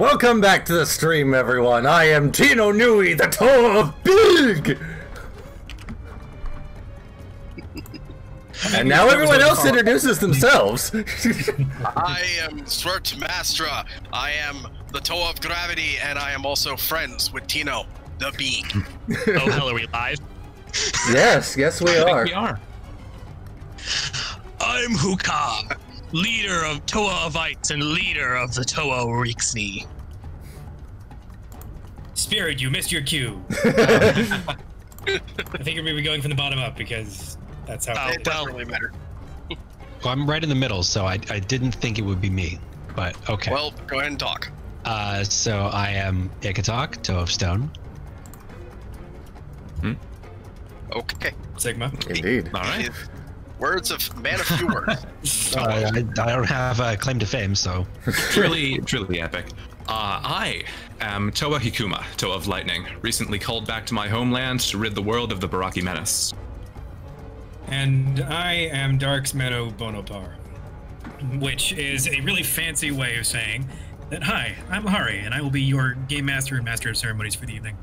Welcome back to the stream, everyone. I am Doronai Nui, the Toe of Big! And now everyone else introduces themselves. I am Swert Mastra. I am the Toe of Gravity, and I am also friends with Tino, the Bee. Oh, hell, are we live? Yes, yes we are. We are. I'm Huka, leader of Toa-vites and leader of the Toa Rixni. Spirit, you missed your cue. I figured we were going from the bottom up because that's how it doesn't really matter. Well, I'm right in the middle, so I didn't think it would be me, but okay. Well, go ahead and talk. So I am Ikatok, Toe of Stone. Okay. Sigma. Indeed. All right. Words of man of few words. I don't have a claim to fame, so. Truly epic. I am Toa Hikuma, Toe of Lightning, recently called back to my homeland to rid the world of the Baraki menace. And I am Dark's Meadow Bonopar, which is a really fancy way of saying that, hi, I'm Lehari, and I will be your game master and master of ceremonies for the evening.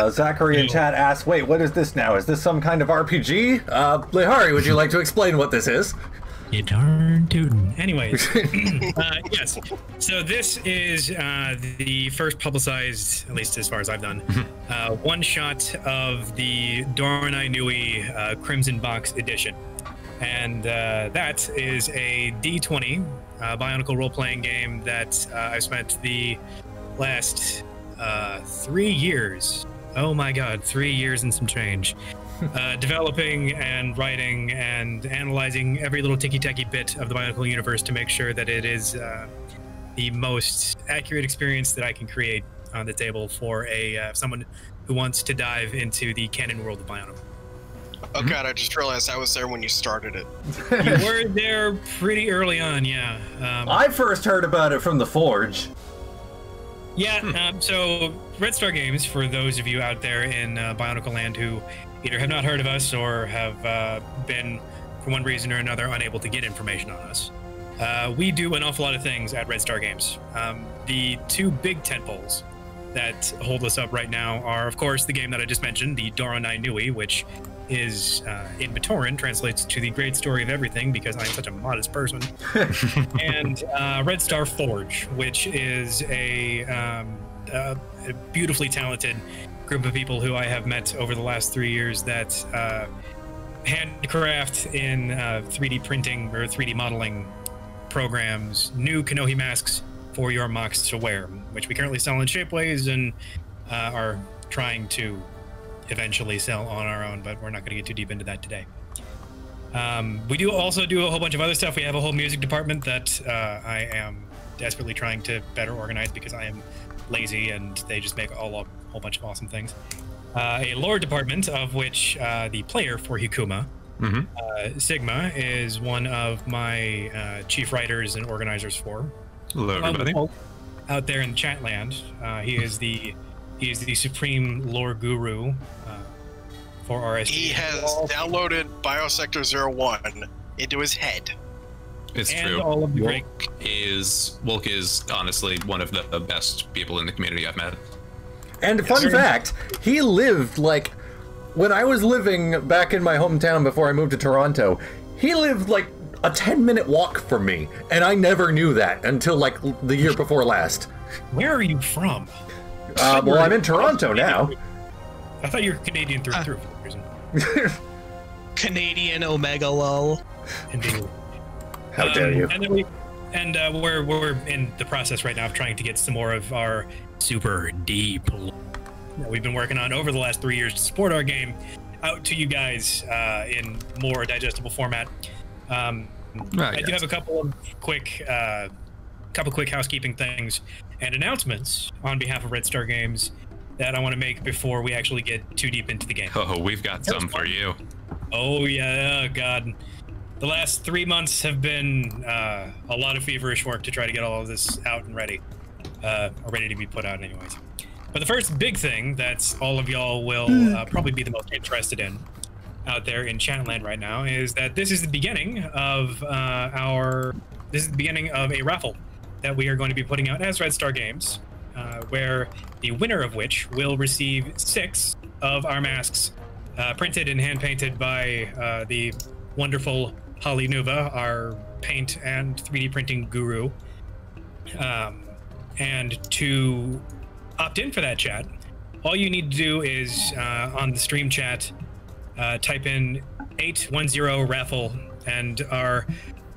Zachary in chat asks, wait, what is this now? Is this some kind of RPG? Lehari, would you like to explain what this is? You darn tootin'. Anyways, yes. So this is the first publicized, at least as far as I've done, one shot of the Doronai Nui Crimson Box edition. And that is a D20 Bionicle role-playing game that I've spent the last 3 years. Oh my god, 3 years and some change. Developing and writing and analyzing every little ticky-tacky bit of the Bionicle universe to make sure that it is the most accurate experience that I can create on the table for a someone who wants to dive into the canon world of Bionicle. Oh god, I just realized I was there when you started it. You were there pretty early on, yeah. I first heard about it from the Forge. Yeah, so Red Star Games, for those of you out there in Bionicle Land who either have not heard of us or have been, for one reason or another, unable to get information on us. We do an awful lot of things at Red Star Games. The two big tentpoles that hold us up right now are, of course, the game that I just mentioned, the Doronai Nui, which is, in Batoran, translates to the great story of everything because I'm such a modest person. And Red Star Forge, which is a beautifully talented group of people who I have met over the last 3 years that handcraft in 3D printing or 3D modeling programs new Kanohi masks for your mocks to wear, which we currently sell in Shapeways and are trying to eventually sell on our own, but we're not going to get too deep into that today. We do also do a whole bunch of other stuff. We have a whole music department that I am desperately trying to better organize because I am lazy and they just make a whole bunch of awesome things. A lore department of which the player for Hikuma, Sigma, is one of my chief writers and organizers for. Hello, everybody. Out there in Chatland, he is the supreme lore guru for RSG. He has downloaded Biosector 01 into his head. It's and true. all of the great... Wolk is honestly one of the best people in the community I've met. And fun fact, he lived, like, when I was living back in my hometown before I moved to Toronto, he lived, like, a 10-minute walk from me, and I never knew that until, like, the year before last. Where are you from? Well, I'm in Toronto now. I thought you were Canadian through and through for some reason. Canadian Omega lol. Indeed. How dare you? And we're in the process right now of trying to get some more of our super deep lore that we've been working on over the last 3 years to support our game out to you guys in more digestible format. I do have a couple of quick housekeeping things and announcements on behalf of Red Star Games that I want to make before we actually get too deep into the game. Oh, we've got some for you. Oh yeah, God. The last 3 months have been a lot of feverish work to try to get all of this out and ready, or ready to be put out anyways. But the first big thing that all of y'all will probably be the most interested in out there in Chatland right now is that this is the beginning of a raffle that we are going to be putting out as Red Star Games, where the winner of which will receive 6 of our masks, printed and hand painted by the wonderful Holly Nuva, our paint and 3D printing guru. And to opt in for that chat, all you need to do is on the stream chat, type in 810 raffle, and our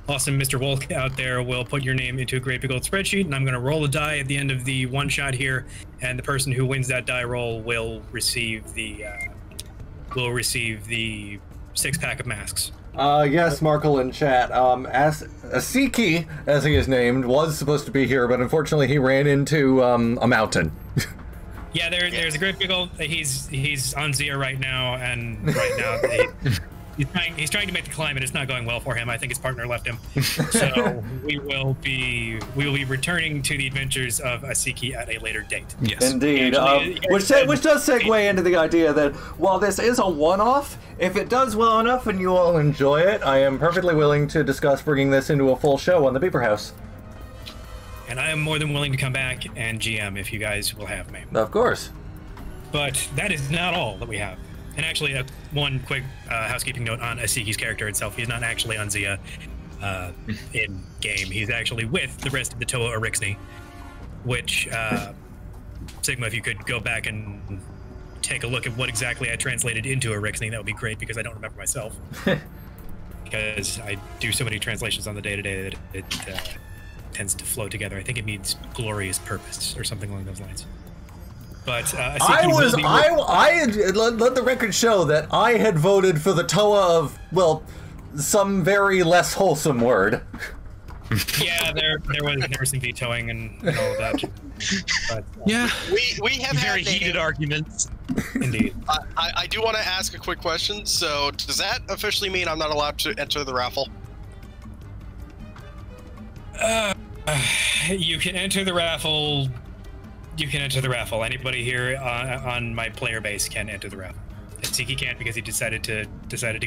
awesome Mr. Wolk out there will put your name into a great big old spreadsheet, and I'm going to roll a die at the end of the one shot here, and the person who wins that die roll will receive the 6-pack of masks. Yes, Markle in chat. Asiki, as he is named, was supposed to be here, but unfortunately he ran into a mountain. Yeah, there's a great big old. He's on Zia right now, and right now he's trying to make the climb, and it's not going well for him. I think his partner left him. So we will be returning to the adventures of Asiki at a later date. Yes, indeed. Which does segue into the idea that while this is a one-off, if it does well enough and you all enjoy it, I am perfectly willing to discuss bringing this into a full show on the Beaverhouse. And I am more than willing to come back and GM if you guys will have me. Of course. But that is not all that we have. And actually, one quick housekeeping note on Asiki's character itself. He's not actually on Zia in game. He's actually with the rest of the Toa Orixni, which, Sigma, if you could go back and take a look at what exactly I translated into Orixni, that would be great, because I don't remember myself. Because I do so many translations on the day-to-day that it tends to flow together. I think it means glorious purpose or something along those lines. But I let the record show that I had voted for the Toa of, well, some very less wholesome word. Yeah, there was some vetoing and all of that. But, yeah, we have very had heated arguments. Indeed. I do want to ask a quick question. So, does that officially mean I'm not allowed to enter the raffle? You can enter the raffle. You can enter the raffle. Anybody here on my player base can enter the raffle. Asiki can't because he decided to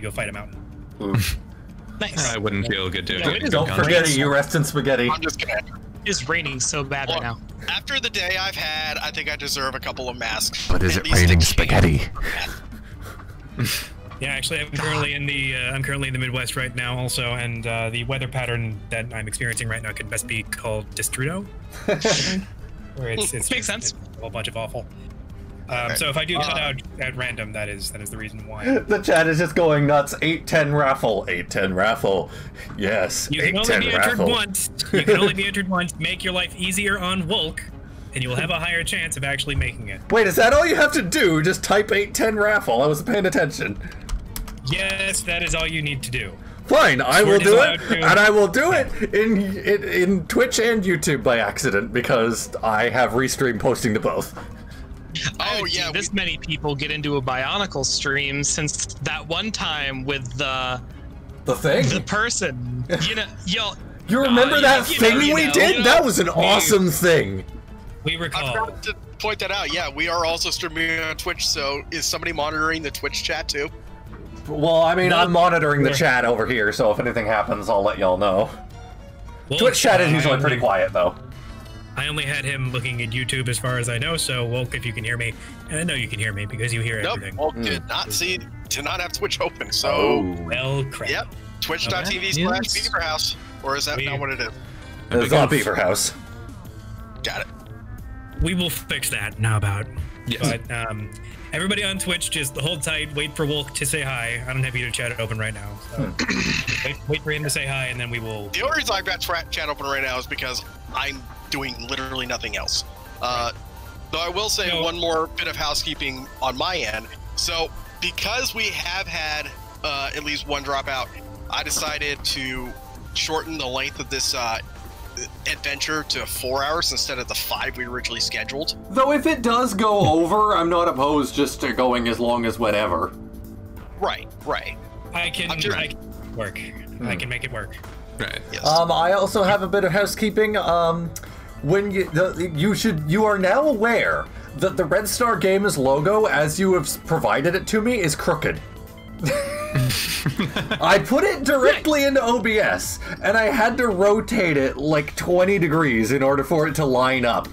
go fight a mountain. Nice. I wouldn't feel good doing it. Don't forget it, you rest in spaghetti. I'm just kidding. It's raining so bad right now. After the day I've had, I think I deserve a couple of masks. But is it raining spaghetti? Yeah, actually, I'm currently in the Midwest right now, also, and the weather pattern that I'm experiencing right now could best be called Distrudo. Where it's makes sense. A whole bunch of awful. So if I do cut out at random, that is the reason why. The chat is just going nuts. 810 raffle. 810 raffle. Yes. You can only be entered once. You can only be entered once. Make your life easier on Wolk, and you will have a higher chance of actually making it. Wait, is that all you have to do? Just type 810 raffle. I wasn't paying attention. Yes, that is all you need to do. Fine, I will do it, to... and I will do it in Twitch and YouTube by accident because I have restream posting to both. Oh yeah, this many people get into a Bionicle stream since that one time with the thing, the person. You know, you remember that thing we did? That was an awesome thing. We recall. I forgot to point that out. Yeah, we are also streaming on Twitch. So is somebody monitoring the Twitch chat too? Well, I mean, I'm monitoring the chat over here, so if anything happens, I'll let y'all know. Well, Twitch chat is usually pretty quiet, though. I only had him looking at YouTube as far as I know, so Wolk, if you can hear me, and I know you can hear me because you hear everything. Wolk did not have Twitch open, so... well, crap. Yep, twitch.tv/Beaverhouse, or is that not what it is? It's not Beaverhouse. Got it. We will fix that now about. Yes. But, everybody on Twitch, just hold tight, wait for Wolk to say hi. I don't have you to chat open right now, so wait for him to say hi, and then we will... The only reason I've got chat open right now is because I'm doing literally nothing else. Though I will say one more bit of housekeeping on my end. So, because we have had at least one dropout, I decided to shorten the length of this adventure to 4 hours instead of the 5 we originally scheduled. Though if it does go over, I'm not opposed just to going as long as whatever. Right. I can work. I can make it work. Right. Yes. I also have a bit of housekeeping. When you are now aware that the Red Star Games logo, as you have provided it to me, is crooked. I put it directly into OBS, and I had to rotate it like 20 degrees in order for it to line up.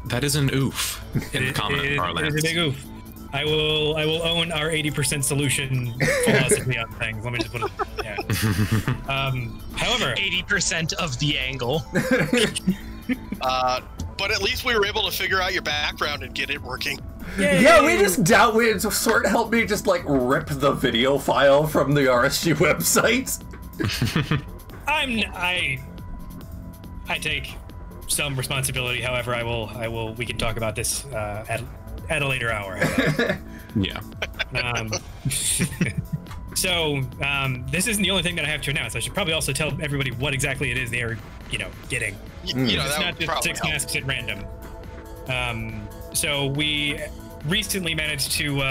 That is an oof in common parlance. It is a big oof. I will own our 80% solution philosophy on things. Let me just put it. Yeah. However, 80% of the angle. But at least we were able to figure out your background and get it working. Yay. Yeah, we Swert helped me just like rip the video file from the RSG website. I take some responsibility. However, we can talk about this at a later hour. Yeah. So this isn't the only thing that I have to announce. I should probably also tell everybody what exactly it is they are, getting. It's not just 6 masks at random. So we recently managed to.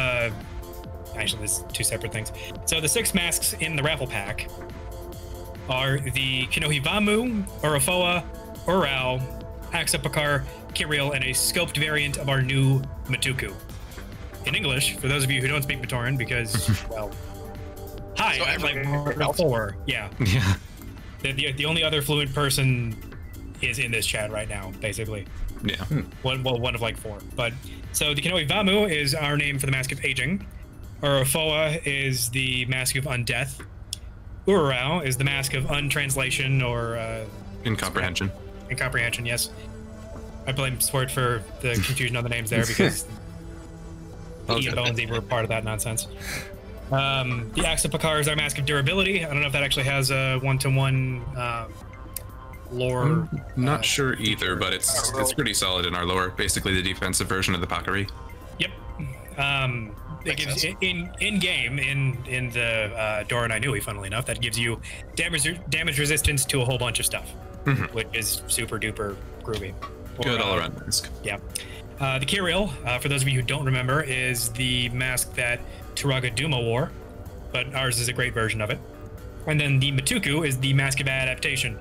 Actually, there's 2 separate things. So the 6 masks in the raffle pack are the Kinohivamu, Orofoa, Oral, Axapakar, Kirill, and a scoped variant of our new Matuku. In English, for those of you who don't speak Matoran, because, well, hi, so I'm like 4. Yeah. Yeah. The only other fluent person is in this chat right now, basically. Yeah. One of like 4. But so the Kinohivamu is our name for the Mask of Aging. Orofoa is the Mask of Undeath. Urarau is the Mask of Untranslation or Incomprehension. Incomprehension, yes. I blame Swert for the confusion on the names there because Ian Bonesy were part of that nonsense. The Axapakar is our Mask of Durability. I don't know if that actually has a one-to-one lore. I'm not sure either, but it's pretty solid in our lore. Basically, the defensive version of the Pakari. Yep. It gives in game in the Doronai Nui, funnily enough, that gives you damage resistance to a whole bunch of stuff, which is super duper groovy. Good all around mask. Yeah. The Kirill, for those of you who don't remember, is the mask that Turaga Duma wore, but ours is a great version of it. And then the Matuku is the Mask of Adaptation.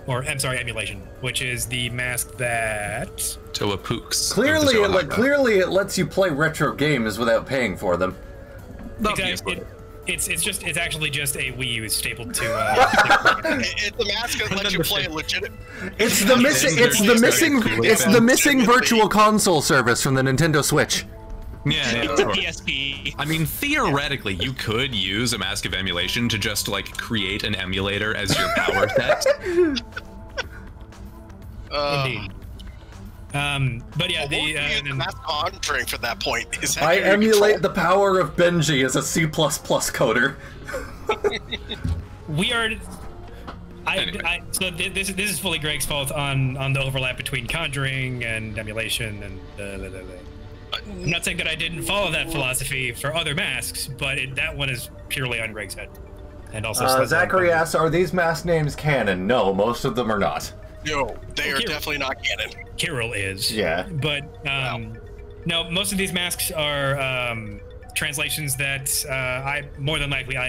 Emulation, which is the mask that Toa Pooks. Clearly it lets you play retro games without paying for them. Exactly. It's actually just a Wii U stapled to. It's the mask that lets you play legit. It's the missing virtual console service from the Nintendo Switch. Yeah, PSP. I mean, theoretically, you could use a Mask of Emulation to just like create an emulator as your power set. Indeed. But yeah, the mask monitoring for that point is. I emulate the power of Benji as a C++ coder. We are. So this is fully Greg's fault on the overlap between Conjuring and emulation and. I'm not saying that I didn't follow that philosophy for other masks, but that one is purely on Greg's head. And also, Zachary asks, "Are these mask names canon?" No, most of them are not. No, they are definitely not canon. Kirill is. Yeah. But no, most of these masks are translations that I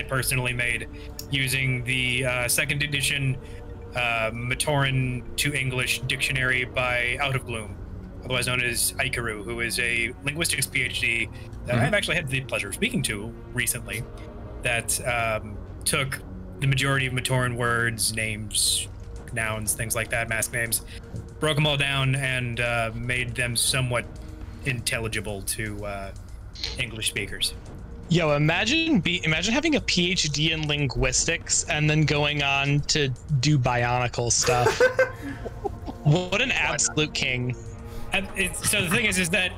personally made using the 2nd edition Matoran to English dictionary by Out of Gloom, otherwise known as Aikaru, who is a linguistics PhD that I've actually had the pleasure of speaking to recently, that took the majority of Matoran words, names, nouns, things like that, mask names, broke them all down and made them somewhat intelligible to English speakers. Yo, imagine having a PhD in linguistics and then going on to do Bionicle stuff. What an absolute king. So the thing is that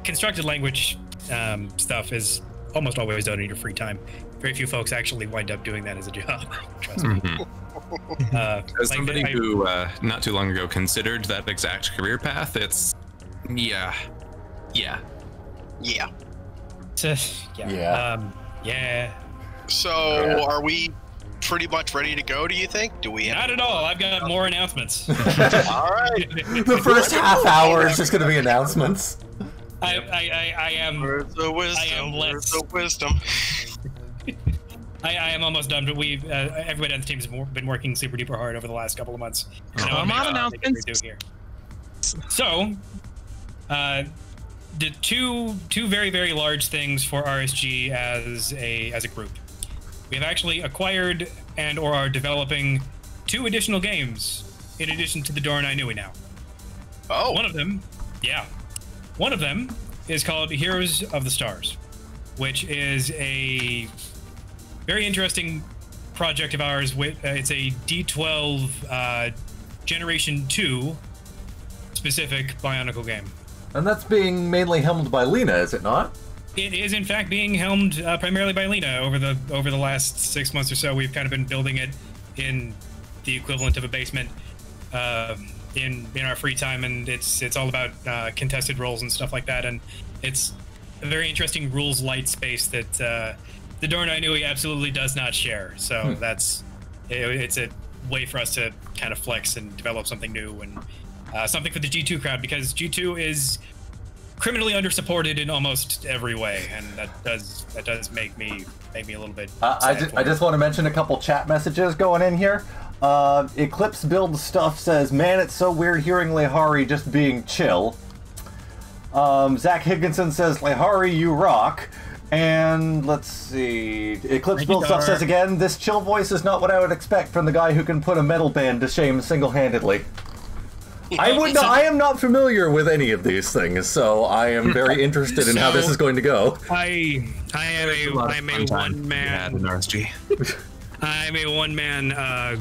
constructed language stuff is almost always done in your free time. Very few folks actually wind up doing that as a job. Trust me. As somebody who not too long ago considered that exact career path, it's yeah. So are we pretty much ready to go, do you think? Do we have Not at all. I've got more announcements. All right. The first half hour is just going to be announcements. I am. Where's the wisdom? I am less. Where's the wisdom? I am almost done, but we've everybody on the team has been working super duper hard over the last couple of months. I'm on announcements. So, did two very, very large things for RSG as a group. We have actually acquired and or are developing 2 additional games in addition to the Doronai Nui now. Oh. One of them is called Heroes of the Stars, which is a very interesting project of ours. It's a D12 Generation 2 specific Bionicle game. And that's being mainly helmed by Lena, is it not? It is, in fact, being helmed primarily by Lena. Over the last 6 months or so, we've kind of been building it in the equivalent of a basement in our free time, and it's all about contested roles and stuff like that. And it's a very interesting rules light space that the Doronai Nui absolutely does not share. So it's a way for us to kind of flex and develop something new and something for the G2 crowd, because G2 is criminally undersupported in almost every way, and that does make me a little bit I just want to mention a couple chat messages going in here. Eclipse Build Stuff says, man, it's so weird hearing Lehari just being chill. Zach Higginson says, Lehari, you rock. And let's see, Eclipse Build Stuff says again, this chill voice is not what I would expect from the guy who can put a metal band to shame single-handedly. I am not familiar with any of these things, so I am very interested in how this is going to go. I'm a one-man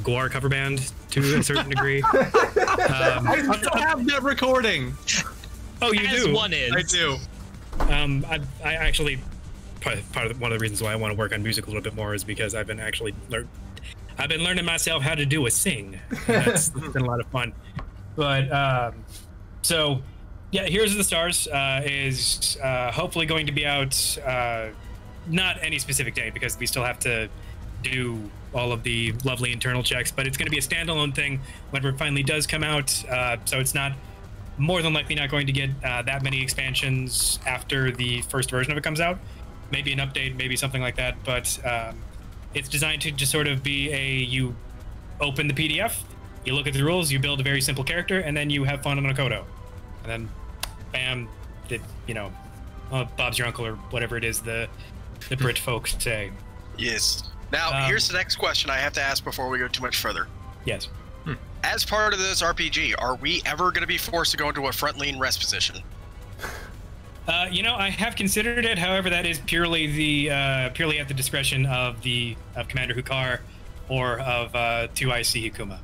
Guar cover band to a certain degree. I still have that recording. Oh, you As do? one is. I do. I actually one of the reasons why I want to work on music a little bit more is because I've been learning myself how to do a sing. That's been a lot of fun. But so yeah, Heroes of the Stars is hopefully going to be out not any specific date, because we still have to do all of the lovely internal checks, but it's going to be a standalone thing whenever it finally does come out. So it's not more than likely not going to get that many expansions after the first version of it comes out. Maybe an update, maybe something like that, but it's designed to just sort of be you open the PDF, you look at the rules, you build a very simple character, and then you have fun on a Kodo. And then, bam, Bob's your uncle, or whatever it is the Brit folks say. Yes. Now, here's the next question I have to ask before we go too much further. Yes. As part of this RPG, are we ever going to be forced to go into a front lean rest position? I have considered it. However, that is purely at the discretion of Commander Hukar or of 2IC Hikuma.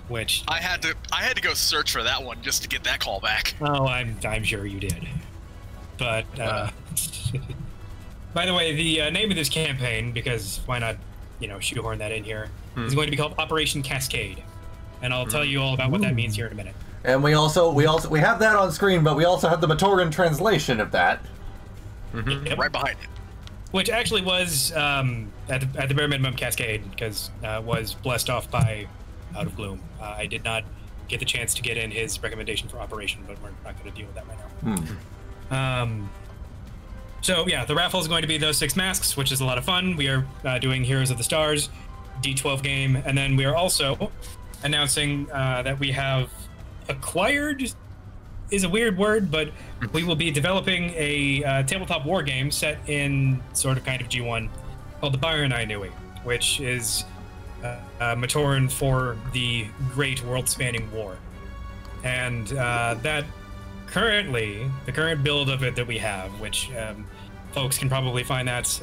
Which I had to go search for that one just to get that call back. Oh, I'm sure you did. But by the way, the name of this campaign, because why not, shoehorn that in here, is going to be called Operation Cascade, and I'll tell you all about what that means here in a minute. And we have that on screen, but we also have the Matoran translation of that. Yep. Right behind it. Which actually was at the bare minimum Cascade, because was blessed off by Out of Gloom. I did not get the chance to get in his recommendation for Operation, but we're not going to deal with that right now. So yeah, the raffle is going to be those 6 masks, which is a lot of fun. We are doing Heroes of the Stars, D12 game, and then we are also announcing that we have acquired, is a weird word, but we will be developing a tabletop war game set in sort of kind of G1 called the Bironai Nui, which is Matoran for the Great World-Spanning War. And that currently, the current build of it that we have, which folks can probably find that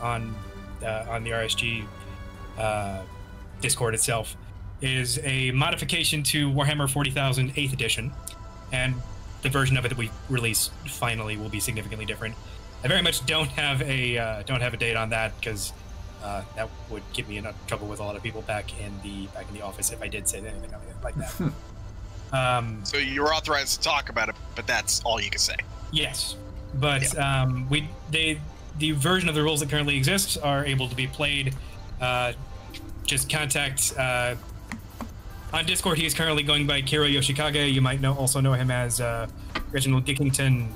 on the RSG Discord itself, is a modification to Warhammer 40,000 8th edition, and the version of it that we release finally will be significantly different. I very much don't have a date on that, because that would get me in trouble with a lot of people back in the office if I did say anything like that. So you're authorized to talk about it, but that's all you can say. Yes, but the version of the rules that currently exists are able to be played. Just contact on Discord. He is currently going by Kiro Yoshikage. You might also know him as Reginald Dickington.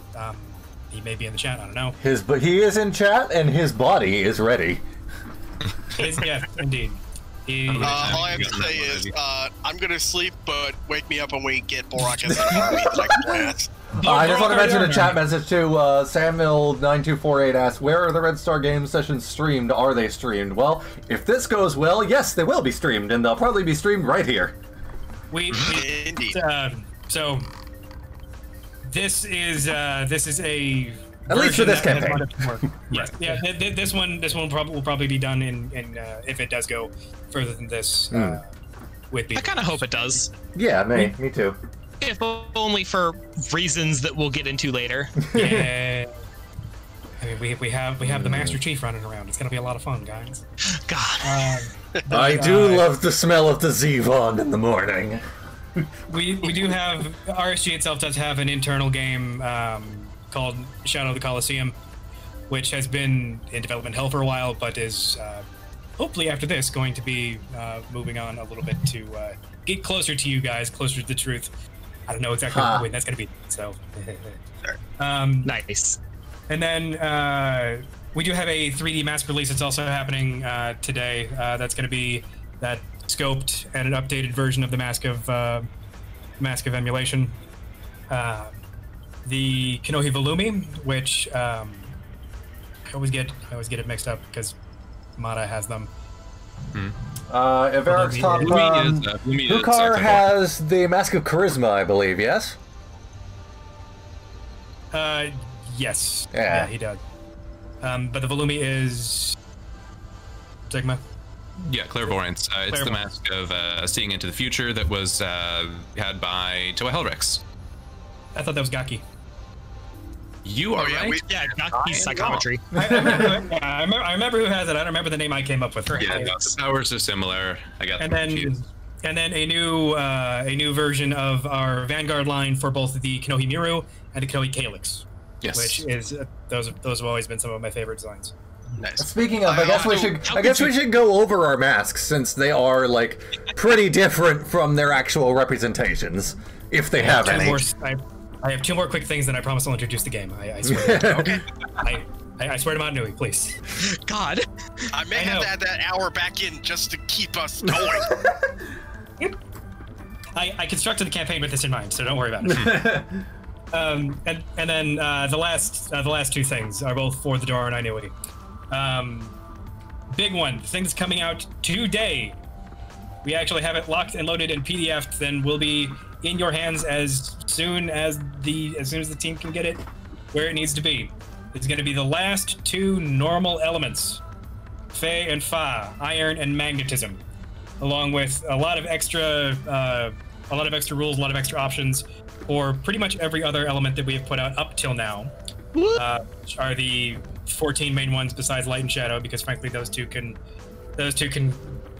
He may be in the chat. I don't know. But he is in chat, and his body is ready. Yeah, indeed. All I have to say is, I'm going to sleep, but wake me up when we get Borak as an army that I can play as. I just want to mention a chat message too. Samuel9248 asks, where are the Red Star Games sessions streamed? Are they streamed? Well, if this goes well, yes, they will be streamed, and they'll probably be streamed right here. Indeed. So this is a at least for this campaign. Yes. Yeah. This one will probably be done in if it does go further than this. With I kind of hope it does. Yeah, me too. If only for reasons that we'll get into later. Yeah. I mean, we have the Master Chief running around. It's gonna be a lot of fun, guys. God. I do love the smell of the Zevon in the morning. We do have RSG itself does have an internal game called Shadow of the Colosseum, which has been in development hell for a while, but is hopefully after this going to be moving on a little bit to get closer to you guys, closer to the truth. I don't know exactly when that's going to be. So, nice. And then we do have a 3D mask release that's also happening today. That's going to be that scoped and an updated version of the Mask of Emulation. The Kanohi Volumi, which I always get it mixed up because Mata has them. If Eric's top, Hukar has the Mask of Charisma, I believe, yes? Yes. Yeah, he does. But the Volumi is Sigma. Yeah, Clairvoyance. It's the mask of seeing into the future that was had by Toa Helrix. I thought that was Gaki. You are right. Gaki's psychometry. I remember who has it. I don't remember the name I came up with. Yeah, the powers are similar. I got them confused. And then a new version of our Vanguard line for both the Kanohi Miru and the Kanohi Calyx. Yes. Which is those have always been some of my favorite designs. Nice. Speaking of, I guess we should go over our masks since they are like pretty different from their actual representations, if they have any. I have two more quick things, then I promise I'll introduce the game. I swear. Okay. I swear to Mount Nui, please. God. I may have to add that hour back in just to keep us going. I constructed the campaign with this in mind, so don't worry about it. And then the last two things are both for the Doronai Nui. Big one, the thing that's coming out today. We actually have it locked and loaded in PDF. Then will be in your hands as soon as the team can get it where it needs to be. It's going to be the last two normal elements, Fe and Fa, iron and magnetism, along with a lot of extra rules, a lot of extra options for pretty much every other element that we have put out up till now. Which are the 14 main ones besides Light and Shadow, because frankly those two can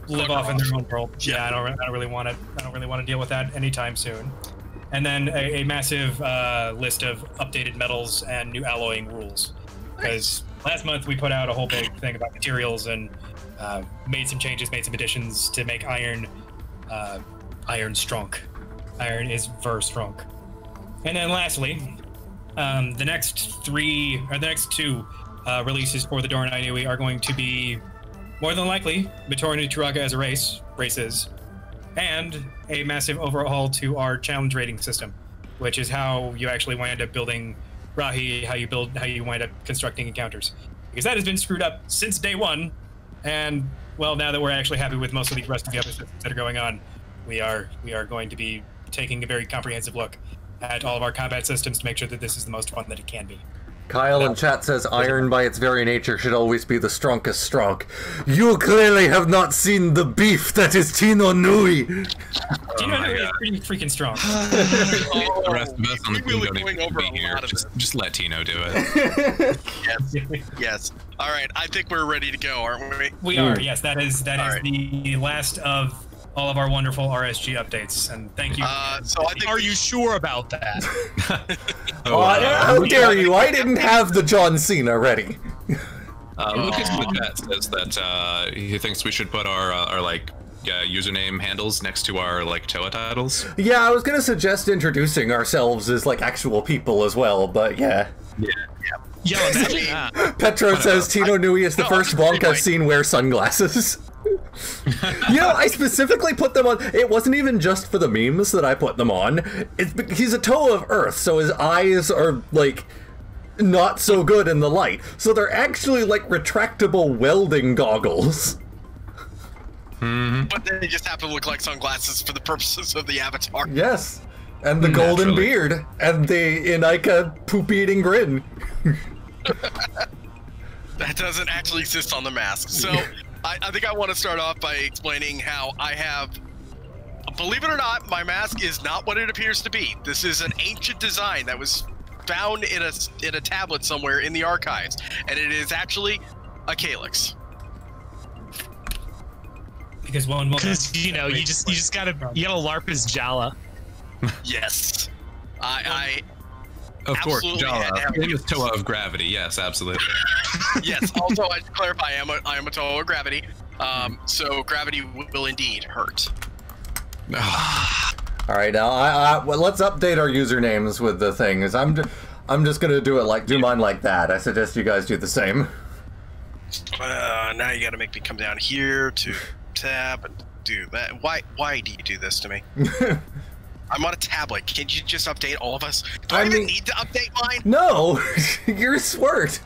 live off in their own world. Yeah, I don't really want to deal with that anytime soon. And then a massive list of updated metals and new alloying rules. Because last month we put out a whole big thing about materials and made some changes, made some additions to make iron strong. Iron is ver strong. And then lastly, the next two releases for the Doronai Nui are going to be more than likely Matoran and Turaka as races, and a massive overhaul to our challenge rating system, which is how you actually wind up building Rahi, how you wind up constructing encounters, because that has been screwed up since day one. And well, now that we're actually happy with most of the rest of the other systems that are going on, we are going to be taking a very comprehensive look at all of our combat systems to make sure that this is the most fun that it can be. Kyle in chat says iron by its very nature should always be the strongest strong. You clearly have not seen the beef that is Tino Nui. Tino Nui is pretty freaking strong. The rest of us on the team don't even be here. Just let Tino do it. Yes. All right. I think we're ready to go, aren't we? We are. Yes, that is the last of all of our wonderful RSG updates, and thank you. Are you sure about that? How dare you? I didn't have the John Cena ready. Lucas in the chat says that he thinks we should put our username handles next to our Toa titles. Yeah, I was gonna suggest introducing ourselves as actual people as well, but yeah. Yo, imagine that. Petro says Tino Nui is the first Bonk I've seen wear sunglasses. You know, I specifically put them on. It wasn't even just for the memes that I put them on. He's a Toa of Earth, so his eyes are like not so good in the light. So they're actually like retractable welding goggles. But they just happen to look like sunglasses for the purposes of the avatar. Yes, and the golden beard and the Inika poop-eating grin. That doesn't actually exist on the mask. So I think I want to start off by explaining how I have, believe it or not, my mask is not what it appears to be. This is an ancient design that was found in a tablet somewhere in the archives, and it is actually a calyx. Because you know, you just gotta LARP his Jala. Yes, Of course, absolutely Jala. Famous Toa of Gravity. Yes, absolutely. Yes. Also, I should clarify, I am a Toa of Gravity. So gravity will indeed hurt. All right, now well, let's update our usernames with the things. I'm just gonna do mine like that. I suggest you guys do the same. Now you got to make me come down here to tab and do that. Why do you do this to me? I'm on a tablet. Can't you just update all of us? Do I even need to update mine? No, you're Swert.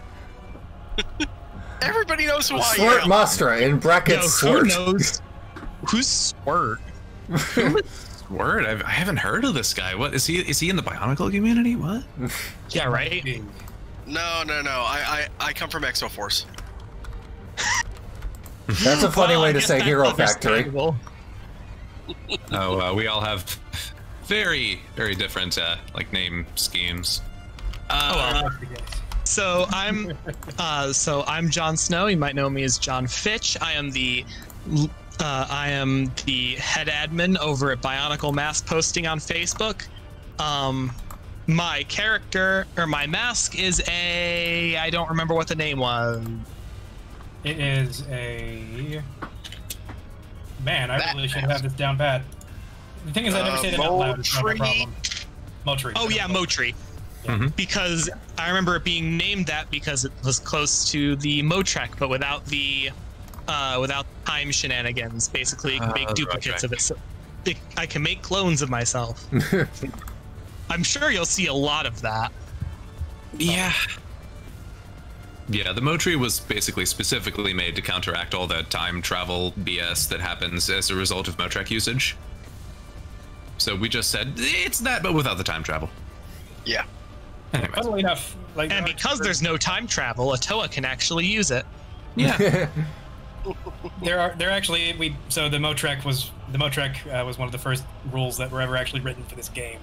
Everybody knows who I am. Swert Mastra in brackets. Who Swert. knows? Who's Swert? Word, I haven't heard of this guy. What is he? Is he in the Bionicle community? What? Yeah, right. No. I come from Exoforce. That's a funny way to say that's Hero Factory. understandable. Oh, we all have very, very different like name schemes. So I'm JONSNO. You might know me as John Fitch. I am the head admin over at Bionicle Mask Posting on Facebook. My character or my mask is I don't remember what the name was. It is a... Man, I really should have this down pat. The thing is, I never say that out loud. It's not my problem. Motri. Oh yeah, Motri. Mm-hmm. Because I remember it being named that because it was close to the Motrek, but without time shenanigans. Basically, you can make duplicates of it. So I can make clones of myself. I'm sure you'll see a lot of that. Yeah. Yeah, the Motri was basically specifically made to counteract all the time travel BS that happens as a result of Motrek usage. So we just said, it's that, but without the time travel. Yeah. Anyways. Funnily enough, like, And because there's no time travel, a Toa can actually use it. Yeah. there actually so the Motrek was one of the first rules that were ever actually written for this game,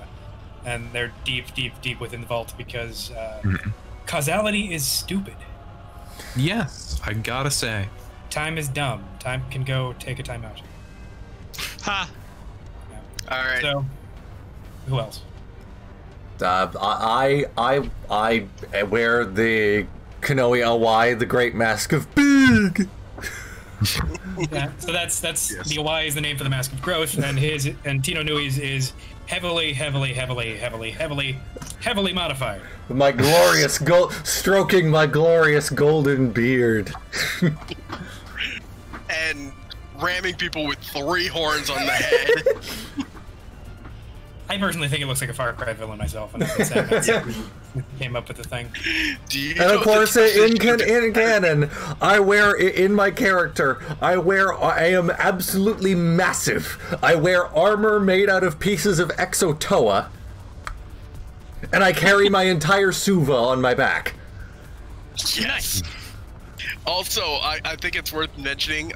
and they're deep within the vault because causality is stupid. Yes, I gotta say. Time is dumb. Time can go take a time out. Ha! All right. So, who else? I wear the Kanoe LY, the Great Mask of Big. Yeah, so that's the Y is the name for the Mask of Growth, and Tino Nui's is heavily modified. My glorious stroking my glorious golden beard. And ramming people with 3 horns on the head. I personally think it looks like a Far Cry villain myself, and I came up with the thing. And of course, in canon, I wear in my character. I am absolutely massive. I wear armor made out of pieces of Exotoa, and I carry my entire Suva on my back. Yes. Also, I think it's worth mentioning.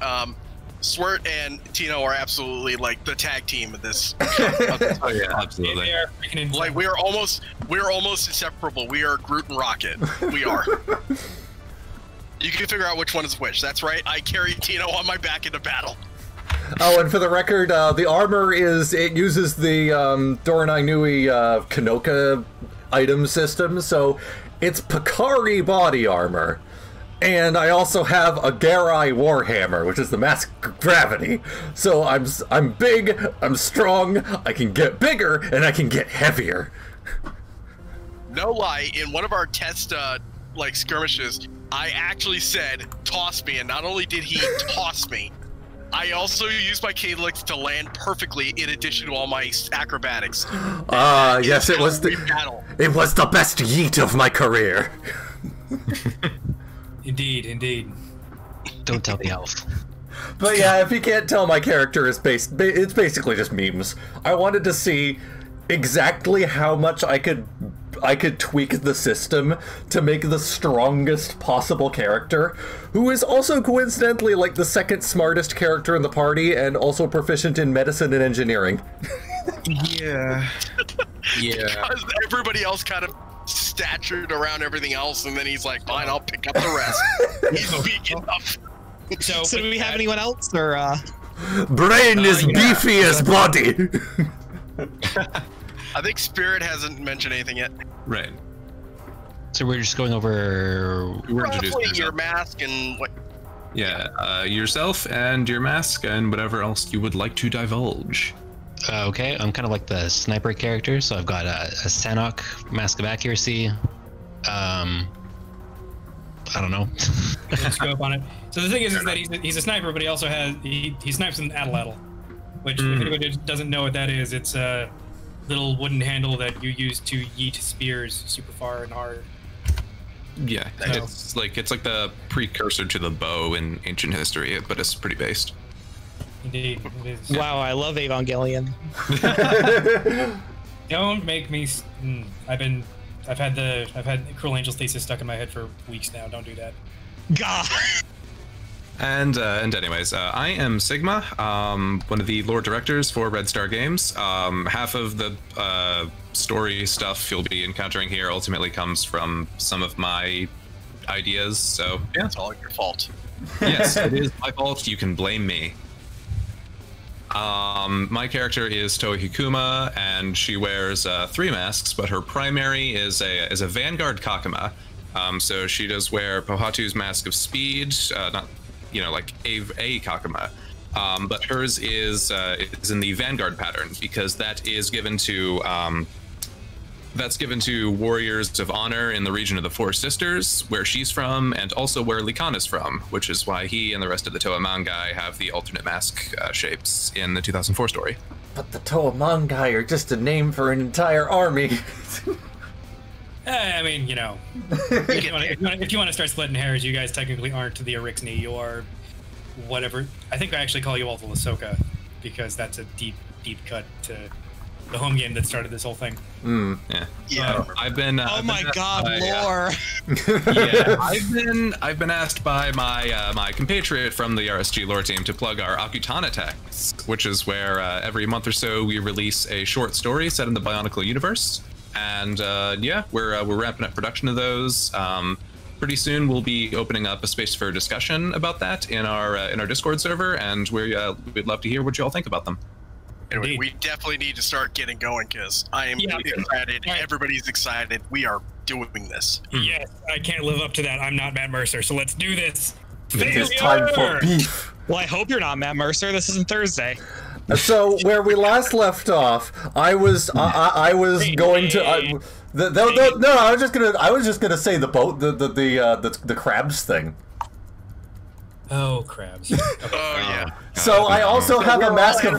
Swert and Tino are absolutely like the tag team of this. Oh yeah, absolutely. They are freaking insane. Like we're almost inseparable. We are Groot and Rocket. We are. You can figure out which one is which. That's right. I carry Tino on my back into battle. Oh, and for the record, the armor uses the Doronai Nui Kanoka item system, so it's Pakari body armor. And I also have a Garai Warhammer, which is the Mask of Gravity. So I'm big, I'm strong, I can get bigger, and I can get heavier. No lie, in one of our test skirmishes, I actually said, "Toss me," and not only did he toss me, I also use my calyx to land perfectly in addition to all my acrobatics. Yes, it was the best yeet of my career. Indeed, indeed. Don't tell the elf. But yeah, if you can't tell, my character is it's basically just memes. I wanted to see exactly how much I could tweak the system to make the strongest possible character, who is also coincidentally like the second smartest character in the party and also proficient in medicine and engineering. Yeah. Because everybody else kind of statured around everything else, and then he's like, fine, I'll pick up the rest. He's weak enough. So do we have anyone else, or Brain is beefy as body. I think Spirit hasn't mentioned anything yet. Right. So we're just going over. We're introducing Your mask and what? Yeah, yourself and your mask and whatever else you would like to divulge. Okay, I'm kind of like the sniper character, so I've got a Sanok Mask of Accuracy. I don't know. Scope on it. So the thing is that he's a sniper, but he also has he snipes an atlatl, which if anybody doesn't know what that is, it's a little wooden handle that you use to yeet spears super far and hard. Yeah, it's like the precursor to the bow in ancient history, but it's pretty based. Indeed, it is. wow, I love Evangelion. Don't make me. I've had Cruel Angel's thesis stuck in my head for weeks now. Don't do that. God. And anyways, I am Sigma, one of the lore directors for Red Star Games. Half of the story stuff you'll be encountering here ultimately comes from some of my ideas, so yeah. It's all your fault. Yes, it is my fault. You can blame me. My character is Toa Hikuma, and she wears 3 masks, but her primary is a Vanguard Kakuma. So she does wear Pohatu's Mask of Speed, not, like a Kakuma. But hers is in the Vanguard pattern, because that is given to warriors of honor in the region of the Four Sisters, where she's from, and also where Likan is from, which is why he and the rest of the Toa Mangai have the alternate mask shapes in the 2004 story. But the Toa Mangai are just a name for an entire army. I mean, if you want to start splitting hairs, you guys technically aren't the Erixni. You are whatever. I think I actually call you all the Lasoka, because that's a deep, deep cut to the home game that started this whole thing. Yeah. I've been. Oh my God, lore. Yeah, I've been asked by my compatriot from the RSG lore team to plug our Akutana text, which is where every month or so we release a short story set in the Bionicle universe. And we're wrapping up production of those. Pretty soon we'll be opening up a space for discussion about that in our Discord server, and we'd love to hear what you all think about them. Anyway, we definitely need to start getting going, because I am excited. Right. Everybody's excited. We are doing this. Yes, I can't live up to that. I'm not Matt Mercer, so let's do this. It is time for beef. Well, I hope you're not Matt Mercer. This isn't Thursday. So where we last left off, I was going to. I was just gonna say the boat, the crabs thing. Oh, crabs. Oh yeah. So I also have a mask of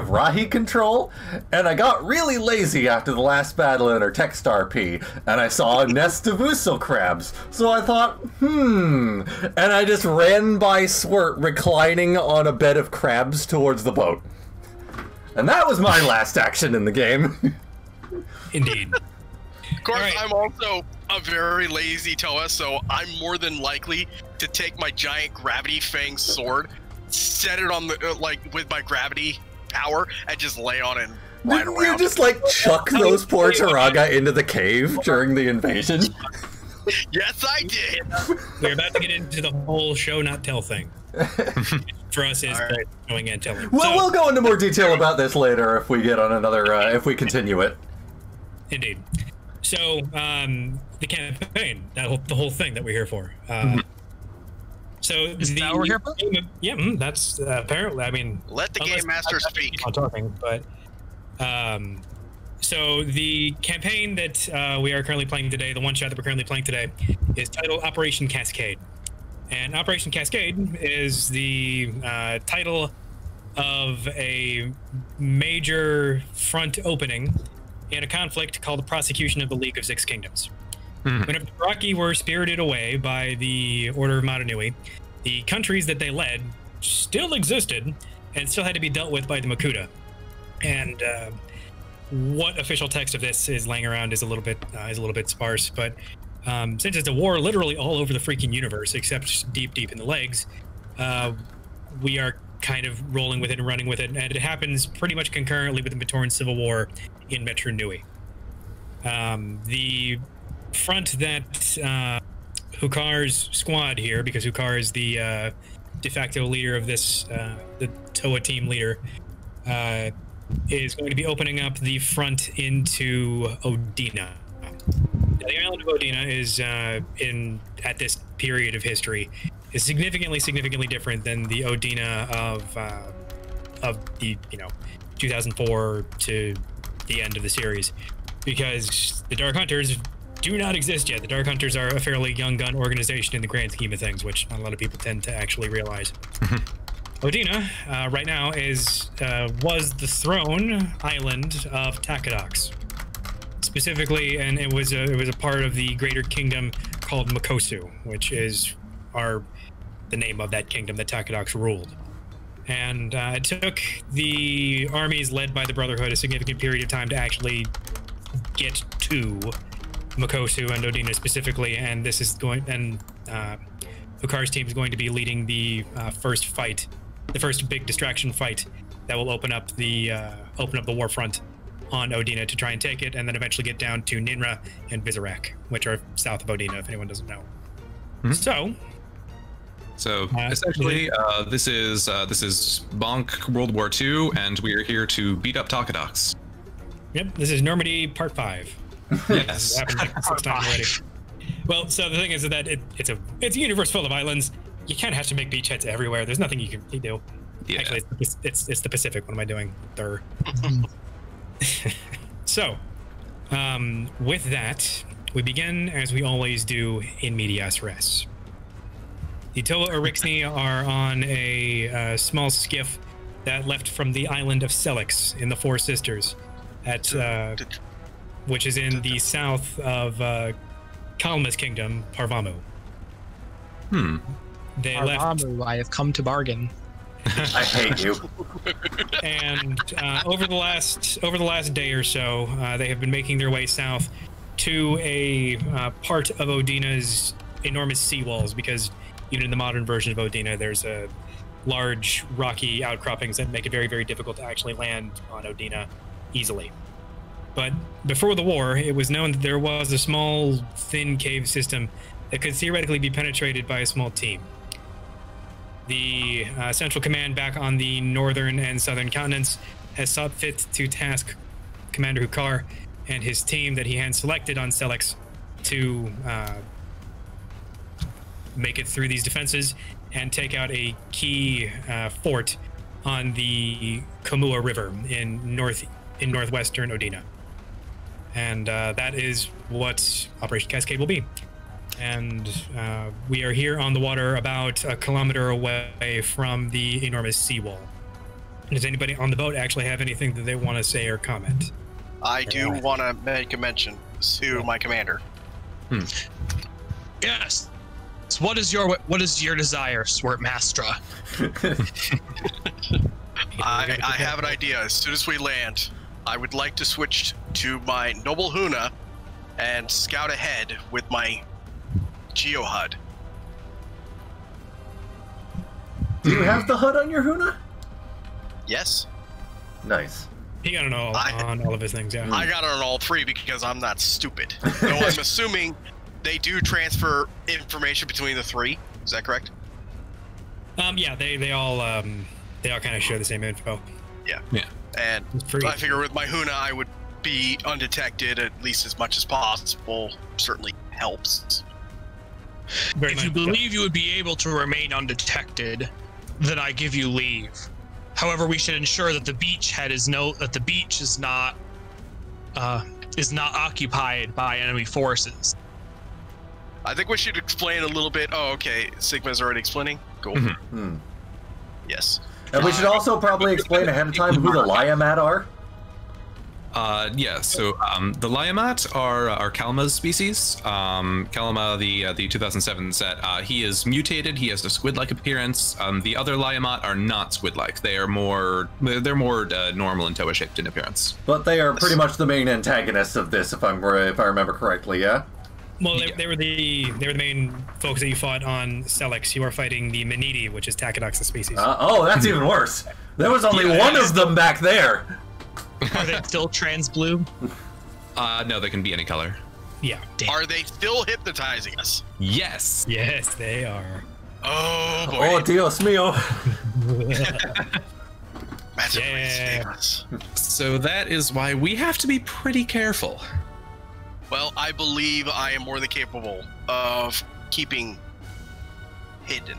Rahi control, and I got really lazy after the last battle in our Text RP, and I saw a nest of Uso crabs. So I thought, and I just ran by Swert reclining on a bed of crabs towards the boat. And that was my last action in the game. Indeed. Of course, I'm also a very lazy Toa, so I'm more than likely to take my giant gravity fang sword, set it on the with my gravity power, and just lay on it and ride around. You just chuck those poor Taraga into the cave during the invasion? Yes, I did. We're about to get into the whole show not tell thing. For us, is showing and telling. Well, we'll go into more detail about this later if we get on another. If we continue it. Indeed. So the campaign, the whole thing that we're here for. So is that what we're here for? Yeah, that's apparently. I mean, let the game master speak. I'm talking, but so the campaign that we are currently playing today, the one shot that we're currently playing today, is titled Operation Cascade. And Operation Cascade is the title of a major front opening in a conflict called the Prosecution of the League of Six Kingdoms. When the Dothraki were spirited away by the Order of Nui, the countries that they led still existed and still had to be dealt with by the Makuta. And what official text of this is laying around is a little bit sparse, but since it's a war literally all over the freaking universe, except deep in the legs, we are kind of rolling with it and running with it, and it happens pretty much concurrently with the Matoran Civil War in Metro Nui. The front that Hukar's squad here, because Hukar is the de facto leader of this, the Toa team leader, is going to be opening up the front into Odina. Now, the island of Odina is at this period of history is significantly different than the Odina of the 2004 to the end of the series, because the Dark Hunters do not exist yet. The Dark Hunters are a fairly young gun organization in the grand scheme of things, which not a lot of people tend to actually realize. Odina, right now, was the throne island of Takadox. Specifically, and it was a part of the greater kingdom called Makosu, which is the name of that kingdom that Takadox ruled. And it took the armies led by the Brotherhood a significant period of time to actually get to Makosu and Odina specifically, and this is Hukar's team is going to be leading the first fight, the first big distraction fight that will open up the war front on Odina to try and take it, and then eventually get down to Ninra and Vizarak, which are south of Odina, if anyone doesn't know. So essentially, this is Bonk World War II, and we are here to beat up Takadox. Yep, this is Normandy Part 5. Yes. Like 6 times already. Well, so the thing is that it's a universe full of islands. You kind of have to make beachheads everywhere. There's nothing you can do. Yeah. Actually, it's the Pacific. What am I doing? So, with that, we begin as we always do in medias res. The Toa Orixni are on a small skiff that left from the island of Selix in the Four Sisters, which is in the south of Kalma's kingdom, Parvamu. They Parvamu, left. I have come to bargain. I hate you. And over the last day or so, they have been making their way south to a part of Odina's enormous seawalls, because even in the modern version of Odina, there's a large rocky outcroppings that make it very, very difficult to actually land on Odina easily. But before the war, it was known that there was a small, thin cave system that could theoretically be penetrated by a small team. The Central Command back on the northern and southern continents has sought fit to task Commander Hukar and his team that he had selected on Selix to make it through these defenses and take out a key fort on the Kamua River in northwestern Odina. And that is what Operation Cascade will be. And we are here on the water about a kilometer away from the enormous seawall. Does anybody on the boat actually have anything that they want to say or comment? I do want to make a mention to my commander. Yes. So what is your desire, Swert Mastra? I have an idea. As soon as we land, I would like to switch to my Noble Huna and scout ahead with my Geo HUD. Do you have the HUD on your Huna? Yes. Nice. He got it all on all of his things, yeah. I got it on all three because I'm not stupid. So I'm assuming they do transfer information between the three. Is that correct? Yeah, they all kind of share the same info. Yeah. And I figure with my Huna, I would be undetected at least as much as possible. Certainly helps. If you believe you would be able to remain undetected, then I give you leave. However, we should ensure that the beachhead the beach is not occupied by enemy forces. I think we should explain a little bit. Oh, okay. Sigma's already explaining. Cool. Yes. And we should also probably explain ahead of time who the Liamat are. Yeah, so the Liamat are Kalma's species. Kalma, the 2007 set, he is mutated. He has a squid-like appearance. The other Liamat are not squid-like. They're more normal and Toa-shaped in appearance. But they are pretty much the main antagonists of this, if I remember correctly. Yeah. Well, they were the main folks that you fought on Selix. You were fighting the Manidi, which is Takedox's species. Oh, that's even worse. There was only one of them back there. Are they still trans blue? No, they can be any color. Yeah. Damn. Are they still hypnotizing us? Yes. Yes, they are. Oh boy. Oh, Dios mío. That's Yeah. So that is why we have to be pretty careful. Well, I believe I am more than capable of keeping hidden.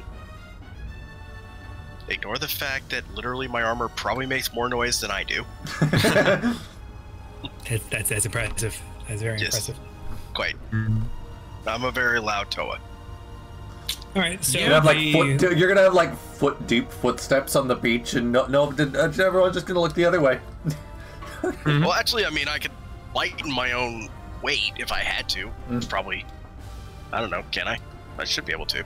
Ignore the fact that literally my armor probably makes more noise than I do. That's impressive. That's very impressive. Quite. I'm a very loud Toa. All right, so You're gonna have like foot deep footsteps on the beach, and everyone's just gonna look the other way. Well, actually, I mean, I could lighten my own weight if I had to. It's probably, I don't know, can I? I should be able to.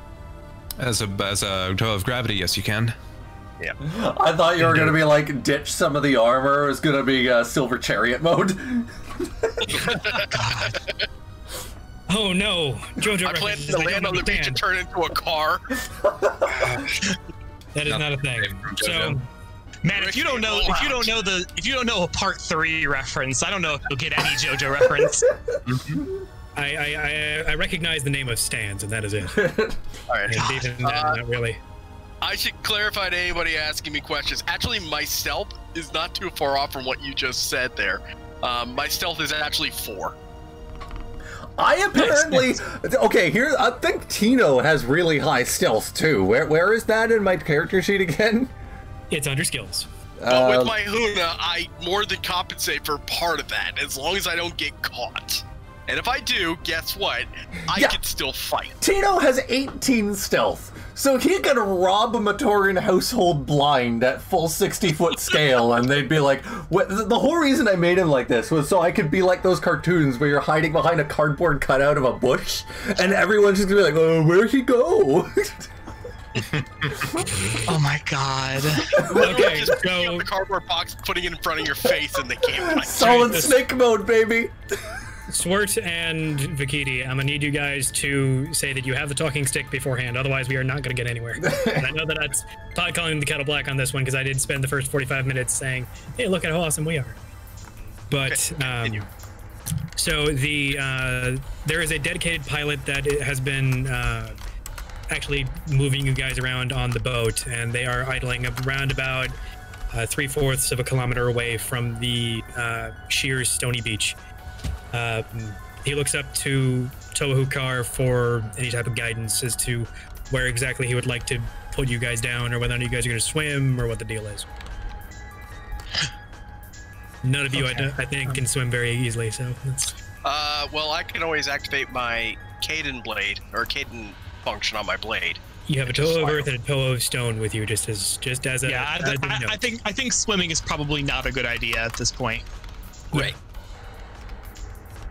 As a Toa of gravity, yes, you can. Yeah. I thought you were gonna be like ditch some of the armor. It was gonna be Silver Chariot mode. God. Oh no, JoJo. I plan to land on the beach and turn into a car. That is not a thing. So, man, if you don't know a part 3 reference, I don't know if you'll get any JoJo reference. I recognize the name of Stans, and that is it. All right. Not really. I should clarify to anybody asking me questions. Actually, my stealth is not too far off from what you just said there. My stealth is actually 4. I apparently okay. Here, I think Tino has really high stealth too. Where is that in my character sheet again? It's under skills. But with my Huna, I more than compensate for part of that, as long as I don't get caught. And if I do, guess what? I can still fight. Tino has 18 stealth, so he could rob a Matorian household blind at full 60-foot scale, and they'd be like, the whole reason I made him like this was so I could be like those cartoons where you're hiding behind a cardboard cutout of a bush, and everyone's just gonna be like, oh, where'd he go? Oh my god. Okay, just picking up the cardboard box, putting it in front of your face, and they can't fight. Solid snake mode, baby. Swert and Vikiti, I'm gonna need you guys to say that you have the talking stick beforehand, otherwise we are not gonna get anywhere. And I know that that's probably calling the kettle black on this one, because I did spend the first 45 minutes saying, hey, look at how awesome we are. But, so there is a dedicated pilot that has been actually moving you guys around on the boat, and they are idling around about 3/4 of a kilometer away from the sheer stony beach. He looks up to Toahukar for any type of guidance as to where exactly he would like to put you guys down, or whether or not you guys are going to swim, or what the deal is. None of you, I think, can swim very easily, so it's... well, I can always activate my Caden blade, or Caden function on my blade. You have a toe of earth and a toe of stone with you, just as a... Yeah, I think swimming is probably not a good idea at this point. Right.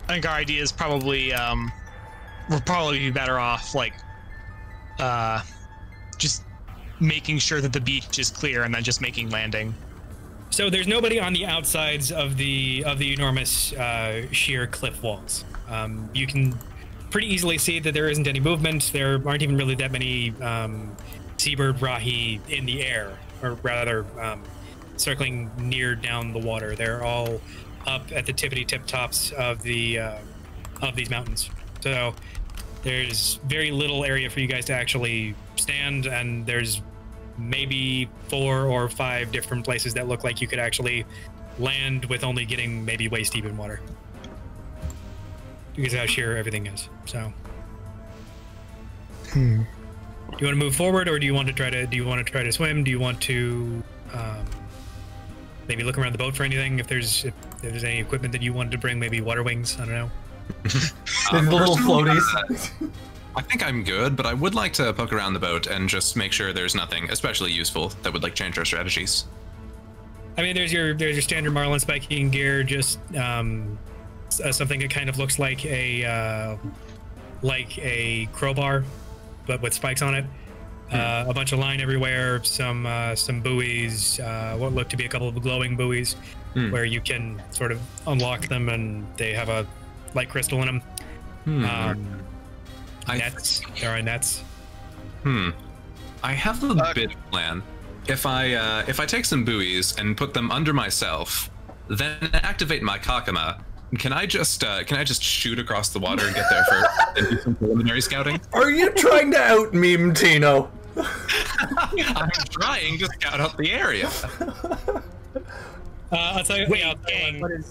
I think our idea is probably, we'll probably be better off, like, just making sure that the beach is clear and then just making landing. So there's nobody on the outsides of the enormous sheer cliff walls. You can pretty easily see that there isn't any movement. There aren't even really that many seabird rahi in the air, or rather circling near down the water. They're all up at the tippity-tip tops of these mountains. So there's very little area for you guys to actually stand, and there's maybe 4 or 5 different places that look like you could actually land with only getting maybe waist deep in water. Because how sheer everything is. So do you want to move forward, or do you want to try to swim? Do you want to maybe look around the boat for anything? If there's any equipment that you wanted to bring, maybe water wings, I don't know. The little floaties. I think I'm good, but I would like to poke around the boat and just make sure there's nothing especially useful that would like change our strategies. I mean, there's your standard marlin spiking gear, just something that kind of looks like a crowbar, but with spikes on it. A bunch of line everywhere, some buoys, what look to be a couple of glowing buoys, where you can sort of unlock them, and they have a light crystal in them. Nets. There are nets. I have a bit of a plan. If I take some buoys and put them under myself, then activate my kakama, can I just shoot across the water and get there first and do some preliminary scouting? Are you trying to out meme Tino? I'm trying to scout out the area. I'll tell you. Wait, gang.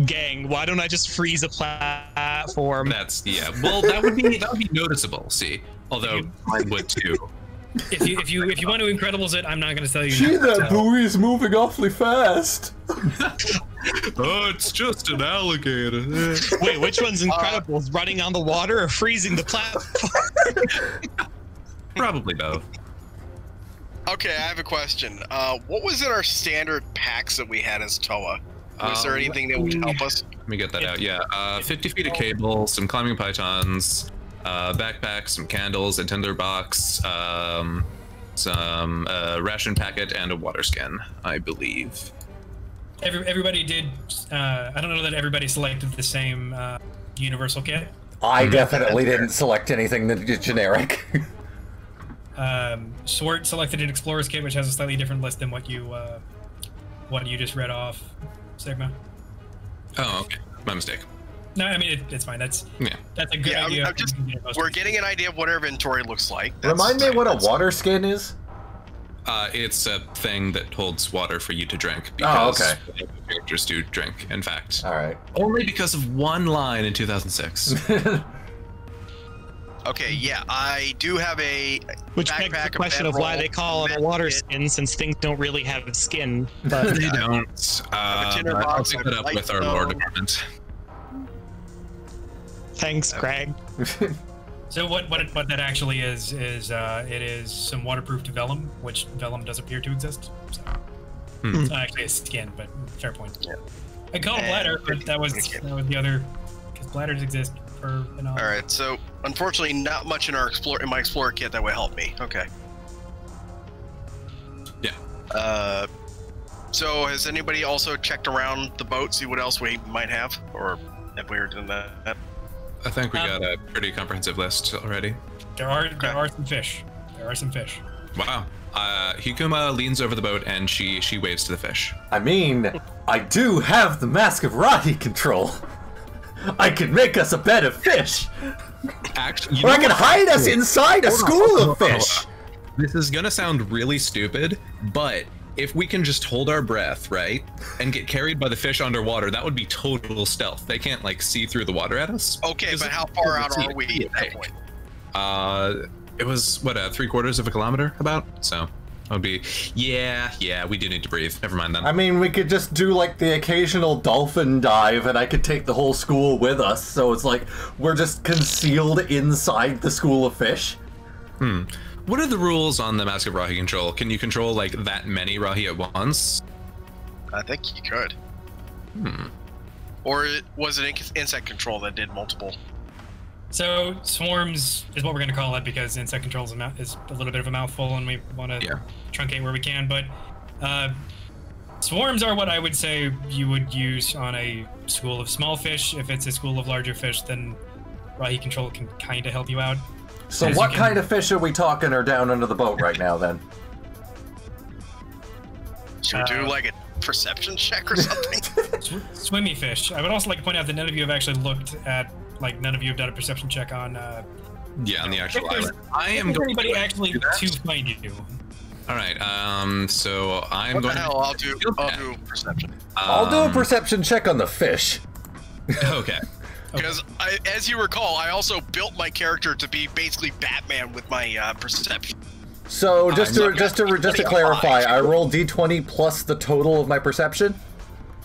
Gang, why don't I just freeze a platform? Well, that would be noticeable. See, although I would too. If you want to Incredibles it, I'm not going to tell you. Gee, that buoy's moving awfully fast. Oh, it's just an alligator. Wait, which one's Incredibles? Running on the water or freezing the platform? Probably both. Okay, I have a question. What was in our standard packs that we had as Toa? Was there anything that would help us? Let me get that out. Yeah, 50 feet of cable, some climbing pythons, backpack, some candles, a tinder box, some ration packet, and a water skin, I believe. Everybody did. I don't know that everybody selected the same universal kit. I definitely didn't select anything that is generic. Swert selected an explorer's kit, which has a slightly different list than what you just read off, Sigma. Oh, okay. My mistake. No, I mean it's fine. That's a good idea. We're getting an idea of what our inventory looks like. Remind me what a water skin is? It's a thing that holds water for you to drink. Oh, Because okay. characters do drink, in fact. All right. Only because of one line in 2006. Okay, yeah, I do have a Which begs the question of why they call it a water skin, since things don't really have skin. But They don't. I'll pick it up with our lore department. Thanks, Greg. So what that actually is it is some waterproof vellum, which vellum does appear to exist. So it's not actually a skin, but fair point. Yeah. I call it bladder, but that was the other, because bladders exist for. All right, so unfortunately, not much in my explorer kit that would help me. Okay. Yeah. So has anybody also checked around the boat, see what else we might have, or have we done that? I think we got a pretty comprehensive list already. There are some fish. There are some fish. Wow. Hikuma leans over the boat and she waves to the fish. I mean, I do have the Mask of Rahi control. I can make us a bed of fish. Actually, or I can hide us inside a school of fish. This is gonna sound really stupid, but if we can just hold our breath, right, and get carried by the fish underwater, that would be total stealth. They can't, like, see through the water at us. Okay, but how far out are we at that point? It was, what, 3/4 of a kilometer, about? So, that would be, yeah, we do need to breathe. Never mind then. I mean, we could just do, like, the occasional dolphin dive, and I could take the whole school with us, so it's like, we're just concealed inside the school of fish. What are the rules on the Mask of Rahi control? Can you control, like, that many Rahi at once? I think you could. Or was it insect control that did multiple? So swarms is what we're going to call it, because insect control is a little bit of a mouthful, and we want to truncate where we can. But swarms are what I would say you would use on a school of small fish. If it's a school of larger fish, then Rahi control can kind of help you out. So what kind of fish are we talking are down under the boat right now, then? Should we do, like, a perception check or something? Swimmy fish. I would also like to point out that none of you have actually looked at, like, none of you have done a perception check on... yeah, on the actual island. I am going anybody to actually to find you. All right, so I'm going to... I'll do perception. I'll do a perception check on the fish. Okay. Because, as you recall, I also built my character to be basically Batman with my perception. So just to clarify, I roll d20 plus the total of my perception.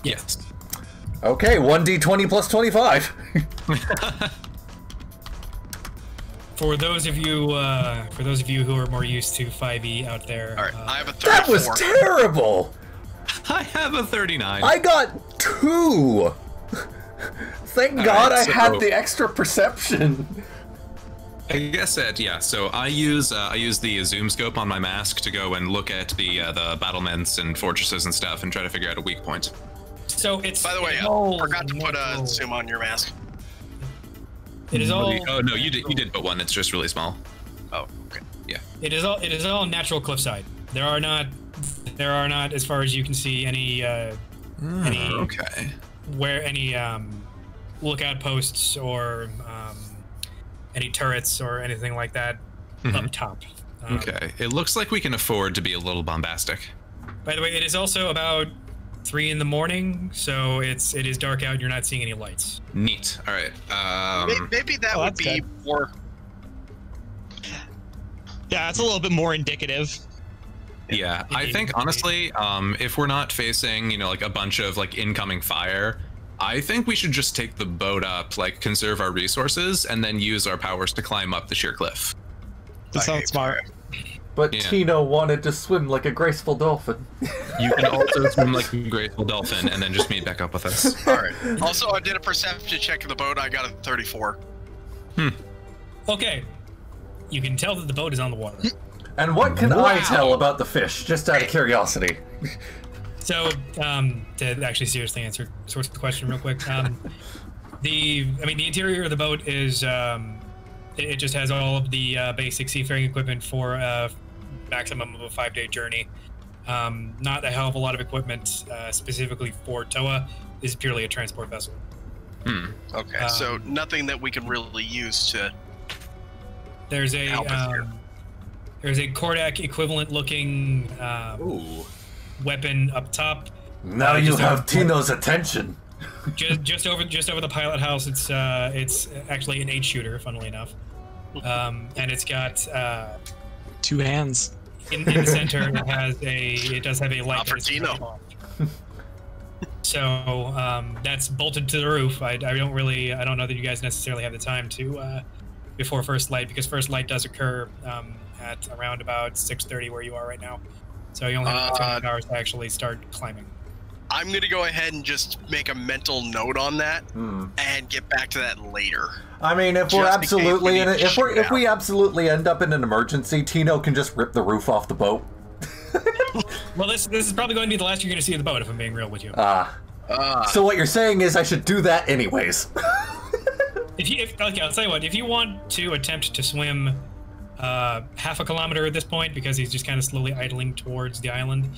Yes. Okay, 1d20 plus 25. For those of you who are more used to 5e out there, All right, I have a 34. That was terrible! I have a 39. I got 2! Thank God I had the extra perception. I guess that, yeah. So I use the zoom scope on my mask to go and look at the battlements and fortresses and stuff and try to figure out a weak point. So it's. By the way, I forgot to put a zoom on your mask. It is all. Oh no, you did put one. It's just really small. Oh, okay. Yeah. It is all natural cliffside. There are not, as far as you can see, any okay. where any lookout posts or any turrets or anything like that up top. Okay. It looks like we can afford to be a little bombastic. By the way, it is also about 3 in the morning, so it is dark out and you're not seeing any lights. Neat. All right. Maybe that would be more. Yeah, it's a little bit more indicative. Yeah, I think honestly, if we're not facing, like a bunch of like incoming fire, I think we should just take the boat up, like conserve our resources, and then use our powers to climb up the sheer cliff. That sounds smart. But Tino wanted to swim like a graceful dolphin. You can also swim like a graceful dolphin and then just meet back up with us. All right. Also, I did a perception check of the boat. I got a 34. Okay. You can tell that the boat is on the water. And what can I tell about the fish, just out of curiosity? So, to actually seriously answer Swert's question real quick, the interior of the boat is, it just has all of the basic seafaring equipment for a maximum of a 5-day journey. Not a hell of a lot of equipment specifically for Toa. This is purely a transport vessel. Okay, so nothing that we can really use to. There's a Kordak equivalent looking weapon up top. Now you have Tino's attention. Just over the pilot house. It's actually an 8-shooter, funnily enough, and it's got 2 hands. In the center, it does have a light. For Tino. So that's bolted to the roof. I don't know that you guys necessarily have the time to before first light, because first light does occur at around about 6:30 where you are right now. So you only have 2 hours to actually start climbing. I'm gonna go ahead and just make a mental note on that and get back to that later. I mean, if we're absolutely if we absolutely end up in an emergency, Tino can just rip the roof off the boat. Well, this is probably going to be the last you're going to see of the boat, if I'm being real with you. So what you're saying is I should do that anyways. Okay, I'll tell you what. If you want to attempt to swim half a kilometer at this point, because he's just kind of slowly idling towards the island,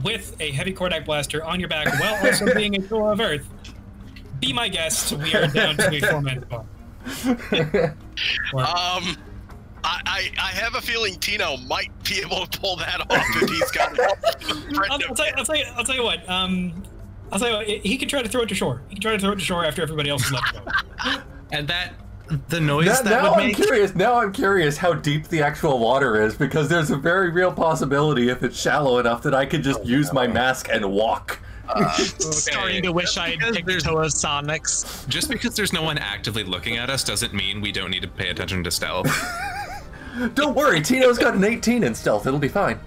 with a heavy Kordak blaster on your back while also being a pillar of earth, be my guest. We are down to a 4-man squad. I have a feeling Tino might be able to pull that off if he's got help. I'll tell you what. He can try to throw it to shore. He can try to throw it to shore after everybody else has left the boat. And the noise that would make. Now I'm curious how deep the actual water is, because there's a very real possibility if it's shallow enough that I could just use my mask and walk. Starting to wish I had picked Toa's Sonics. Just because there's no one actively looking at us doesn't mean we don't need to pay attention to stealth. Don't worry, Tino's got an 18 in stealth. It'll be fine.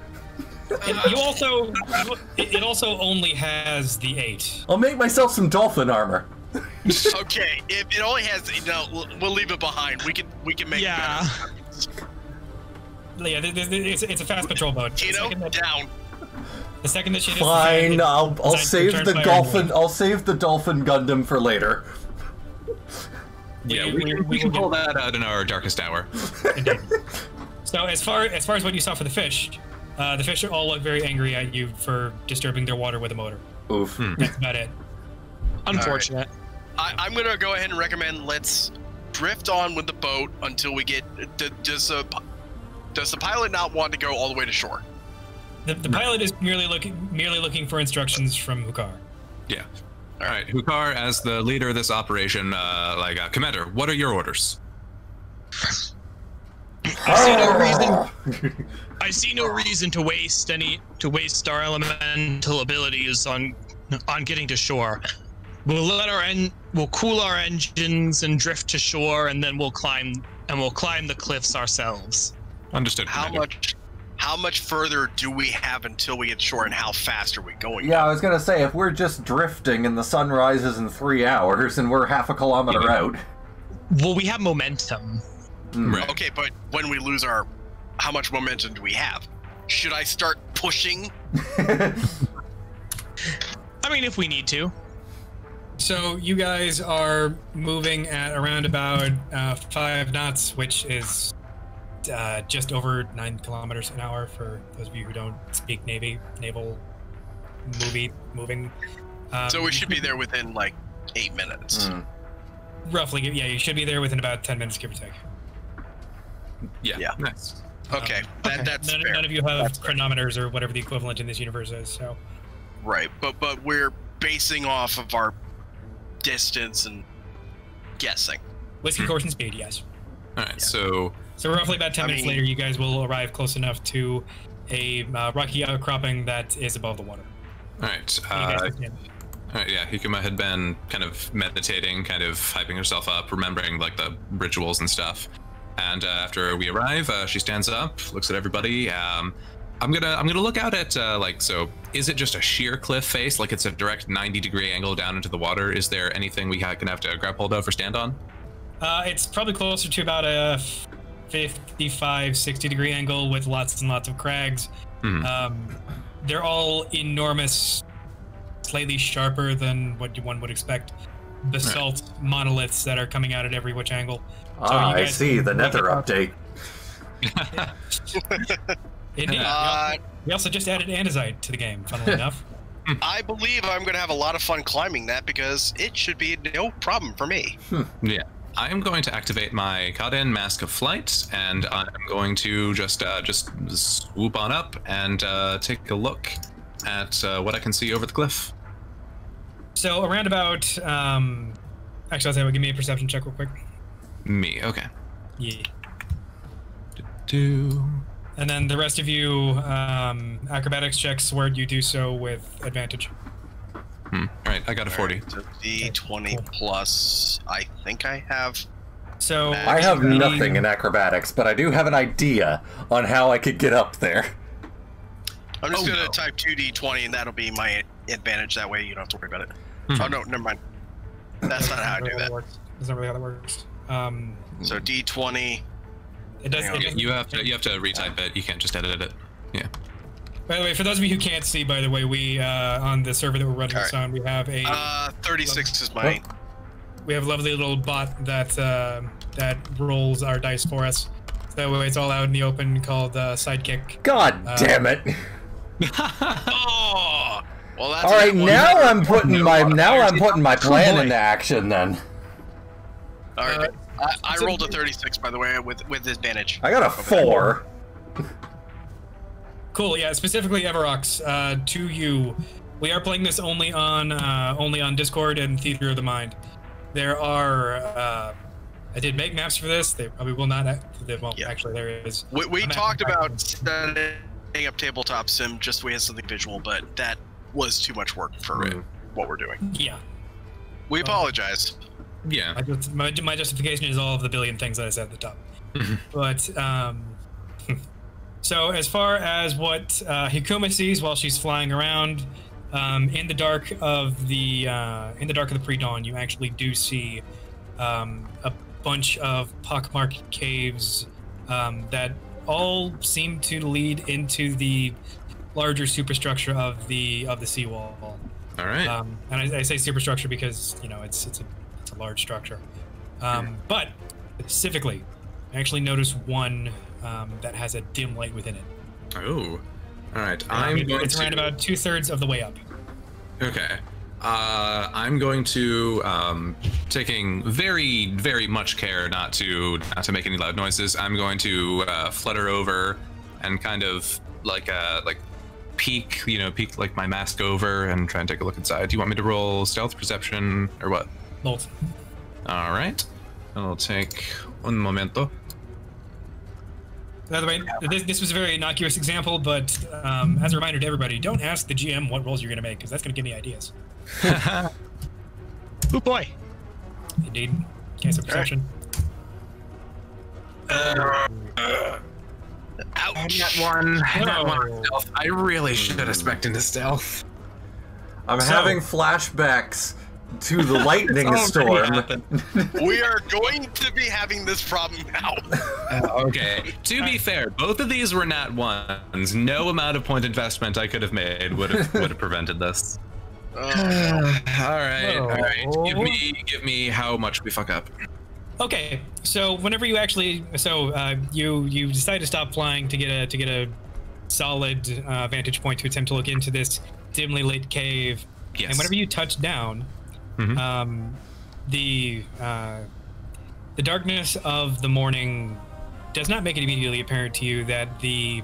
It also only has the 8. I'll make myself some dolphin armor. Okay, if it only has, we'll leave it behind. We can make it better. Yeah, it's a fast patrol boat. Tino, down. The second that she does, fine, I'll save the dolphin. I'll save the dolphin Gundam for later. Yeah, we can pull that out in our darkest hour. Indeed. So as far as what you saw for the fish all look very angry at you for disturbing their water with a motor. Oof. That's about it. Unfortunate. Right. I'm gonna go ahead and recommend let's drift on with the boat until we get. Does the pilot not want to go all the way to shore? The pilot is merely looking for instructions from Hukar. Yeah. All right, Hukar, as the leader of this operation, Commander, what are your orders? I see no reason to waste our elemental abilities on getting to shore. We'll cool our engines and drift to shore, and then we'll climb and we'll climb the cliffs ourselves. Understood. How much further do we have until we get shore, and how fast are we going? Yeah, I was gonna say, if we're just drifting and the sun rises in 3 hours and we're half a kilometer out. Well, we have momentum. Right. Okay, but when we lose how much momentum do we have? Should I start pushing? I mean, if we need to. So you guys are moving at around about 5 knots, which is just over 9 kilometers an hour for those of you who don't speak naval moving. So we should be there within like 8 minutes. Roughly, yeah, you should be there within about 10 minutes, give or take. Yeah. Nice. Okay, that's fair. None of you have chronometers or whatever the equivalent in this universe is, so. Right, but we're basing off of our distance and guessing. Whiskey course and speed, yes. All right, so roughly about 10 minutes later, you guys will arrive close enough to a rocky outcropping that is above the water. All right. Yeah, Hikuma had been kind of meditating, kind of hyping herself up, remembering like the rituals and stuff. And after we arrive, she stands up, looks at everybody. I'm gonna look out at so is it just a sheer cliff face, like it's a direct 90-degree angle down into the water? Is there anything we can have to grab hold of or stand on? It's probably closer to about a 55-60-degree angle with lots and lots of crags. They're all enormous, slightly sharper than what one would expect. Basalt monoliths that are coming out at every which angle. So I see the Nether update. Indeed. We also just added andesite to the game, funnily enough. I believe I'm going to have a lot of fun climbing that because it should be no problem for me. Yeah. I am going to activate my Kaden Mask of Flight, and I'm going to just swoop on up and take a look at what I can see over the cliff. So around about, actually, I'll tell you what, give me a perception check real quick. Me, okay. Yeah. And then the rest of you, acrobatics checks, Swert, you do so with advantage. All right, I got a 40. So D20 plus, I think I have. So I have nothing in acrobatics, but I do have an idea on how I could get up there. I'm just going to type 2D20 and that'll be my advantage. That way you don't have to worry about it. Oh, no, never mind. That's not how I do that. That's not really how that works. So D20. It does. You have to retype it. You can't just edit it. Yeah. By the way, for those of you who can't see, by the way, we on the server that we're running this on, we have a 36 is mine. We have a lovely little bot that that rolls our dice for us. So that way, it's all out in the open, called Sidekick. God damn it! Oh, well, that's all right. Now I'm putting my plan into action. Then. All right. I rolled a 36, by the way, with advantage. I got a 4. Cool. Yeah. Specifically, Everox, to you, we are playing this only on Discord and Theater of the Mind. There are. I did make maps for this. They probably will not. Well, actually, there is. We talked about setting up tabletop sim just so we had something visual, but that was too much work for what we're doing. Yeah. We apologize. Yeah. My justification is all of the billion things that I said at the top. But so as far as what Hikuma sees while she's flying around, in the dark of the pre-dawn, you actually do see a bunch of pockmarked caves that all seem to lead into the larger superstructure of the seawall. All right. And I say superstructure because it's a large structure. But specifically, I actually noticed one that has a dim light within it. Oh, all right. It's around about 2/3 of the way up. Okay. I'm going to, taking very, very much care not to make any loud noises. I'm going to flutter over and kind of like peek like my mask over and try and take a look inside. Do you want me to roll stealth, perception, or what? Both. All right. I'll take un momento. By the way, this was a very innocuous example, but as a reminder to everybody, don't ask the GM what rolls you're going to make, because that's going to give me ideas. Oh boy. Indeed. Case of perception. Ouch. That one stealth. I really should have spec'd into stealth. I'm having flashbacks to the lightning storm. We are going to be having this problem now. Okay. To be fair, both of these were nat ones. No amount of point investment I could have made would have prevented this. All right. Give me how much we fuck up. Okay, so whenever you actually, you decide to stop flying to get a solid vantage point to attempt to look into this dimly lit cave. Yes. And whenever you touch down, the darkness of the morning does not make it immediately apparent to you that the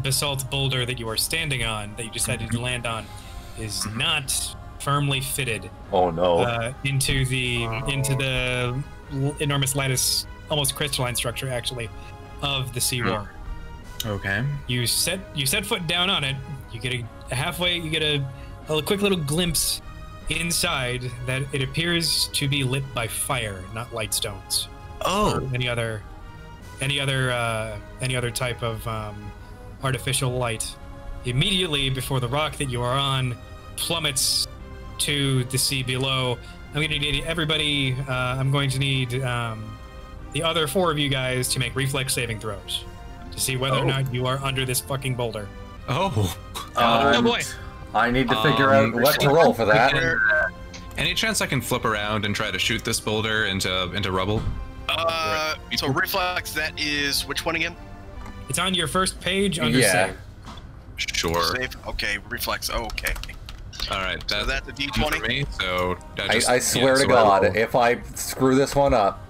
basalt boulder that you are standing on, that you decided to land on, is not firmly fitted. Oh no! Into the enormous lattice, almost crystalline structure, actually, of the seawall. Okay. You set foot down on it. You get you get a quick little glimpse inside that it appears to be lit by fire, not light stones. Oh. Or any other type of artificial light. Immediately before the rock that you are on plummets to the sea below, I'm going to need everybody. I'm going to need the other 4 of you guys to make reflex saving throws to see whether or not you are under this fucking boulder. Oh. Oh boy. I need to figure out what to roll for that. Any chance I can flip around and try to shoot this boulder into rubble? So reflex, that is which one again? It's on your first page under save. Sure. Save. Okay, reflex. Oh, okay. All right. So that's a D20 for me. So I swear to God, if I screw this one up,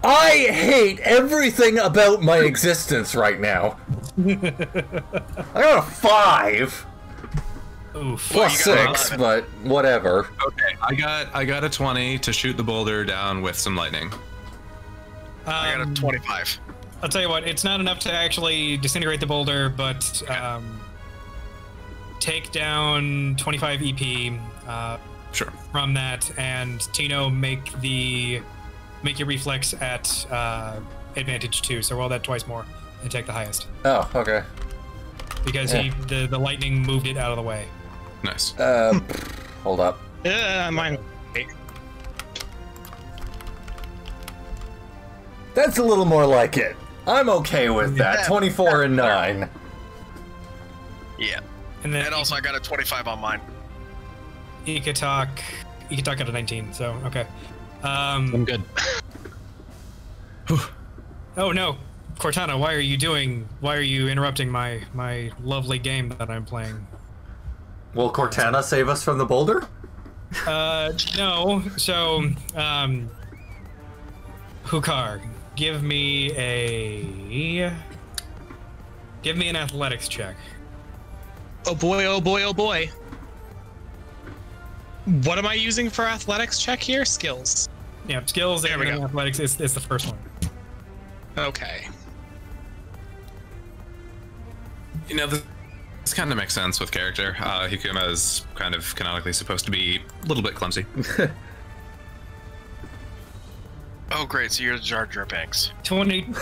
I hate everything about my existence right now. I got a 5. Oof. Plus 6, but whatever. Okay, I got a 20 to shoot the boulder down with some lightning. I got a 25. I'll tell you what, it's not enough to actually disintegrate the boulder, but take down 25 EP Sure. from that, and Tino, make your reflex at advantage 2, so roll that twice more and take the highest. Oh, okay. Because the lightning moved it out of the way. Nice. Hold up. Mine. That's a little more like it. I'm okay with that. 24 and 9. Yeah. And then also I got a 25 on mine. Ikatok got a 19, so okay. I'm good. Oh no, Cortana, why are you interrupting my lovely game that I'm playing? Will Cortana save us from the boulder? No. So, Hukar, give me an athletics check. Oh boy, oh boy, oh boy. What am I using for athletics check here? Skills. Yeah, skills There we and go. athletics is the first one. Okay. You know, this kind of makes sense with character. Hikuma is kind of canonically supposed to be a little bit clumsy. Oh, great. So you're Jar Jar Banks. 22.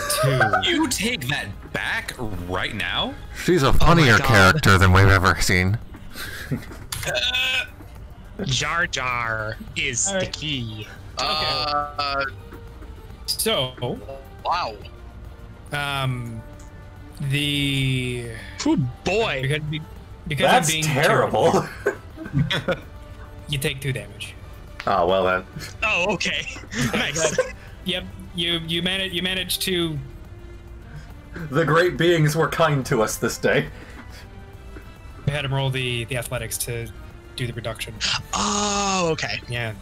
You take that back right now? She's a funnier character than we've ever seen. Jar Jar is the Alright. key. So, Wow. the Oh boy. because That's I'm being terrible. you take 2 damage. Oh, well then. Oh, okay. Nice. Yep, you managed to. The great beings were kind to us this day. I had him roll the athletics to do the reduction. Oh, okay. Yeah.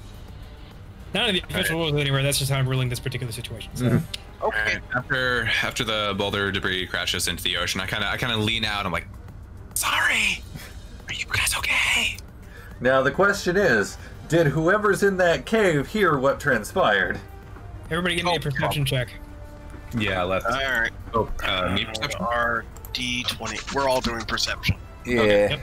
None of the official rules anywhere. That's just how I'm ruling this particular situation. So. Okay. After the boulder debris crashes into the ocean, I kind of lean out. I'm like, sorry. Are you guys okay? Now the question is, did whoever's in that cave hear what transpired? Everybody give me a perception check. Yeah, let's. All right. Oh, me perception. Our D20. We're all doing perception. Yeah. Okay, yep.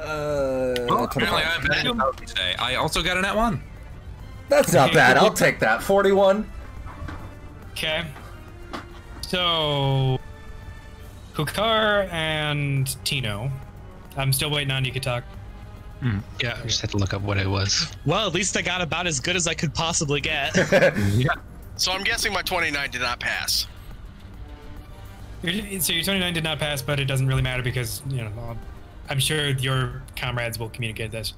Apparently I'm betting about today. I also got a net 1. That's not bad. I'll take that. 41. Okay. So, Hukar and Tino. I'm still waiting on you to talk. Yeah, I just had to look up what it was. Well, at least I got about as good as I could possibly get. Yeah. So I'm guessing my 29 did not pass. So your 29 did not pass, but it doesn't really matter because, you know, I'm sure your comrades will communicate this.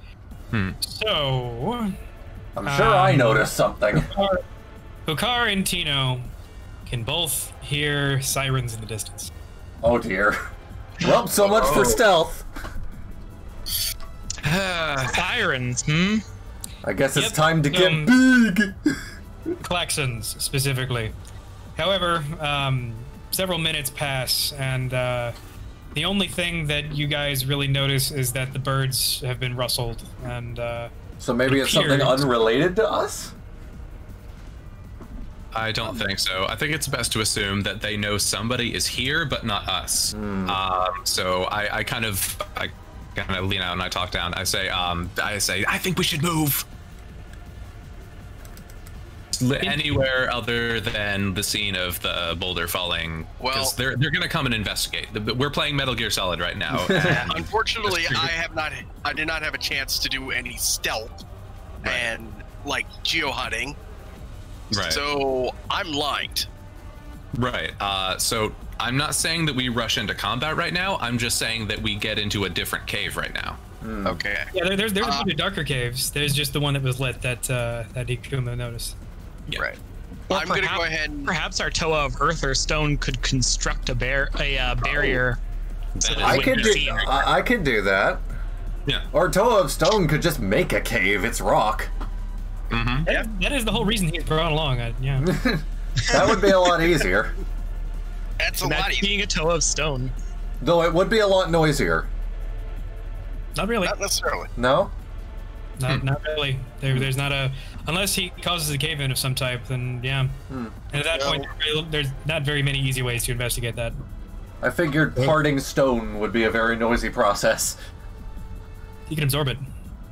So... I'm sure I noticed something. Hukar and Tino can both hear sirens in the distance. Oh dear. Well, so much for stealth. Sirens, I guess it's Yep, time to get big. Klaxons, specifically. However, several minutes pass, and the only thing that you guys really notice is that the birds have been rustled, and So maybe it's something unrelated to us? I don't think so. I think it's best to assume that they know somebody is here, but not us. So I kind of lean out and I talk down. I say, I think we should move anywhere other than the scene of the boulder falling. Because they're gonna come and investigate. We're playing Metal Gear Solid right now. Unfortunately, I did not have a chance to do any stealth and like geohunting. Right. So I'm light. Right. So I'm not saying that we rush into combat right now. I'm just saying that we get into a different cave right now. Okay. yeah, there's a few darker caves. There's just the one that was lit that Ikuma noticed. Yeah. Right. Or I'm gonna go ahead and perhaps our Toa of Earth or Stone could construct a barrier. So that I it could wouldn't be do. seen. I could do that. Yeah. Or Toa of Stone could just make a cave. It's rock. That is the whole reason he's brought along. Yeah. That would be a lot easier. that's a And lot that easier. being a Toa of Stone. Though it would be a lot noisier. Not really. Not necessarily. No? Not really. There's not a... Unless he causes a cave-in of some type, then yeah. And at that point, there's not very many easy ways to investigate that. I figured parting stone would be a very noisy process. You can absorb it.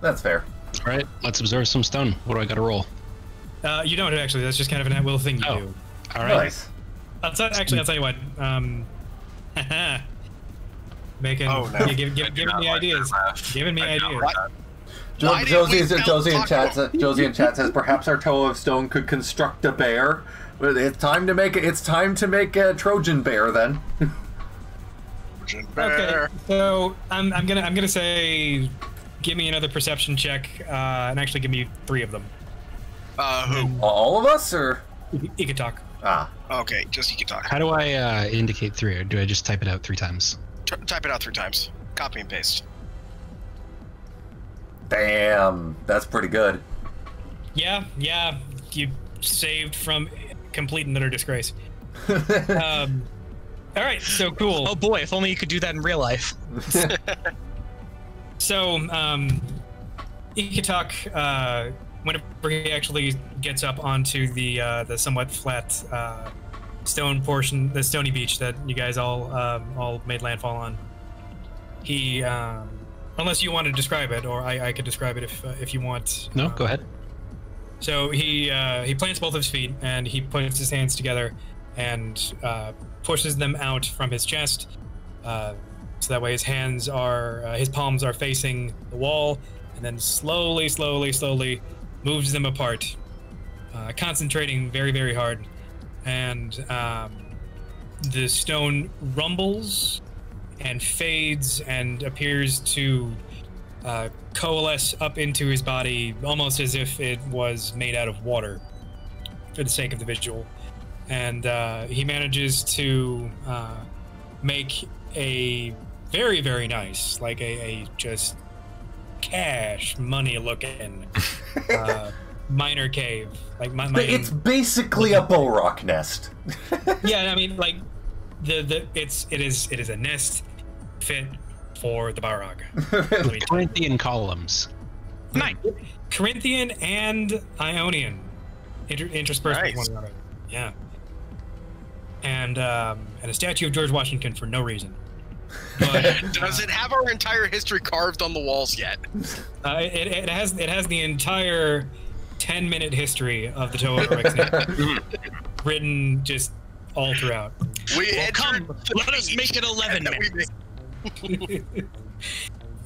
That's fair. All right, let's absorb some stone. What do I got to roll? You don't actually. That's just kind of an at-will thing you Oh. do. All right. Nice. I'll tell you what. Making Oh, no. giving me ideas. Giving me ideas. Why did we Josie in talk chat. about- Josie in chat says perhaps our Toa of Stone could construct a bear. But it's time to make it. It's time to make a Trojan bear then. Okay, so I'm gonna say, give me another perception check, and actually give me 3 of them. Who? All of us, or You can talk. Okay, just you can talk. How do I indicate 3, or do I just type it out 3 times? Type it out 3 times. Copy and paste. damn, that's pretty good. Yeah, you saved from complete and utter disgrace. All right, so cool. Oh boy, if only you could do that in real life. So, Ikatak, whenever he actually gets up onto the somewhat flat stone portion, the stony beach that you guys all made landfall on, he, unless you want to describe it, or I could describe it if you want. No, go ahead. So he plants both of his feet and he puts his hands together and pushes them out from his chest. So that way his hands are, his palms are facing the wall, and then slowly moves them apart, concentrating very, very hard. And the stone rumbles and fades and appears to coalesce up into his body, almost as if it was made out of water, for the sake of the visual. And he manages to make a very, very nice, like a just cash money looking minor cave. Like It's basically a bow rock nest. yeah, I mean, like it is a nest fit for the Balrog. Corinthian columns. Nice. Corinthian and Ionian interspersed Nice. with one another. Yeah. And a statue of George Washington for no reason. But, does it have our entire history carved on the walls yet? It has the entire 10-minute history of the Toa written just all throughout. Come, let us make it 11 minutes.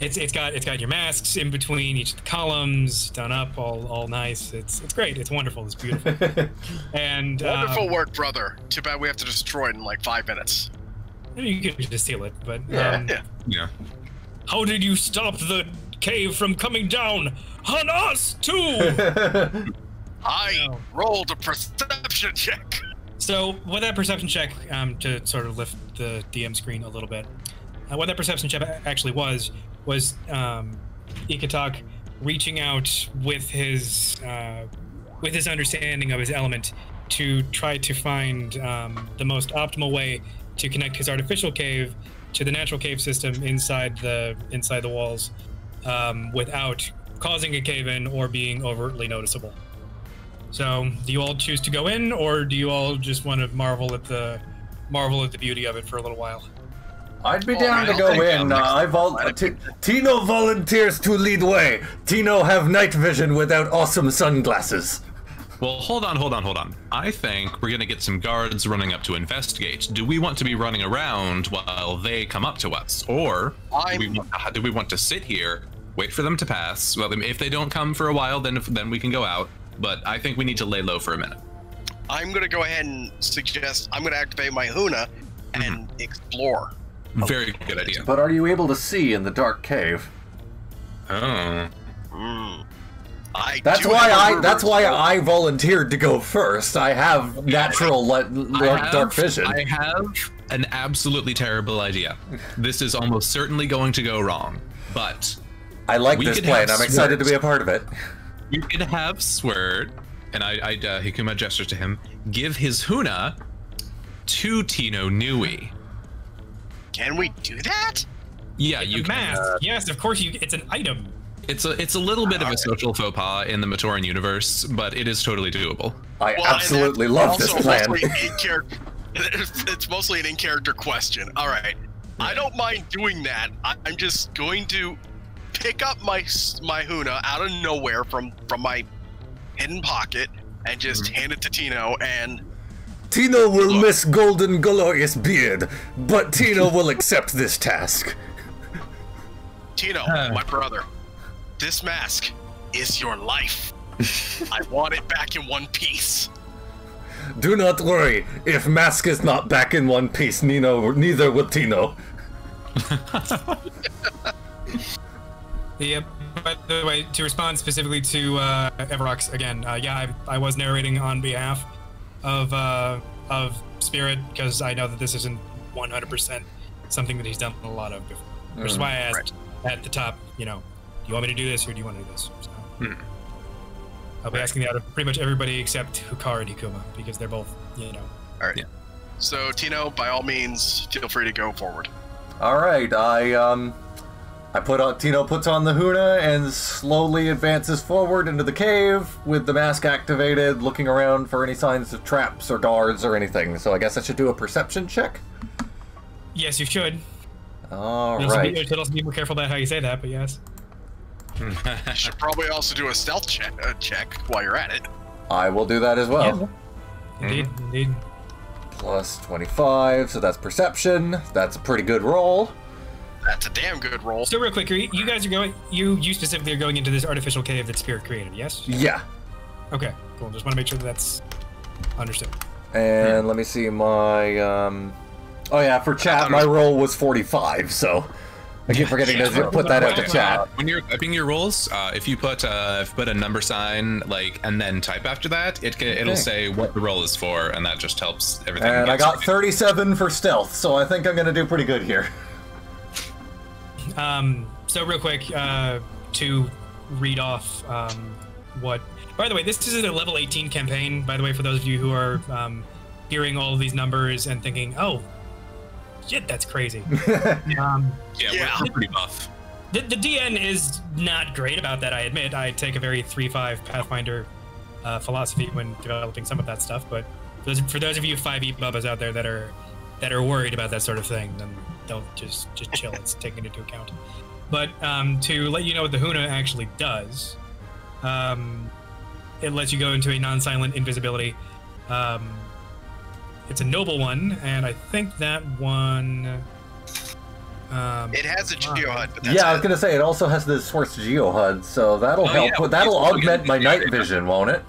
It's got your masks in between each of the columns, done up, all nice. It's great. It's wonderful. It's beautiful. And wonderful work, brother. Too bad we have to destroy it in like 5 minutes. You could just steal it, but Yeah. how did you stop the cave from coming down on us too? I rolled a perception check. So with that perception check, to sort of lift the DM screen a little bit, what that perception check actually was Ikatok reaching out with his understanding of his element to try to find the most optimal way to connect his artificial cave to the natural cave system inside the walls, without causing a cave-in or being overtly noticeable. So, do you all choose to go in, or do you all just want to marvel at the beauty of it for a little while? I'd be down to go in. Tino volunteers to lead way. Tino have night vision without awesome sunglasses. Well, hold on. I think we're gonna get some guards running up to investigate. Do we want to be running around while they come up to us, or do we want to sit here, wait for them to pass? Well, if they don't come for a while, then we can go out. But I think we need to lay low for a minute. I'm gonna go ahead and suggest I'm gonna activate my Huna and explore. Very good idea. But are you able to see in the dark cave? Oh. That's why I volunteered to go first. I have natural dark vision. I have an absolutely terrible idea. This is almost certainly going to go wrong, but I like this plan. I'm excited to be a part of it. You can have Swert, and Hikuma gestures to him, give his Huna to Tino Nui. Can we do that? Yeah, you can. Yes, of course. It's an item. It's a little bit of a social faux pas in the Matoran universe, but it is totally doable. I absolutely love this plan. It's mostly an in-character question. All right, I don't mind doing that. I'm just going to pick up my Huna out of nowhere from my hidden pocket and just hand it to Tino. And Tino will miss golden glorious beard, but Tino will accept this task. Tino, my brother. This mask is your life. I want it back in one piece. Do not worry. If mask is not back in one piece, neither will Tino. Yeah, by the way, to respond specifically to Everox again, I was narrating on behalf of Spirit because I know that this isn't 100% something that he's done a lot of before. Which is why I asked at the top, do you want me to do this or do you want to do this? So, I'll be asking that of pretty much everybody except Hukar and Hikuma because they're both, All right. Yeah. So Tino, by all means, feel free to go forward. All right. Tino puts on the Huna and slowly advances forward into the cave with the mask activated, looking around for any signs of traps or guards or anything. So I guess I should do a perception check? Yes, you should. All right. You should also be more careful about how you say that, but yes. You should probably also do a stealth check while you're at it. I will do that as well. Yeah. Indeed. Plus 25, so that's perception. That's a pretty good roll. That's a damn good roll. So real quick, you guys are going, you specifically are going into this artificial cave that Spirit created, yes? Yeah. Okay, cool. Just want to make sure that's understood. And let me see my, oh yeah, for chat, my roll was 45, so I keep forgetting to put that out to chat. When you're typing your rolls, if you put a number sign, and then type after that, it'll say what the roll is for, and that just helps everything. And I got 37 for stealth, so I think I'm going to do pretty good here. So real quick, to read off what... By the way, this is a level 18 campaign, by the way, for those of you who are hearing all of these numbers and thinking, oh, shit, that's crazy. We're pretty buff. The DN is not great about that, I admit. I take a very 3-5 Pathfinder philosophy when developing some of that stuff, but for those of you 5e bubbas out there that are worried about that sort of thing, then don't just chill. It's taken into account. But to let you know what the Huna actually does, it lets you go into a non-silent invisibility. It's a noble one, and I think that one. It has a Geo HUD. But that's Yeah, I was gonna say it also has the Swart's Geo HUD, so that'll help. yeah, That'll we'll augment get my the night other vision, won't it?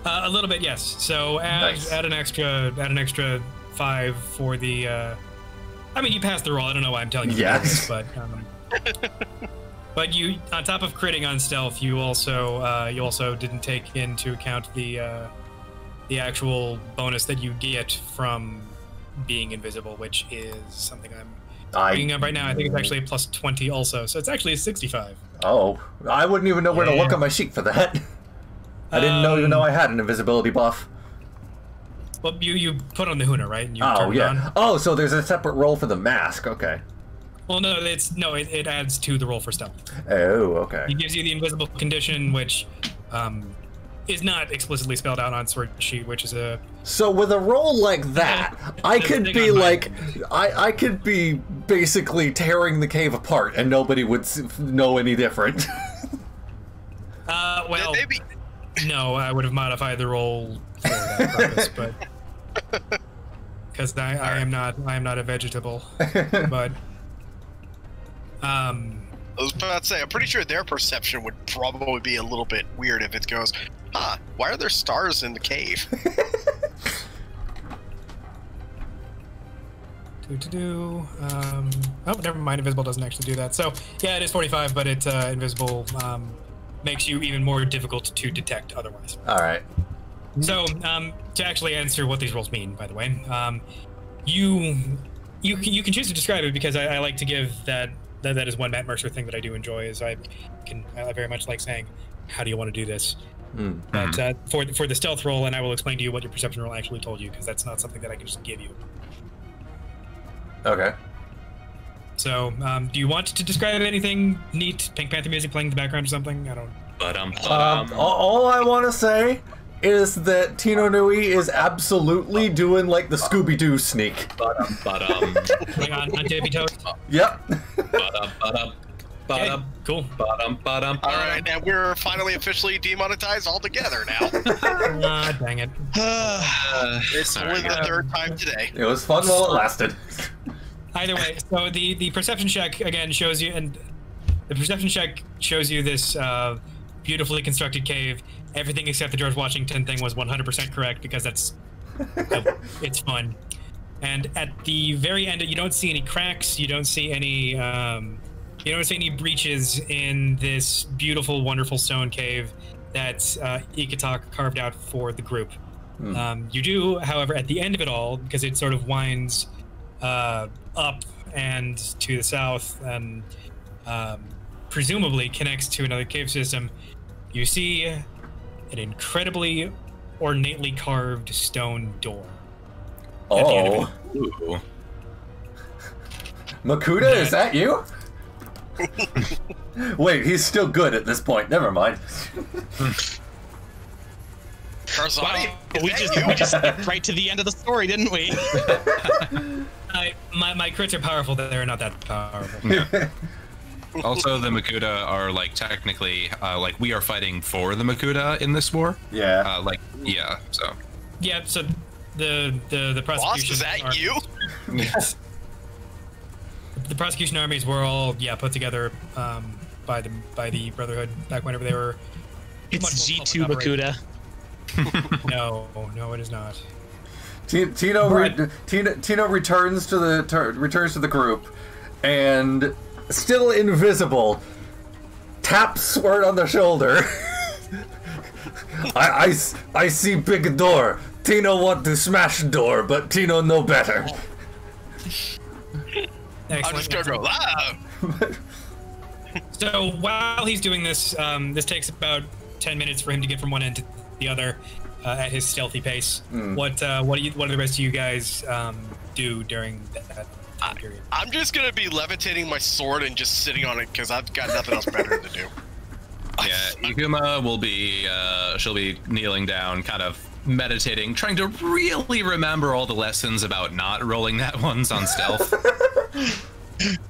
A little bit, yes. So add an extra 5 for the. I mean, you passed the roll. I don't know why I'm telling you. Yes. This, but you, on top of critting on stealth, you also didn't take into account the actual bonus that you get from being invisible, which is something I'm bringing up right now. I think it's actually a plus 20 also, so it's actually a 65. Oh, I wouldn't even know where to look on my sheet for that. I didn't even know I had an invisibility buff. Well, you put on the Huna, right? And you Oh turn it yeah. on. Oh, so there's a separate roll for the mask. Okay. Well, no, it adds to the roll for stealth. Oh, okay. It gives you the invisible condition, which is not explicitly spelled out on Swert sheet, which is a. So with a roll like that, I could be like, I could be basically tearing the cave apart, and nobody would know any different. Well, no, I would have modified the roll for that purpose, but because I am not a vegetable, but I was about to say, I'm pretty sure their perception would probably be a little bit weird if it goes, why are there stars in the cave? Oh, never mind. Invisible doesn't actually do that. So yeah, it is 45, but it's invisible makes you even more difficult to detect otherwise. All right. So to actually answer what these rolls mean, by the way, you can choose to describe it, because I like to give that is one Matt Mercer thing that I do enjoy, is I very much like saying, how do you want to do this? But for the stealth roll, and I will explain to you what your perception roll actually told you, because that's not something that I can just give you. Okay. So, do you want to describe anything neat? Pink Panther music playing in the background or something? I don't. All I want to say is that Tino Nui is absolutely doing like the Scooby-Doo sneak. Hang on tippy toes. Yep. Okay, cool. All right, and we're finally officially demonetized altogether now. Dang it. It's only the third time today. It was fun while it lasted. Either way, so the perception check again shows you, and the perception check shows you this beautifully constructed cave. Everything except the George Washington thing was 100% correct, because that's it's fun. And at the very end, you don't see any cracks. You don't see any breaches in this beautiful, wonderful stone cave that Ikatak carved out for the group. You do, however, at the end of it all, because it sort of winds up and to the south and presumably connects to another cave system, you see an incredibly ornately carved stone door. Oh. Makuta, is that you? Wait, he's still good at this point. Never mind. Wow, we just skipped right to the end of the story, didn't we? My crits are powerful. They're not that powerful. Also, the Makuta are like technically like we are fighting for the Makuta in this war. Yeah. So. Yeah. So the prosecution. Boss, is that you? Yes. The prosecution armies were all put together by the Brotherhood back whenever they were. It's G2 Makuta. No, it is not. Tino returns to the group, and still invisible, taps Swert on the shoulder. I see big door. Tino want to smash door, but Tino know better. I'm just gonna go loud. So while he's doing this, this takes about 10 minutes for him to get from one end to the other at his stealthy pace. What do the rest of you guys do during that time period? I'm just gonna be levitating my sword and just sitting on it, because I've got nothing else better to do. Yeah, Ikuma will be she'll be kneeling down, kind of meditating, trying to really remember all the lessons about not rolling that ones on stealth.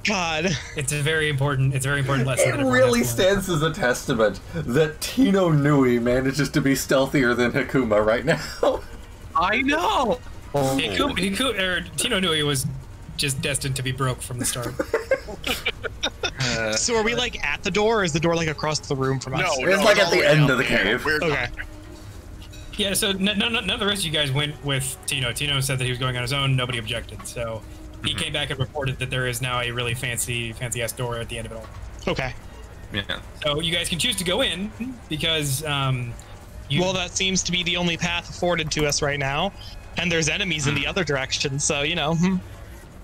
God, it's a very important lesson. It really stands as a testament that Tino Nui manages to be stealthier than Hakuma right now. I know. Tino Nui was just destined to be broke from the start. So are we like at the door, or is the door like across the room from us? No, It's like at the end of the cave. Okay. Yeah, so none of the rest of you guys went with Tino. Tino said that he was going on his own. Nobody objected. So he came back and reported that there is now a really fancy-ass door at the end of it all. Okay. Yeah. So you guys can choose to go in because well, that seems to be the only path afforded to us right now, and there's enemies in the other direction. So you know.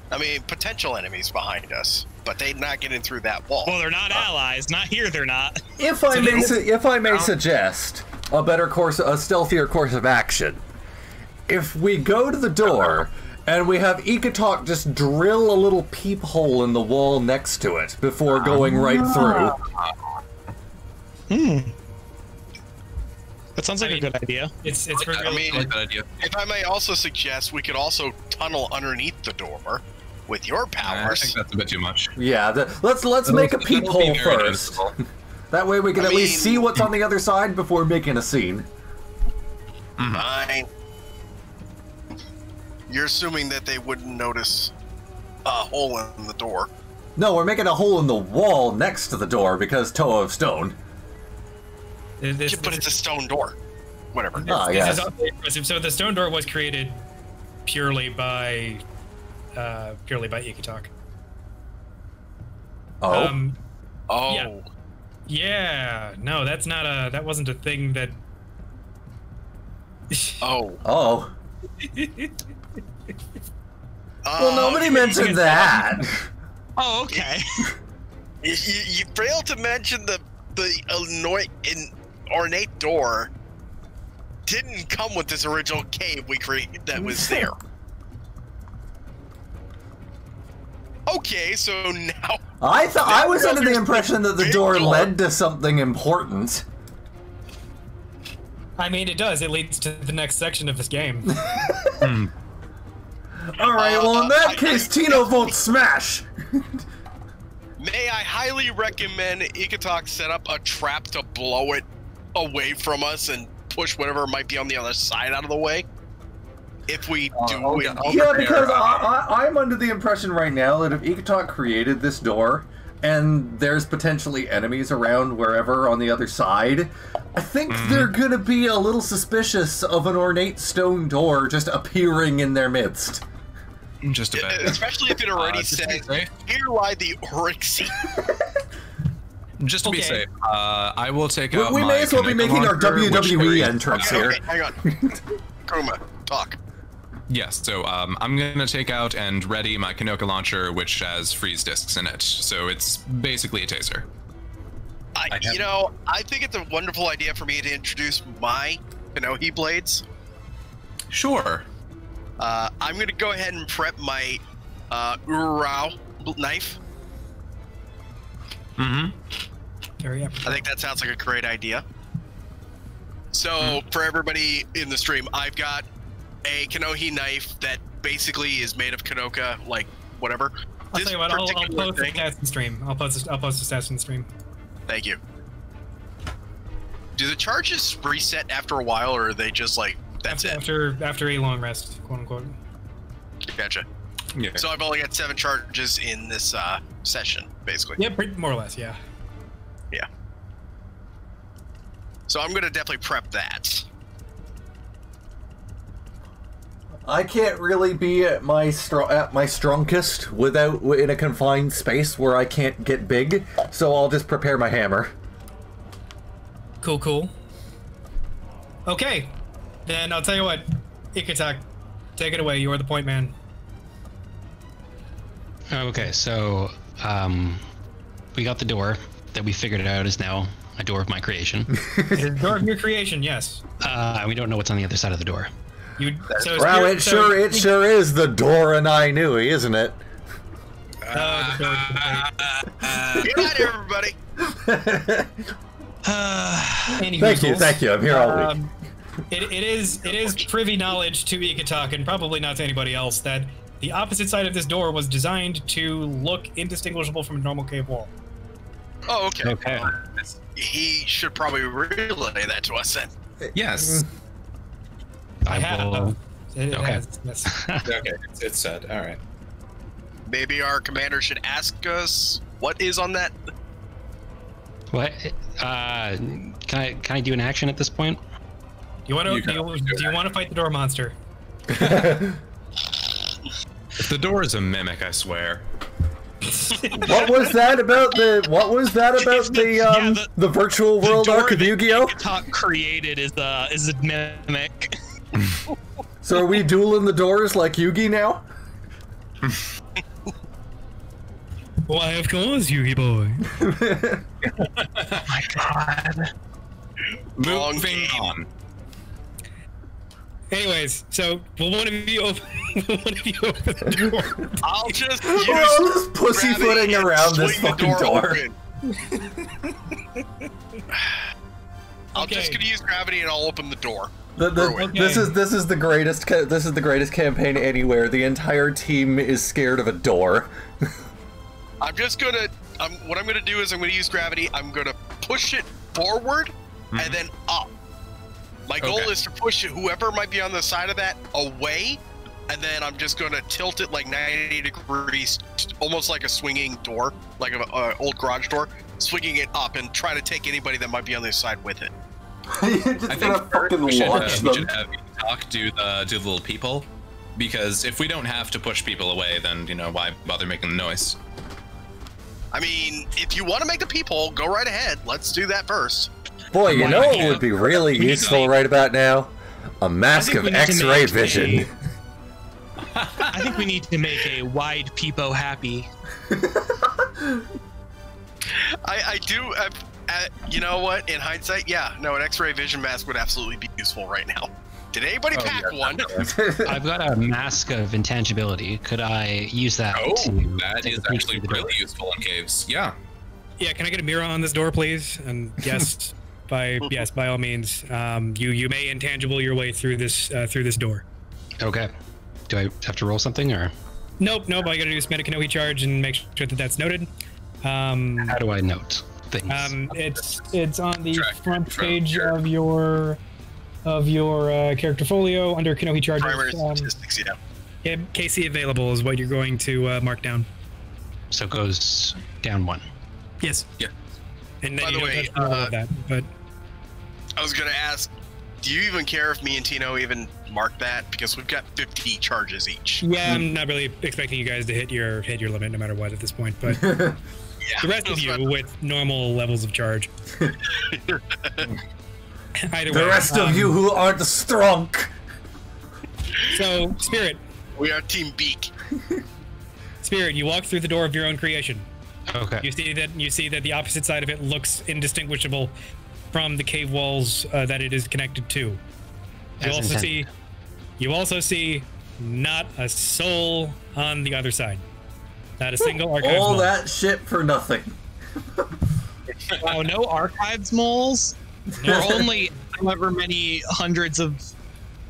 I mean, potential enemies behind us, but they're not getting through that wall. Well, they're not allies. Not here. They're not. If I may suggest a stealthier course of action, if we go to the door and we have Ikatok just drill a little peephole in the wall next to it before going right through. That sounds like a good idea. it's I really mean, Good idea. if I may also suggest, we could also tunnel underneath the door with your I powers. think that's a bit too much. Yeah, let's make a It'll be peephole very first. noticeable. That way we can I at least mean- see what's on the other side before making a scene. Fine. You're assuming that they wouldn't notice a hole in the door. No, we're making a hole in the wall next to the door because toe of stone. But it's a stone door. Whatever. Ah, This yes. is awfully impressive. So the stone door was created purely by Ikatok. Oh. Oh. yeah. Yeah, no, that wasn't a thing that. Oh. Oh. Well, nobody mentioned that. Oh, okay. You failed to mention the ornate door didn't come with this original cave we created that was there. Okay, so now I was under the impression that the door led to something important. I mean, it does. It leads to the next section of this game. All right, well in that case, Tino votes smash. may I highly recommend Ikatok set up a trap to blow it away from us and push whatever might be on the other side out of the way. If we do win. Yeah, because I'm under the impression right now that if Ikatok created this door, and there's potentially enemies around wherever on the other side, I think they're gonna be a little suspicious of an ornate stone door just appearing in their midst. Just a bit. Especially if it already says, here lie the Orixi. Just to be safe, I will take out We may as well be Kinect making our launcher, which WWE carries- entrance Okay, here. okay, hang on. Kuma, talk. Yes, so I'm going to take out and ready my Kanoka launcher, which has freeze discs in it. So it's basically a taser. I think it's a wonderful idea for me to introduce my Kanohi blades. Sure. I'm going to go ahead and prep my Urao knife. Very I think that sounds like a great idea. So for everybody in the stream, I've got a Kanohi knife that basically is made of Kanoka, like whatever. I'll tell you what, I'll post particular the thing- stats in stream. I'll post the stats in stream. Thank you. Do the charges reset after a while, or are they just like that's it? After a long rest, quote unquote. Gotcha. Yeah. So I've only got 7 charges in this session, basically. Yeah, more or less, yeah. Yeah. So I'm gonna definitely prep that. I can't really be at my strongest without in a confined space where I can't get big, so I'll just prepare my hammer. Cool. Okay, then I'll tell you what, Ikatok, take it away. You are the point man. Okay, so we got the door that we figured it out is now a door of my creation. The door of your creation, yes. We don't know what's on the other side of the door. Wow, it sure is the Doronai Nui, isn't it? Good night, everybody. Thank you. I'm here all week. it is privy knowledge to Ikatak and probably not to anybody else that the opposite side of this door was designed to look indistinguishable from a normal cave wall. Oh, okay. Okay. He should probably relay that to us then. Yes. I have. will- It Okay. has, yes. Okay, it's said. All right. Maybe our commander should ask us what is on that. What? Can I do an action at this point? You want to? You can Do always do you that. want to fight the door monster? If the door is a mimic, I swear. What was that about the? What was that about the virtual world arc of Yu-Gi-Oh? Talk created is a mimic. So are we dueling the doors like Yugi now? Why, of course, Yugi boy. Oh my god. Long Moving game. on. Anyways, so will one of you open, will one of you open the door? I'll just We're all just gravity pussyfooting and around this swing the fucking door. open. I'm just Okay. gonna use gravity and I'll open the door. This is the greatest campaign anywhere. The entire team is scared of a door. I'm just gonna. What I'm gonna do is I'm gonna use gravity. I'm gonna push it forward and then up. My goal Okay. is to push it, whoever might be on the side of that away, and then I'm just gonna tilt it like 90 degrees, almost like a swinging door, like an old garage door, swinging it up and try to take anybody that might be on this side with it. You're just I gonna think fucking we should, launch we them. should have Talk do the little people, because if we don't have to push people away, then why bother making the noise? I mean, if you want to make the people, go right ahead. Let's do that first. Boy, you Why know not? what would be really We need to useful make- right about now? A mask think of we need to X-ray make vision. I think we need to make a wide peepo happy. I do. You know what? In hindsight, yeah, no, an X-ray vision mask would absolutely be useful right now. Did anybody pack one? I've got a mask of intangibility. Could I use that? Oh, to that take is a peek actually through the door? really useful in caves. Yeah. Yeah, can I get a mirror on this door, please? And yes, by all means, you may intangible your way through this door. Okay. Do I have to roll something, or Nope. All you gotta do is spend a Kanohi charge and make sure that that's noted. how do I note things? It's on the Track, front track, page sure. of your character folio under Kanohi charges. Primary statistics, yeah. Yeah, KC available is what you're going to mark down. So it goes down one. Yes. Yeah. And then By you the don't way, have to roll with that, but I was gonna ask, do you even care if me and Tino even mark that? Because we've got 50 charges each. yeah, I'm not really expecting you guys to hit your limit no matter what at this point. But Yeah. the rest of you with normal levels of charge. Either way, The rest of you who aren't strong. So, Spirit, We are Team Beak. you walk through the door of your own creation. Okay. You see that the opposite side of it looks indistinguishable from the cave walls that it is connected to. As intended. You also see not a soul on the other side. Not a single archive. All mole. that shit for nothing. Oh, no archives moles? We're only however many hundreds of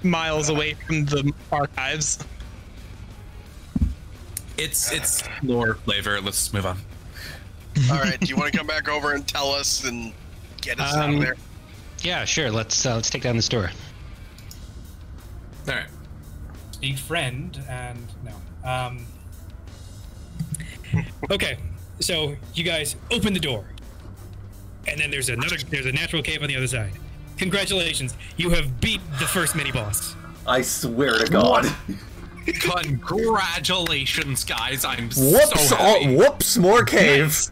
miles away from the archives. It's lore flavor. Let's move on. All right, do you want to come back over and tell us and get us out of there? Yeah, sure. Let's take down this door. All right. Speak friend and no. Okay, so you guys open the door, and then there's a natural cave on the other side. Congratulations, you have beat the first mini boss. I swear to God. Congratulations, guys! I'm Whoops! so happy. Whoops! More caves.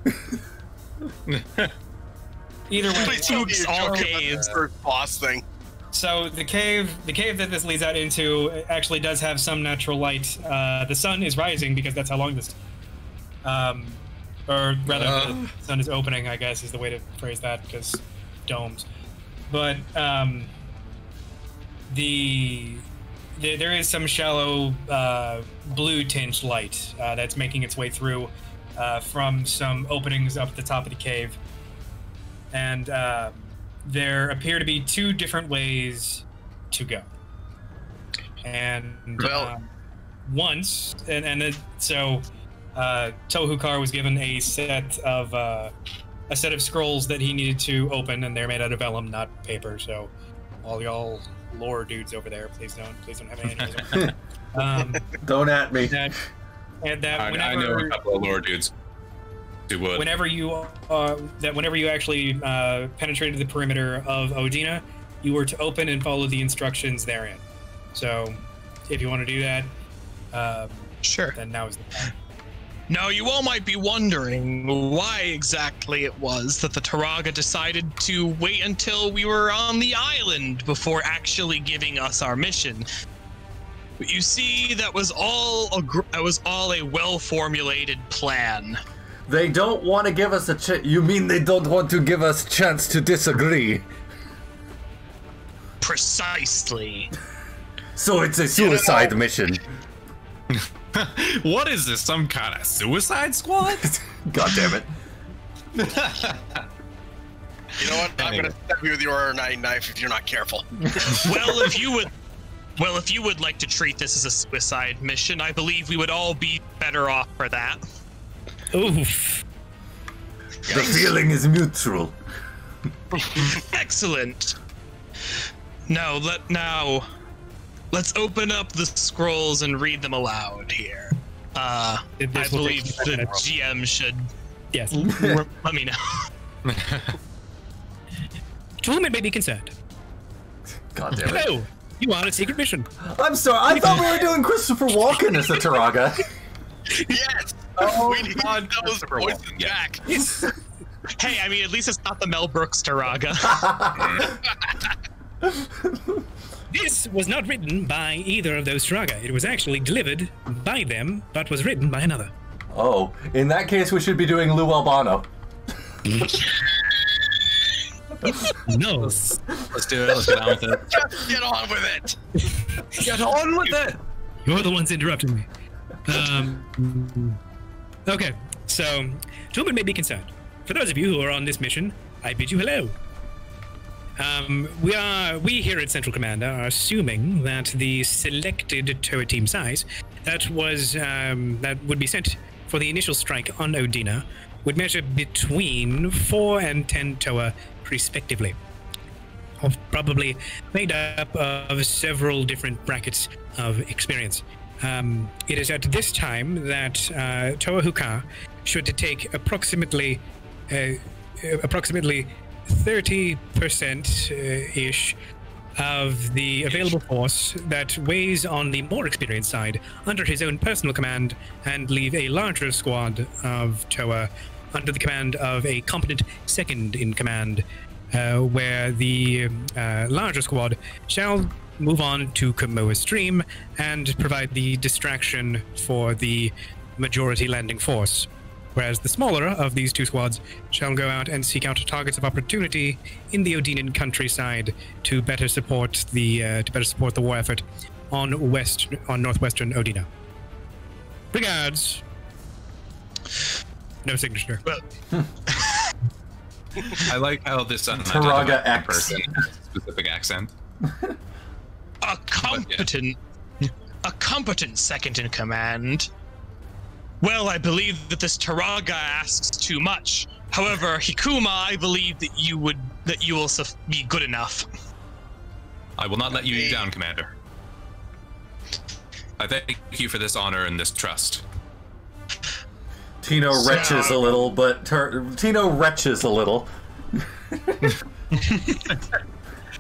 Either way, Please tell me Oops, you're all joking about caves. this first boss thing. so the cave that this leads out into actually does have some natural light. The sun is rising because that's how long this, or rather, the sun is opening. I guess is the way to phrase that because domes. But there is some shallow blue tinged light that's making its way through from some openings up the top of the cave. And there appear to be two different ways to go. And Well- once, so Tohukar was given a set of scrolls that he needed to open, and they're made out of vellum, not paper. So, all y'all lore dudes over there, please don't have any ideas. Don't at me. And that I whenever, know a couple of lore dudes who would. whenever you actually penetrated the perimeter of Odina, you were to open and follow the instructions therein. So, if you want to do that, Sure. then now is the time. Now, you all might be wondering why exactly it was that the Taraga decided to wait until we were on the island before actually giving us our mission. But you see, that was all a well-formulated plan. They don't want to give us a chance. You mean they don't want to give us chance to disagree? Precisely. So it's a suicide mission. What is this? Some kind of suicide squad? God damn it. You know what? I'm gonna stab you with your Doronai knife if you're not careful. Well, if you would like to treat this as a suicide mission, I believe we would all be better off for that. Oof. The feeling is mutual. Excellent. Now, let's open up the scrolls and read them aloud here. I This will believe take 5 the minutes. GM should Yes. let me know. To whom it may be concerned. God damn it. Hello. You are on a secret mission. I'm sorry, I thought we were doing Christopher Walken as the Taraga. Yes! We need those voices back. Hey, I mean, at least it's not the Mel Brooks Taraga. This was not written by either of those Taraga. It was actually delivered by them, but was written by another. Oh, in that case, we should be doing Lou Albano. No. Let's do it. Let's get on with it. Just get on with it! Get on with it! You're the ones interrupting me. Okay, so, to whom it may be concerned, for those of you who are on this mission, I bid you hello. We here at Central Command are assuming that the selected Toa team size that would be sent for the initial strike on Odina would measure between 4 and 10 Toa respectively. Probably made up of several different brackets of experience. It is at this time that Toa Huka should take approximately 30% ish of the available force that weighs on the more experienced side under his own personal command, and leave a larger squad of Toa under the command of a competent second in command, where the larger squad shall move on to Kamoa Stream and provide the distraction for the majority landing force, whereas the smaller of these two squads shall go out and seek out targets of opportunity in the Odinan countryside to better support the war effort on northwestern Odina. Regards. No signature. I like how this Taraga X. person has a specific accent. A competent second in command. Well, I believe that this Taraga asks too much. However, Hikuma, I believe that you will be good enough. I will not let you down, Commander. I thank you for this honor and this trust. Tino retches a little, but Tino retches a little.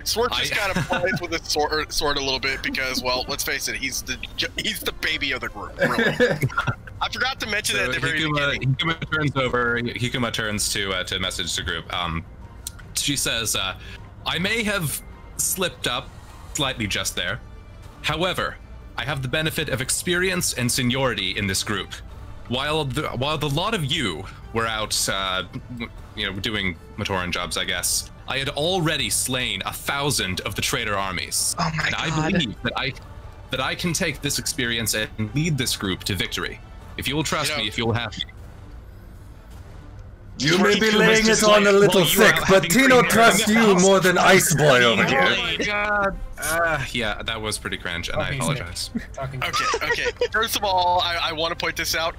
Swert just kind of plays with his sword a little bit because, well, let's face it, he's the baby of the group. Really. I forgot to mention that at the very beginning. Hikuma turns to message the group. She says, "I may have slipped up slightly just there. However, I have the benefit of experience and seniority in this group. While the lot of you were out, doing Matoran jobs, I guess, I had already slain 1,000 of the traitor armies. Oh my and God. I believe that I can take this experience and lead this group to victory. If you will trust me, if you will have me." You may be laying it on a little thick, but Tino trusts you more than Ice Boy over here. Oh my god. Yeah, that was pretty cringe, and I apologize. Okay. First of all, I want to point this out.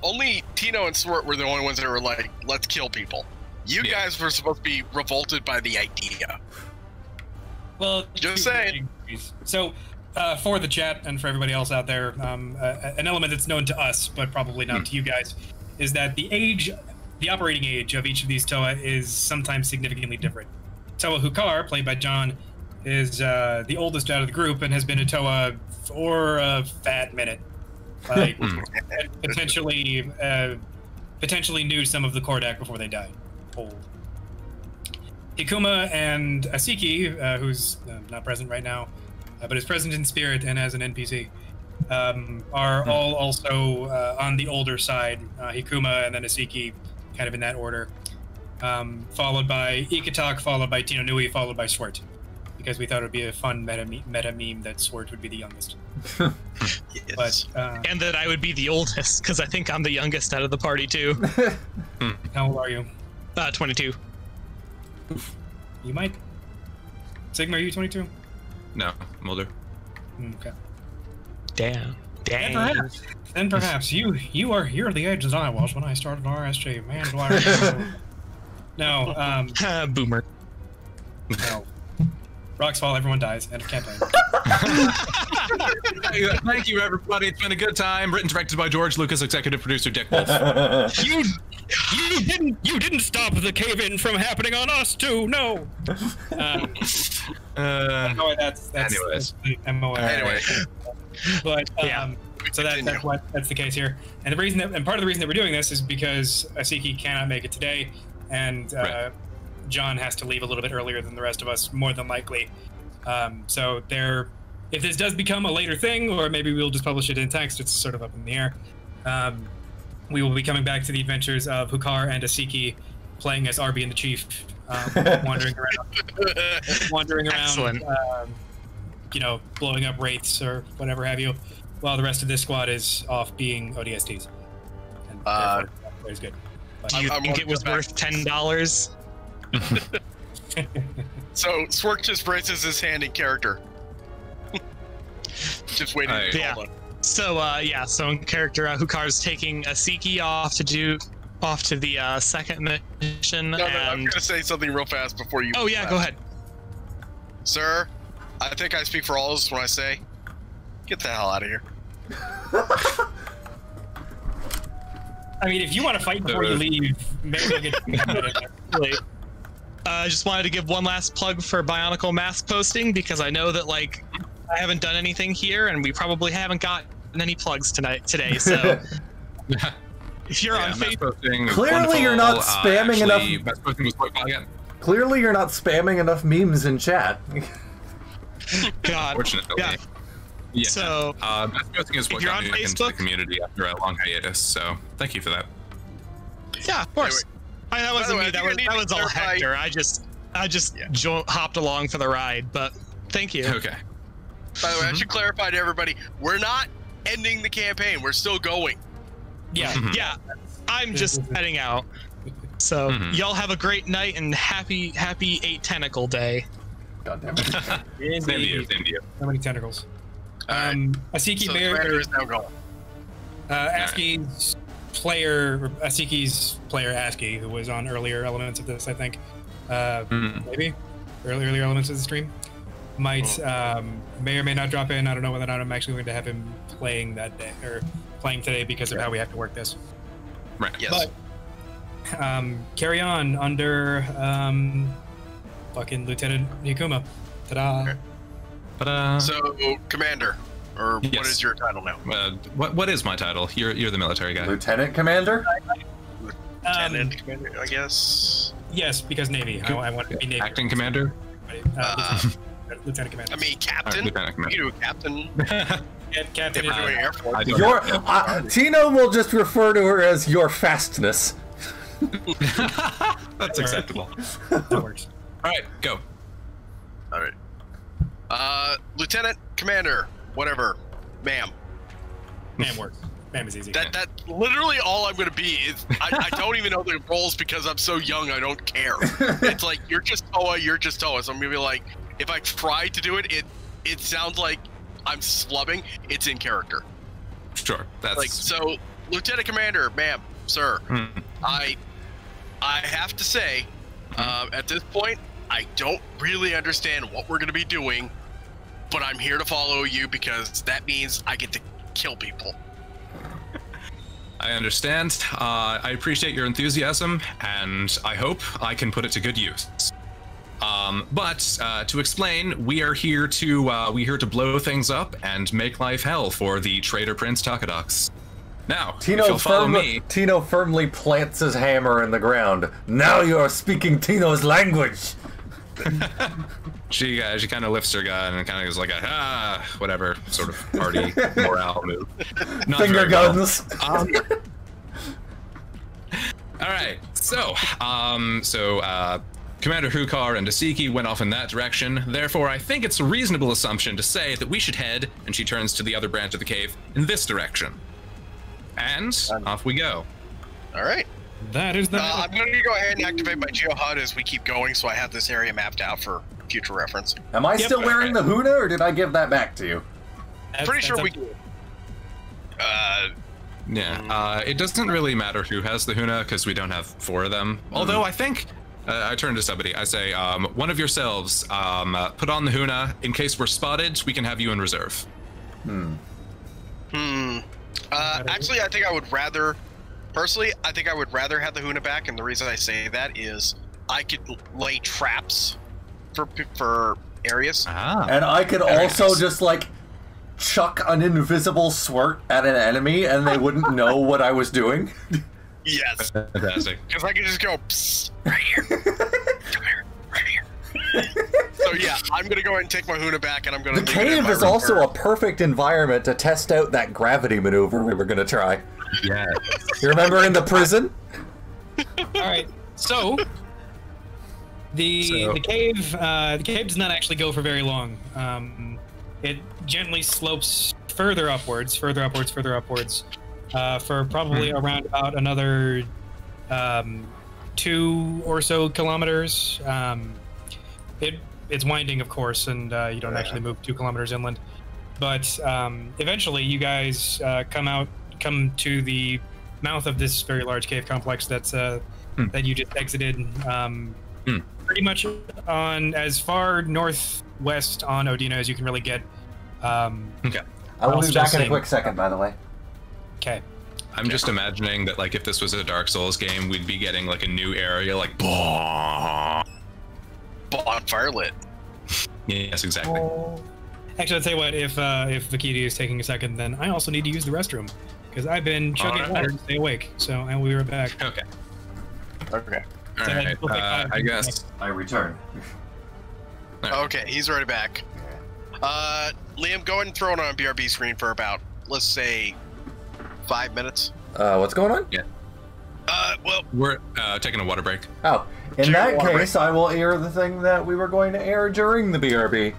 Only Tino and Swert were the only ones that were like, let's kill people. You guys were supposed to be revolted by the idea. Well, just saying. So, for the chat and for everybody else out there, an element that's known to us, but probably not to you guys, is that the operating age of each of these Toa is sometimes significantly different. Toa Hukar, played by John, is the oldest out of the group and has been a Toa for a fat minute. Like, potentially knew some of the Kordak before they died. Old. Hikuma and Asiki, who's not present right now, but is present in spirit and as an NPC, are all also on the older side. Hikuma and then Asiki, kind of in that order. Followed by Ikatak, followed by Tino Nui, followed by Swert. Because we thought it would be a fun meta meme that Swert would be the youngest. Yes. But, and that I would be the oldest, because I think I'm the youngest out of the party, too. How old are you? 22. You might. Sigma, are you 22? No, I'm older. Okay. Damn. Then perhaps you're the age that I was when I started RSG. Man, do I remember. No, Boomer. No. Rocks fall, everyone dies. End of campaign. Thank you, everybody. It's been a good time. Written, directed by George Lucas, executive producer Dick Wolf. You didn't stop the cave-in from happening on us too. No. No, that's anyways. the MOA. Anyway. But so that's the case here. And the reason part of the reason that we're doing this is because Asiki cannot make it today, and John has to leave a little bit earlier than the rest of us, more than likely. So if this does become a later thing, or maybe we'll just publish it in text, it's sort of up in the air. We will be coming back to the adventures of Hukar and Asiki, playing as Arby and the Chief, wandering around, blowing up wraiths or whatever have you, while the rest of this squad is off being ODSTs. And therefore, it's good. But Do you think it was worth $10? So Swert just raises his hand in character. Just waiting. Hold on. So in character, Hukar's taking Asiki off to the second mission. No, I'm gonna say something real fast before you. Oh yeah, go ahead. Sir, I think I speak for all of us when I say, get the hell out of here. I mean, if you want to fight before you leave, maybe we'll get. I just wanted to give one last plug for Bionicle mask posting, because I know that I haven't done anything here, and we probably haven't gotten any plugs today. So if you're on Facebook, clearly you're not spamming enough. Clearly you're not spamming enough memes in chat. God. Fortunately. Yeah. So mask posting is what got me into the community after a long hiatus. So thank you for that. Yeah, of course. That wasn't me. That was all Hector. I just hopped along for the ride, but thank you. Okay. By the way, I should clarify to everybody, we're not ending the campaign. We're still going. Yeah. Yeah. I'm just heading out. So y'all have a great night and happy 8 tentacle day. God damn it. Same to you. How many tentacles? Asiki Commander is now gone. Aski's player Aski, who was on earlier elements of this, I think. Maybe earlier elements of the stream. May or may not drop in. I don't know whether or not I'm actually going to have him playing that day or playing today because of how we have to work this. Right. Yes. But carry on under fucking Lieutenant Hikuma. Ta-da. Ta-da. So, Commander, or what is your title now? What is my title? You're the military guy. Lieutenant Commander? Lieutenant Commander, I guess. Yes, because Navy. I want to be Navy. Acting Commander? Lieutenant Commander. I mean, Captain. Lieutenant Commander. You do Captain. Captain. Air Force. Tino will just refer to her as your fastness. That's acceptable. That works. All right, go. All right. Lieutenant Commander, whatever, ma'am. Ma'am works. Ma'am is easy. That literally all I'm gonna be is I don't even know the roles because I'm so young. I don't care. It's like you're just Toa. So I'm gonna be like, if I try to do it, it sounds like I'm slubbing. It's in character. Sure. That's Like so, Lieutenant Commander, ma'am, sir. I have to say, at this point, I don't really understand what we're gonna be doing, but I'm here to follow you because that means I get to kill people. I understand. I appreciate your enthusiasm, and I hope I can put it to good use. But to explain, we are here to blow things up and make life hell for the traitor Prince Takadox. Now, if you'll follow me. Tino firmly plants his hammer in the ground. Now you are speaking Tino's language. She kind of lifts her gun and kind of goes like whatever sort of party morale move. Not Finger guns. Well. All right, so Commander Hukar and Asiki went off in that direction. Therefore, I think it's a reasonable assumption to say that we should head, and she turns to the other branch of the cave, in this direction. And off we go. All right. That is the. I'm going to go ahead and activate my GeoHUD as we keep going, so I have this area mapped out for future reference. Am I still wearing the Huna, or did I give that back to you? Pretty sure we do. It doesn't really matter who has the Huna because we don't have 4 of them. Although I think I turn to somebody. I say, one of yourselves put on the Huna in case we're spotted. We can have you in reserve. Actually, I think I would rather. Personally, I think I would rather have the Huna back, and the reason I say that is I could lay traps for areas. And I could also just like chuck an invisible Swert at an enemy, and they wouldn't know what I was doing. Yes. Fantastic. Because I could just go, psst, right here. Come here, right here. So yeah, I'm gonna go ahead and take my Huna back, and I'm gonna. The cave is also a perfect environment to test out that gravity maneuver we were gonna try. Yeah. You remember in the prison? All right. So the cave does not actually go for very long. It gently slopes further upwards, for probably around about another 2 or so kilometers. It's winding, of course, and you don't actually move 2 kilometers inland. But eventually, you guys come to the mouth of this very large cave complex that's that you just exited. Pretty much on as far northwest on Odina as you can really get. Okay. I will be back in a quick second, by the way. Okay. I'm just imagining that, like, if this was a Dark Souls game, we'd be getting like a new area, like bonfire lit. Yes, exactly. Actually, I'll tell you what. If Vakiti is taking a second, then I also need to use the restroom because I've been chugging water to stay awake. So I will be right back. Okay. Okay. All right. I guess I return. Okay, he's already back. Liam, go ahead and throw it on a BRB screen for about, let's say, 5 minutes. What's going on? Yeah. Well, we're taking a water break. Oh, in that case, I will air the thing that we were going to air during the BRB.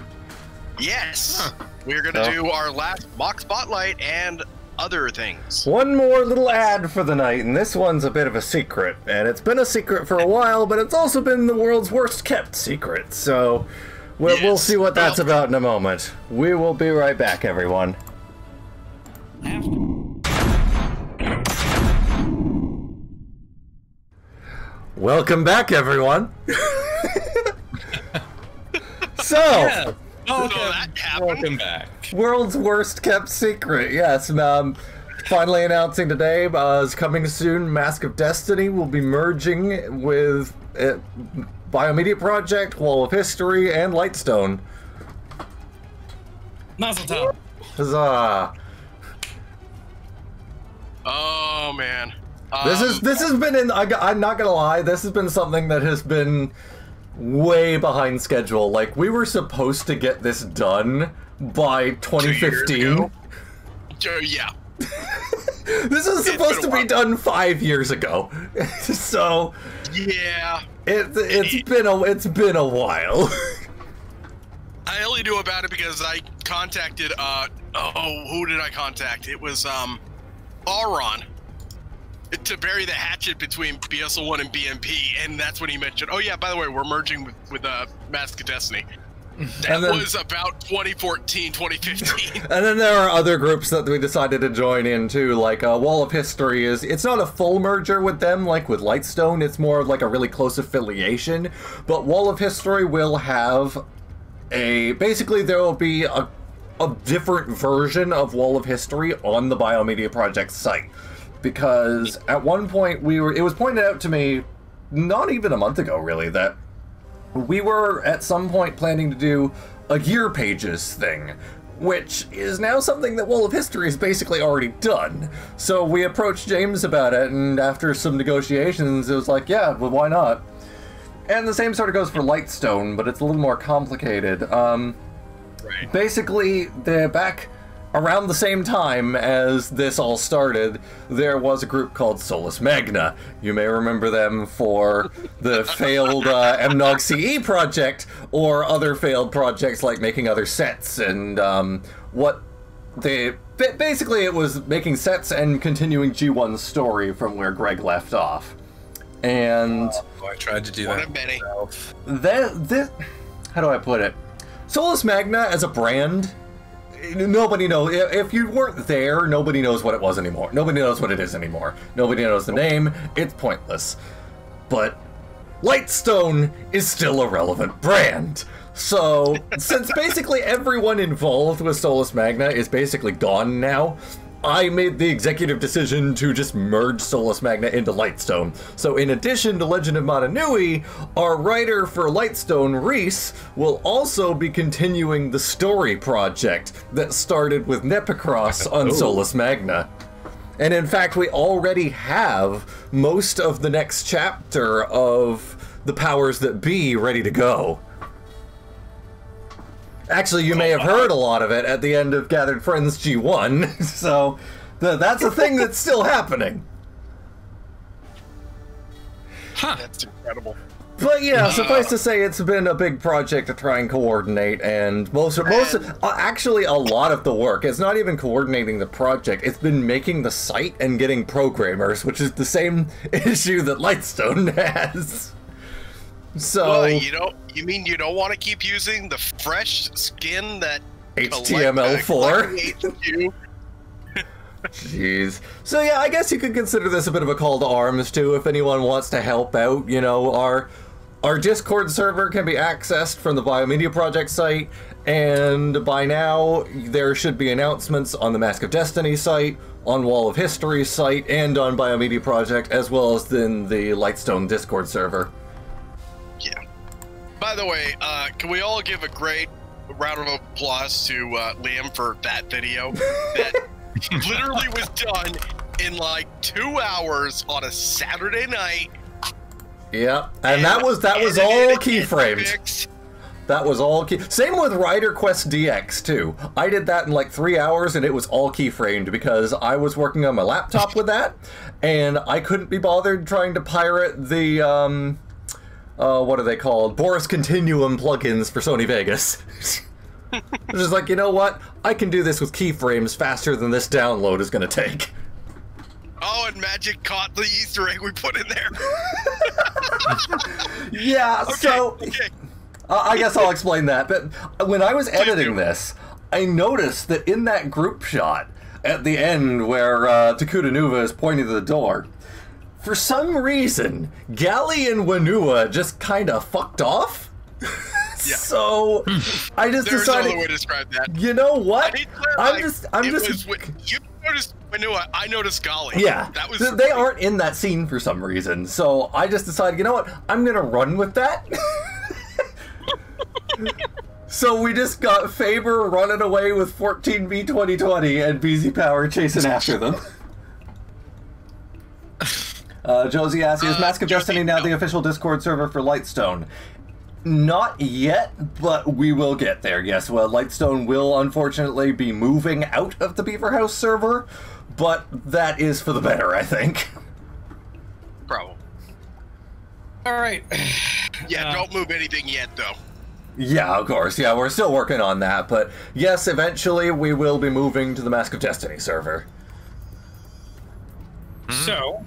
Yes, we're gonna do our last mock spotlight and other things. One more little ad for the night, and this one's a bit of a secret. And it's been a secret for a while, but it's also been the world's worst kept secret. So we'll see what that's about in a moment. We will be right back, everyone. Welcome back, everyone. So, welcome back. World's worst kept secret. Yes, finally announcing today, is coming soon. Mask of Destiny will be merging with Biomedia Project, Wall of History, and Lightstone. Mazel tov. Huzzah! Oh man. This has been in. I'm not gonna lie. This has been something that has been way behind schedule. Like, we were supposed to get this done by 2015. Yeah. This is supposed to be done 5 years ago. So yeah, it's been a while. I only knew about it because I contacted who did I contact? It was Auron to bury the hatchet between BSL1 and BMP, and that's when he mentioned, oh yeah, by the way, we're merging with Mask of Destiny. That was about 2014, 2015. And then there are other groups that we decided to join in too, like Wall of History it's not a full merger with them like with Lightstone, it's more of like a really close affiliation, but Wall of History will have basically there will be a different version of Wall of History on the Biomedia Project site. Because at one point it was pointed out to me, not even a month ago really, that we were at some point planning to do a Gear Pages thing, which is now something that Wall of History has basically already done. So we approached James about it, and after some negotiations, it was like, yeah, well, why not? And the same sort of goes for Lightstone, but it's a little more complicated. Right. Basically, they're back around the same time as this all started, there was a group called Solus Magna. You may remember them for the failed MNOG CE project, or other failed projects like making other sets, and basically it was making sets and continuing G1's story from where Greg left off. And I tried to do that myself. How do I put it? Solus Magna as a brand, nobody knows. If you weren't there, nobody knows what it was anymore. Nobody knows what it is anymore. Nobody knows the name. It's pointless. But Lightstone is still a relevant brand. So, since basically everyone involved with Solus Magna is basically gone now, I made the executive decision to just merge Solus Magna into Lightstone. So in addition to Legend of Mana Nui, our writer for Lightstone, Reese, will also be continuing the story project that started with Nepicross on Solus Magna. And in fact, we already have most of the next chapter of the Powers That Be ready to go. Actually, you may have heard a lot of it at the end of Gathered Friends G1, so that's a thing that's still happening. Huh. That's incredible. But yeah, suffice to say, it's been a big project to try and coordinate, and actually a lot of the work, it's not even coordinating the project, it's been making the site and getting programmers, which is the same issue that Lightstone has. So, well, you mean you don't want to keep using the fresh skin that HTML4? Jeez. So yeah, I guess you could consider this a bit of a call to arms too, if anyone wants to help out. You know, our Discord server can be accessed from the Biomedia Project site, and by now there should be announcements on the Mask of Destiny site, on Wall of History site, and on Biomedia Project, as well as in the Lightstone Discord server. Yeah. By the way, can we all give a great round of applause to Liam for that video that literally was done in like 2 hours on a Saturday night. Yeah, and that was all keyframed. That was all key. Same with Rider Quest DX too. I did that in like 3 hours, and it was all keyframed because I was working on my laptop with that, and I couldn't be bothered trying to pirate the what are they called? Boris Continuum plugins for Sony Vegas. It's just like, you know what? I can do this with keyframes faster than this download is going to take. Oh, and Magic caught the Easter egg we put in there. Yeah, okay, so I guess I'll explain that. But when I was editing this, I noticed that in that group shot at the end where Takuta Nuva is pointing to the door, for some reason, Gali and Wanua just kind of fucked off. Yeah. So I just decided. There's another way to describe that. You know what? I'm just. You noticed Wanua, I noticed Gali. Yeah, that was. They aren't in that scene for some reason, so I just decided. You know what? I'm gonna run with that. So we just got Faber running away with 14B 2020 and BZ Power chasing after them. Josie asks, is Mask of Destiny now the official Discord server for Lightstone? Not yet, but we will get there, yes. Well, Lightstone will unfortunately be moving out of the Beaverhouse server, but that is for the better, I think. Probably. Alright. Yeah, don't move anything yet, though. Yeah, of course. Yeah, we're still working on that, but yes, eventually we will be moving to the Mask of Destiny server. So,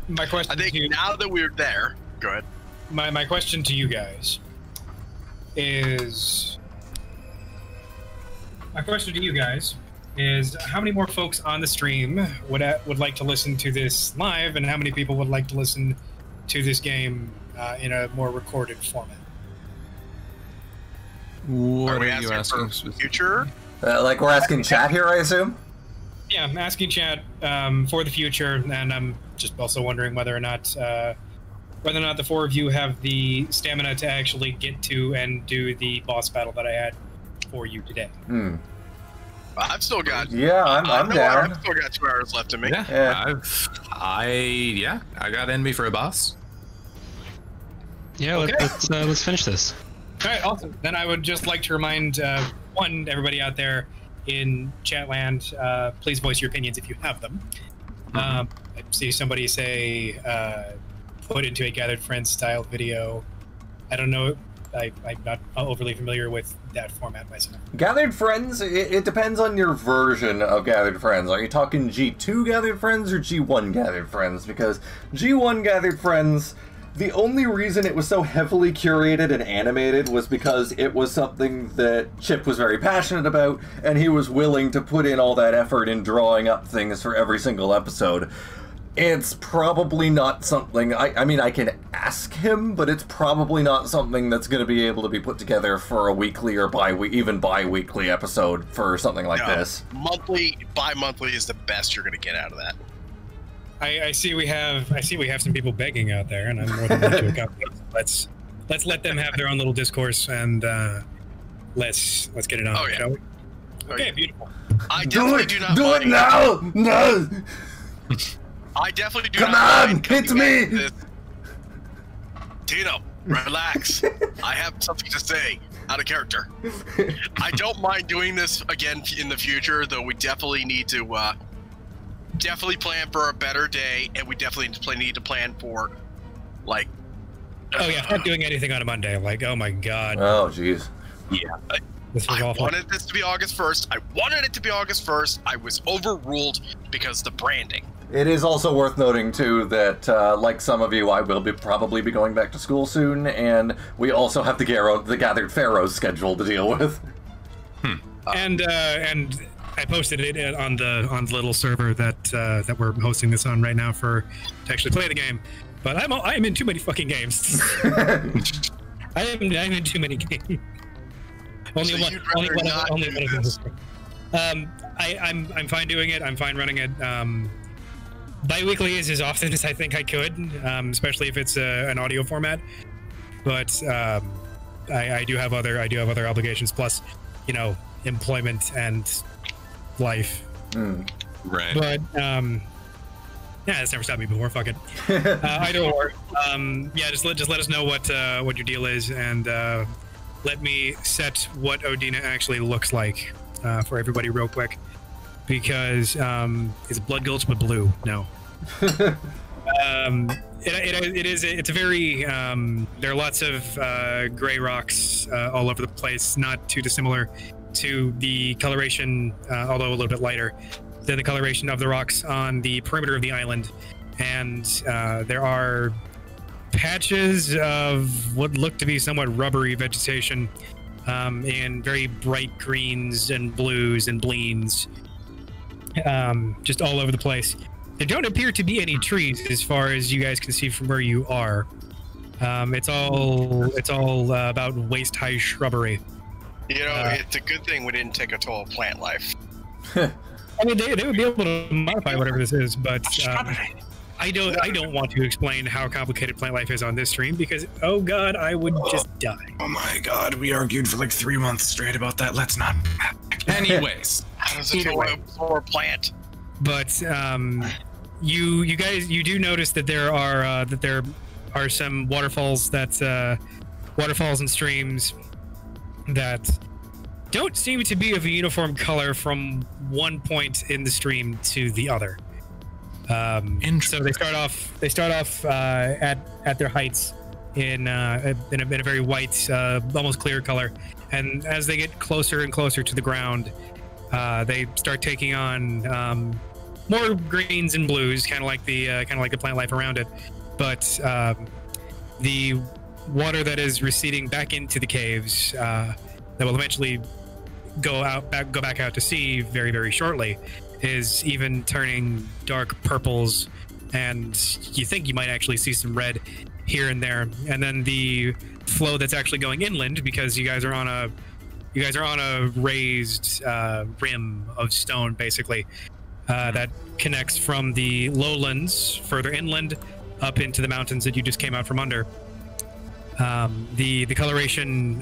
my question. I think now that we're there, go ahead. My question to you guys is. My question to you guys is: how many more folks on the stream would like to listen to this live, and how many people would like to listen to this game in a more recorded format? What are you asking for future? Like we're asking chat here, I assume? Yeah, I'm asking chat for the future, and I'm just also wondering whether or not the four of you have the stamina to actually get to and do the boss battle that I had for you today. I've still got. Yeah, I'm down. I've still got 2 hours left in me. Yeah, I got envy for a boss. Yeah, Okay. let's finish this. All right, awesome. Then I would just like to remind everybody out there in Chatland, please voice your opinions if you have them. I see somebody say put into a Gathered Friends style video. I don't know. I'm not overly familiar with that format myself. Gathered Friends, it depends on your version of Gathered Friends. Are you talking G2 Gathered Friends or G1 Gathered Friends? Because G1 Gathered Friends, the only reason it was so heavily curated and animated was because it was something that Chip was very passionate about, and he was willing to put in all that effort in drawing up things for every single episode. It's probably not something, I mean, I can ask him, but it's probably not something that's going to be able to be put together for a weekly or even bi-weekly episode for something like this. Monthly, bi-monthly is the best you're going to get out of that. I see we have some people begging out there, and I'm more than willing to accommodate. Let's let them have their own little discourse, and let's get it on. Oh, yeah. Shall we? Okay, beautiful. I definitely do not. Do it now! No! I definitely do Come not. on, hit me! Tino, relax. I have something to say out of character. I don't mind doing this again in the future, though we definitely need to plan for a better day, and we definitely need to plan for, like... Oh yeah, not doing anything on a Monday. Like, oh my god. Oh, jeez. Yeah. This was I awful. wanted this to be August 1st. I wanted it to be August 1st. I was overruled because of the branding. It is also worth noting, too, that, like some of you, I will probably be going back to school soon, and we also have the Gathered Pharaohs schedule to deal with. And I posted it on the little server that we're hosting this on right now to actually play the game. But I'm in too many fucking games. I'm in too many games. Only one of them. I'm fine doing it. I'm fine running it. Bi-weekly is as often as I think I could, especially if it's an audio format. But I do have other obligations, plus, employment and life. Right. But yeah, it's never stopped me before. Fuck it. Either or. Yeah, just let us know what your deal is, and let me set what Odina actually looks like for everybody real quick. Because it's Blood Gulch but blue. No. It's a very there are lots of gray rocks all over the place, not too dissimilar to the coloration, although a little bit lighter than the coloration of the rocks on the perimeter of the island. And there are patches of what look to be somewhat rubbery vegetation in very bright greens and blues and bleens, just all over the place. There don't appear to be any trees as far as you guys can see from where you are. It's all about waist-high shrubbery. It's a good thing we didn't take a toll of plant life. I mean, they would be able to modify whatever this is, but I don't want to explain how complicated plant life is on this stream because, oh god, I would just die. Oh my god, we argued for like 3 months straight about that. Let's not. Anyways, how does it absorb plant? But you guys do notice that there are some waterfalls and streams that don't seem to be of a uniform color from one point in the stream to the other. So they start off at their heights in a very white, almost clear color, and as they get closer and closer to the ground, They start taking on more greens and blues, kind of like the plant life around it. But the water that is receding back into the caves, that will eventually go back out to sea very, very shortly, is even turning dark purples, and you think you might actually see some red here and there. And then the flow that's actually going inland, because you guys are on a raised rim of stone, basically, that connects from the lowlands further inland up into the mountains that you just came out from under. The coloration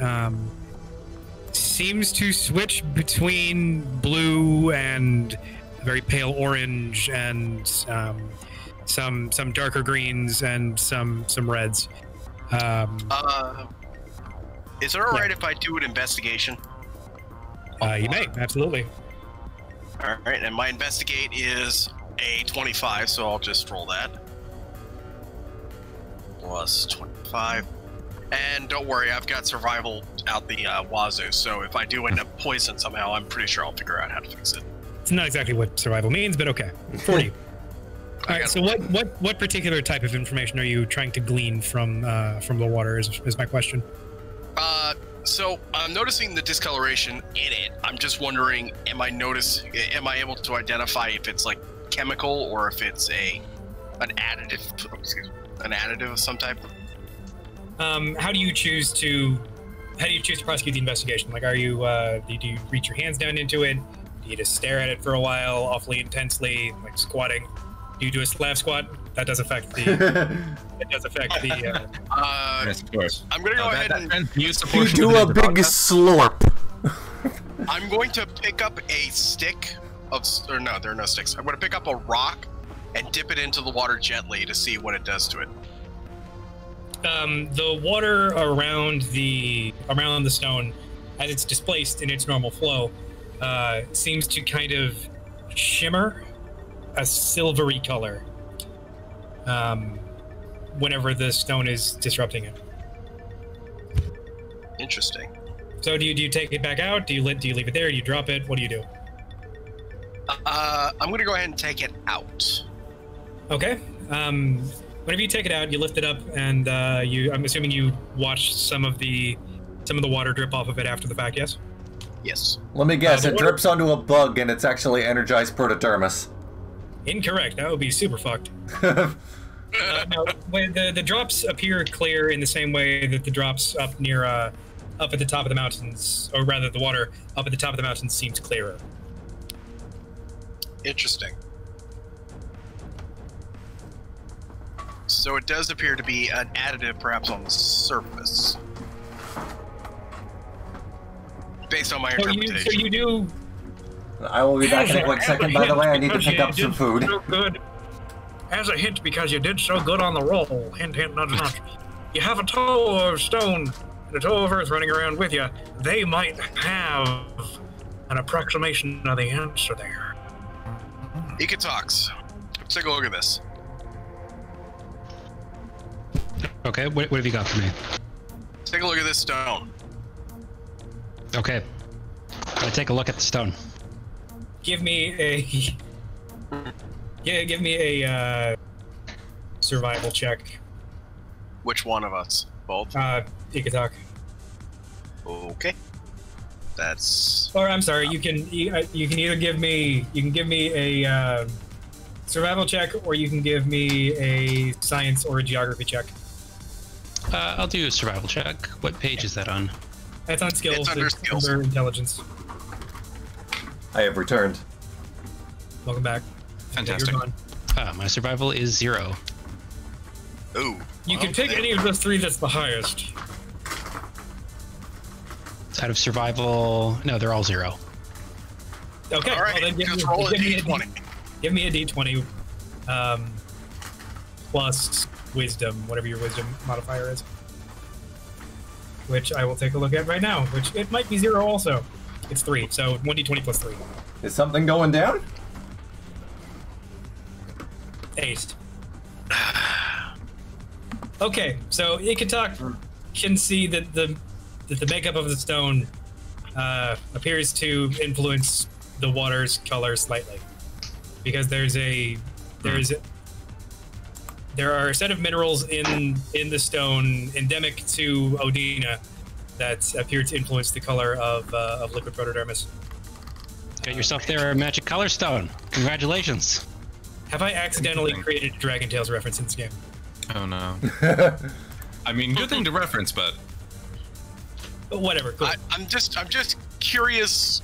seems to switch between blue and very pale orange, and some darker greens and some reds. Is it all right if I do an investigation? You may, absolutely. All right, and my investigate is a 25, so I'll just roll that. Plus 25. And don't worry, I've got survival out the wazoo, so if I do end up poisoned somehow, I'm pretty sure I'll figure out how to fix it. It's not exactly what survival means, but okay. 40. All right, so what particular type of information are you trying to glean from the water is my question. So I'm noticing the discoloration in it. I'm just wondering, am I able to identify if it's like chemical or if it's an additive of some type? How do you choose to prosecute the investigation? Like, are you do you reach your hands down into it? Do you just stare at it for a while, awfully intensely, like squatting? Do you do a slab squat? That does affect the. It does affect the. Yes, of course. I'm gonna go ahead and You do a big slurp. I'm going to pick up a stick or no, there are no sticks. I'm gonna pick up a rock and dip it into the water gently to see what it does to it. The water around the stone, as it's displaced in its normal flow, seems to kind of shimmer a silvery color whenever the stone is disrupting it. Interesting. So do you take it back out? Do you leave it there? Do you drop it? What do you do? I'm gonna go ahead and take it out. Okay. Whenever you take it out, you lift it up, and I'm assuming you watch some of the water drip off of it after the fact. Yes. Yes. Let me guess. It drips onto a bug, and it's actually energized protodermis. Incorrect. That would be super fucked. No, the drops appear clear in the same way that the drops up near up at the top of the mountains, or rather, the water up at the top of the mountains seems clearer. Interesting. So it does appear to be an additive, perhaps on the surface, based on my interpretation. So you do. I will be back in a quick second. By the way, I need to pick up some food. So good. As a hint, because you did so good on the roll. Hint, hint, nudge, nudge. You have a toe of stone and a toe of earth running around with you. They might have an approximation of the answer there. Ecotox. Let's take a look at this. Okay, what have you got for me? Take a look at this stone. Okay, I'll take a look at the stone. Give me a survival check. Which one of us? Both? Ikatok. Okay. That's. Or I'm sorry. You can either give me a survival check, or you can give me a science or a geography check. I'll do a survival check. What page is that on? That's on skills. It's under skills. Under intelligence. I have returned. Welcome back. Fantastic. My survival is 0. Ooh. You can pick any of those 3 that's the highest. Out of survival, no, they're all 0. Okay. All right. Well, then Just roll a d20. Give me a d20 plus wisdom, whatever your wisdom modifier is. Which I will take a look at right now, which it might be 0 also. It's 3, so 1d20 plus 3. Is something going down? Aced. Okay, so Ikatok can see that the makeup of the stone appears to influence the water's color slightly, because there are a set of minerals in the stone endemic to Odina that appear to influence the color of liquid protodermis. Got yourself there a magic color stone. Congratulations. Have I accidentally created a Dragon Tales reference in this game? Oh no. I mean, good thing to reference, but whatever. Cool. I'm just curious.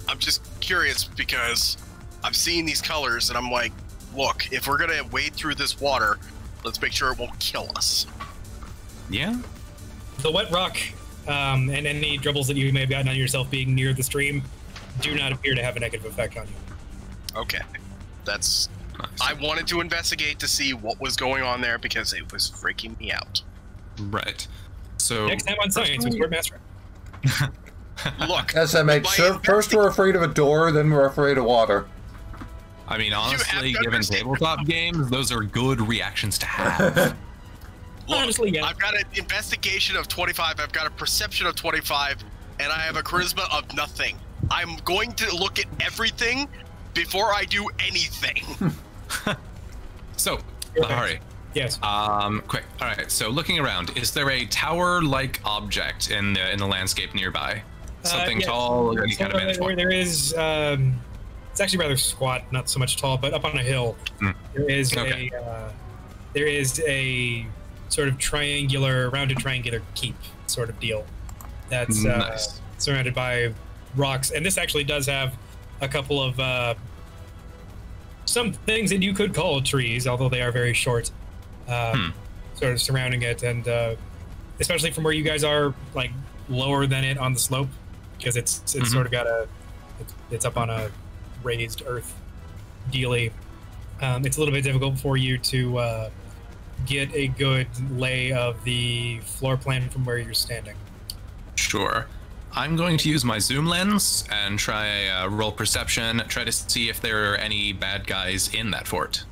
I'm just curious because I'm seeing these colors and I'm like, look, if we're gonna wade through this water, let's make sure it won't kill us. yeah. The wet rock and any dribbles that you may have gotten on yourself being near the stream do not appear to have a negative effect on you. Okay, that's. Nice. I wanted to investigate to see what was going on there because it was freaking me out. Right. So Next time on Science with Swert Master. Look, SMH, first we're afraid of a door, then we're afraid of water. I mean, have honestly, to given understand. tabletop games, those are good reactions to have. Look, Honestly, yeah. I've got an investigation of 25, I've got a perception of 25, and I have a charisma of nothing. I'm going to look at everything before I do anything. So, Lehari. Yes. Quick. All right. So, looking around, is there a tower-like object in the landscape nearby? Something yes. tall, or any kind of vantage point? There is. It's actually rather squat, not so much tall, but up on a hill. There is Okay. there is a sort of rounded triangular keep sort of deal that's Nice. surrounded by rocks, and this actually does have a couple of some things that you could call trees, although they are very short, sort of surrounding it, and especially from where you guys are, like lower than it on the slope, because it's sort of got it's up on a raised earth dealy. It's a little bit difficult for you to get a good lay of the floor plan from where you're standing. Sure. I'm going to use my zoom lens and try roll perception, try to see if there are any bad guys in that fort.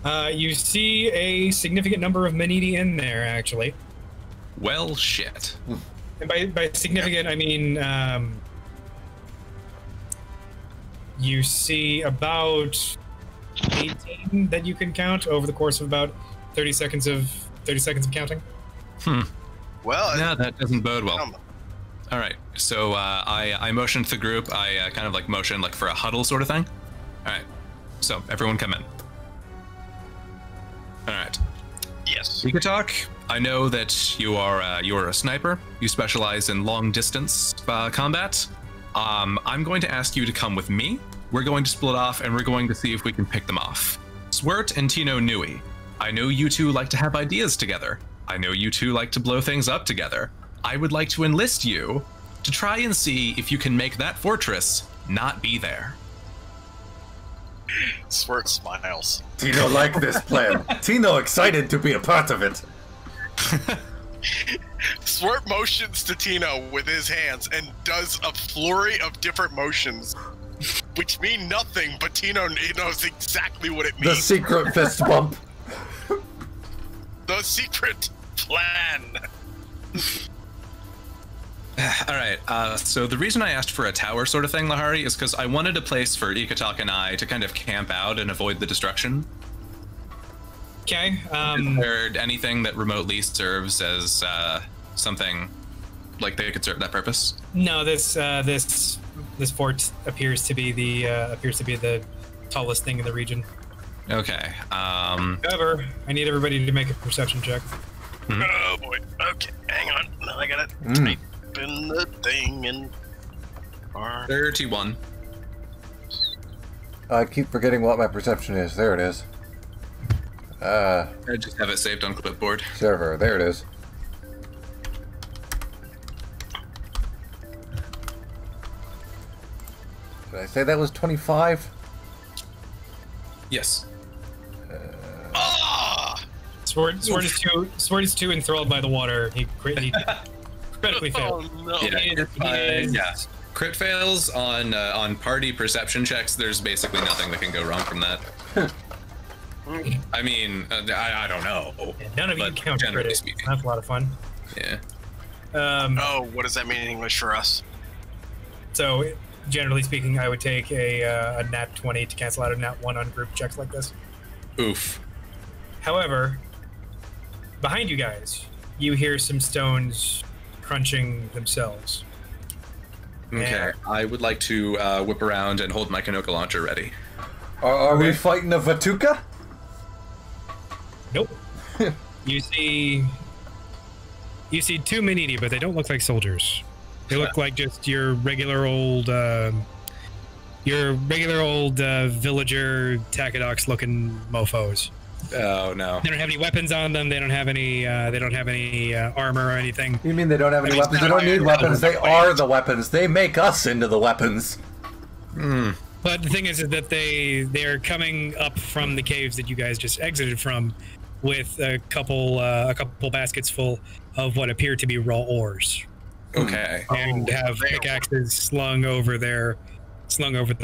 You see a significant number of Manidi in there, actually. Well, shit. And by significant, I mean you see about 18 that you can count over the course of about 30 seconds of counting. Well, No, that doesn't bode well. All right, so I motioned to the group. I kind of like motioned like for a huddle sort of thing. All right, so everyone come in. All right. yes. We could talk. I know that you're a sniper. You specialize in long distance combat. I'm going to ask you to come with me. We're going to split off and we're going to see if we can pick them off. Swert and Doronai Nui. I know you two like to have ideas together. I know you two like to blow things up together. I would like to enlist you to try and see if you can make that fortress not be there. Swert smiles. Tino like this plan. Tino excited to be a part of it. Swert motions to Tino with his hands and does a flurry of different motions, which mean nothing, but Tino knows exactly what it The means. secret fist bump. The secret plan. All right, so the reason I asked for a tower sort of thing, Lehari, is because I wanted a place for Ikatak and I to kind of camp out and avoid the destruction. Okay. Is there anything that remotely serves as something like they could serve that purpose? No, this fort appears to be the tallest thing in the region. Okay. However, I need everybody to make a perception check. Oh boy. Okay, hang on. Now I gotta type in the thing and. 31. I keep forgetting what my perception is. There it is. I just have it saved on clipboard. Server. There it is. Did I say that was 25? Yes. Swert is too enthralled by the water. He critically failed. Oh no. Yeah. Crit fails on party perception checks. There's basically nothing that can go wrong from that. I mean, I don't know. Yeah, none of you but count generally credit. speaking. That's a lot of fun. Yeah. Oh, what does that mean in English for us? So generally speaking, I would take a nat 20 to cancel out a nat 1 on group checks like this. Oof. However, behind you guys, you hear some stones crunching themselves. Okay, I would like to whip around and hold my Kanoka launcher ready. Are we fighting a Vatuka? Nope. You see two Maniti, but they don't look like soldiers. They look like just your regular old villager Takadox looking mofos. Oh no. They don't have any weapons on them. They don't have any armor or anything. You mean they don't have any weapons? They don't need weapons. They are the weapons. They make us into the weapons. Hmm. But the thing is that they're coming up from the caves that you guys just exited from, with a couple baskets full of what appear to be raw ores. Okay. And have pickaxes slung over their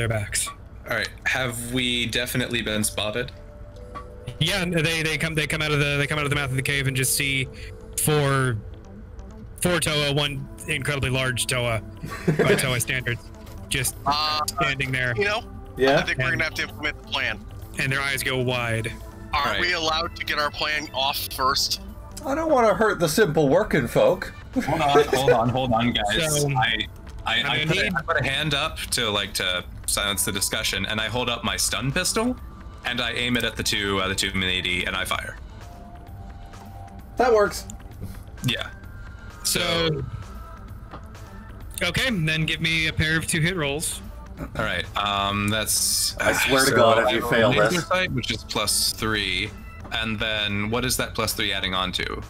backs. All right. Have we definitely been spotted? Yeah, they come out of the mouth of the cave and just see four Toa, one incredibly large Toa by Toa standards, just standing there. You know, Yeah. I think we're gonna have to implement the plan. And their eyes go wide. Are we allowed to get our plan off first? I don't want to hurt the simple working folk. Hold on, guys. So, I put a hand up to silence the discussion, and I hold up my stun pistol, and I aim it at the two Maniti, and I fire. That works. Yeah. So okay, then give me a pair of 2-hit rolls. All right. That's. I swear to God, if you fail this, sight, which is +3, and then what is that +3 adding on to?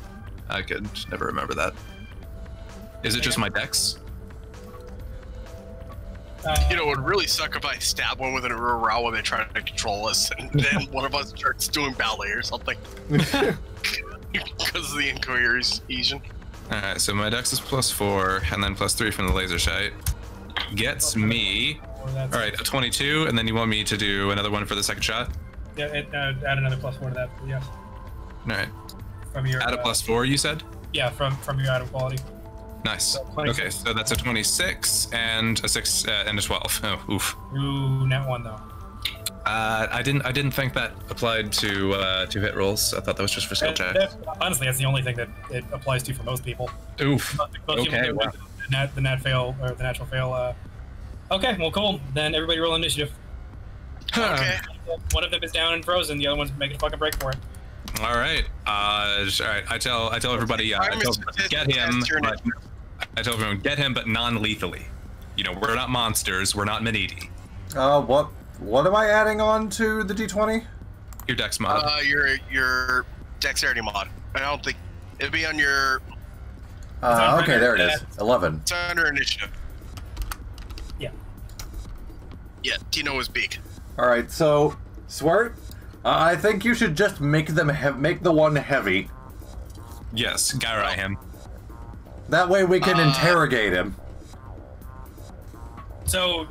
I could never remember that. Is it just my dex? You know, it would really suck if I stab one with a row when they try to control us, and then one of us starts doing ballet or something. Because of the incohesion. Alright, so my dex is +4, and then +3 from the laser sight. Gets me... Alright, a 22, and then you want me to do another one for the second shot? Yeah, add another +4 to that. Yeah. Alright. From your Add a +4, you said? Yeah, from your item quality. Nice. Okay, so that's a 26 and a 6 and a 12. Oh, oof. Ooh, nat 1 though. I didn't think that applied to hit rolls. I thought that was just for skill checks. Honestly, that's the only thing that it applies to for most people. Oof. Most Okay. people Wow. the nat fail or the natural fail. Okay, well, cool. Then everybody roll initiative. Okay. One of them is down and frozen. The other one's making a fucking break for it. All right. All right. I tell everybody. Get him. I tell everyone get him, but non-lethally. You know, we're not monsters. We're not Maniti. What am I adding on to the D20? Your dex mod. Your dexterity mod. I don't think it'd be on your. Okay, there it is. 11. It's under initiative. Yeah. Yeah, Tino was big. All right, so Swert, I think you should just make them make the one heavy. Yes, Gairai him. That way we can interrogate him. So,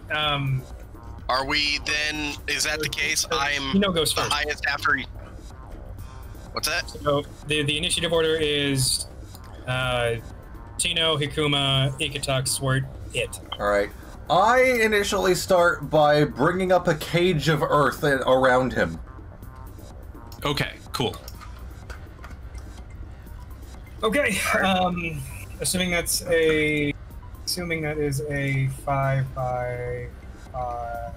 are we then? Is that the case? I'm Tino goes the first. highest after. What's that? So the initiative order is Tino, Hikuma, Ikatuk, Swert, it. All right. I initially start by bringing up a cage of earth around him. Okay, cool. Okay. Assuming that is a 5 by 5.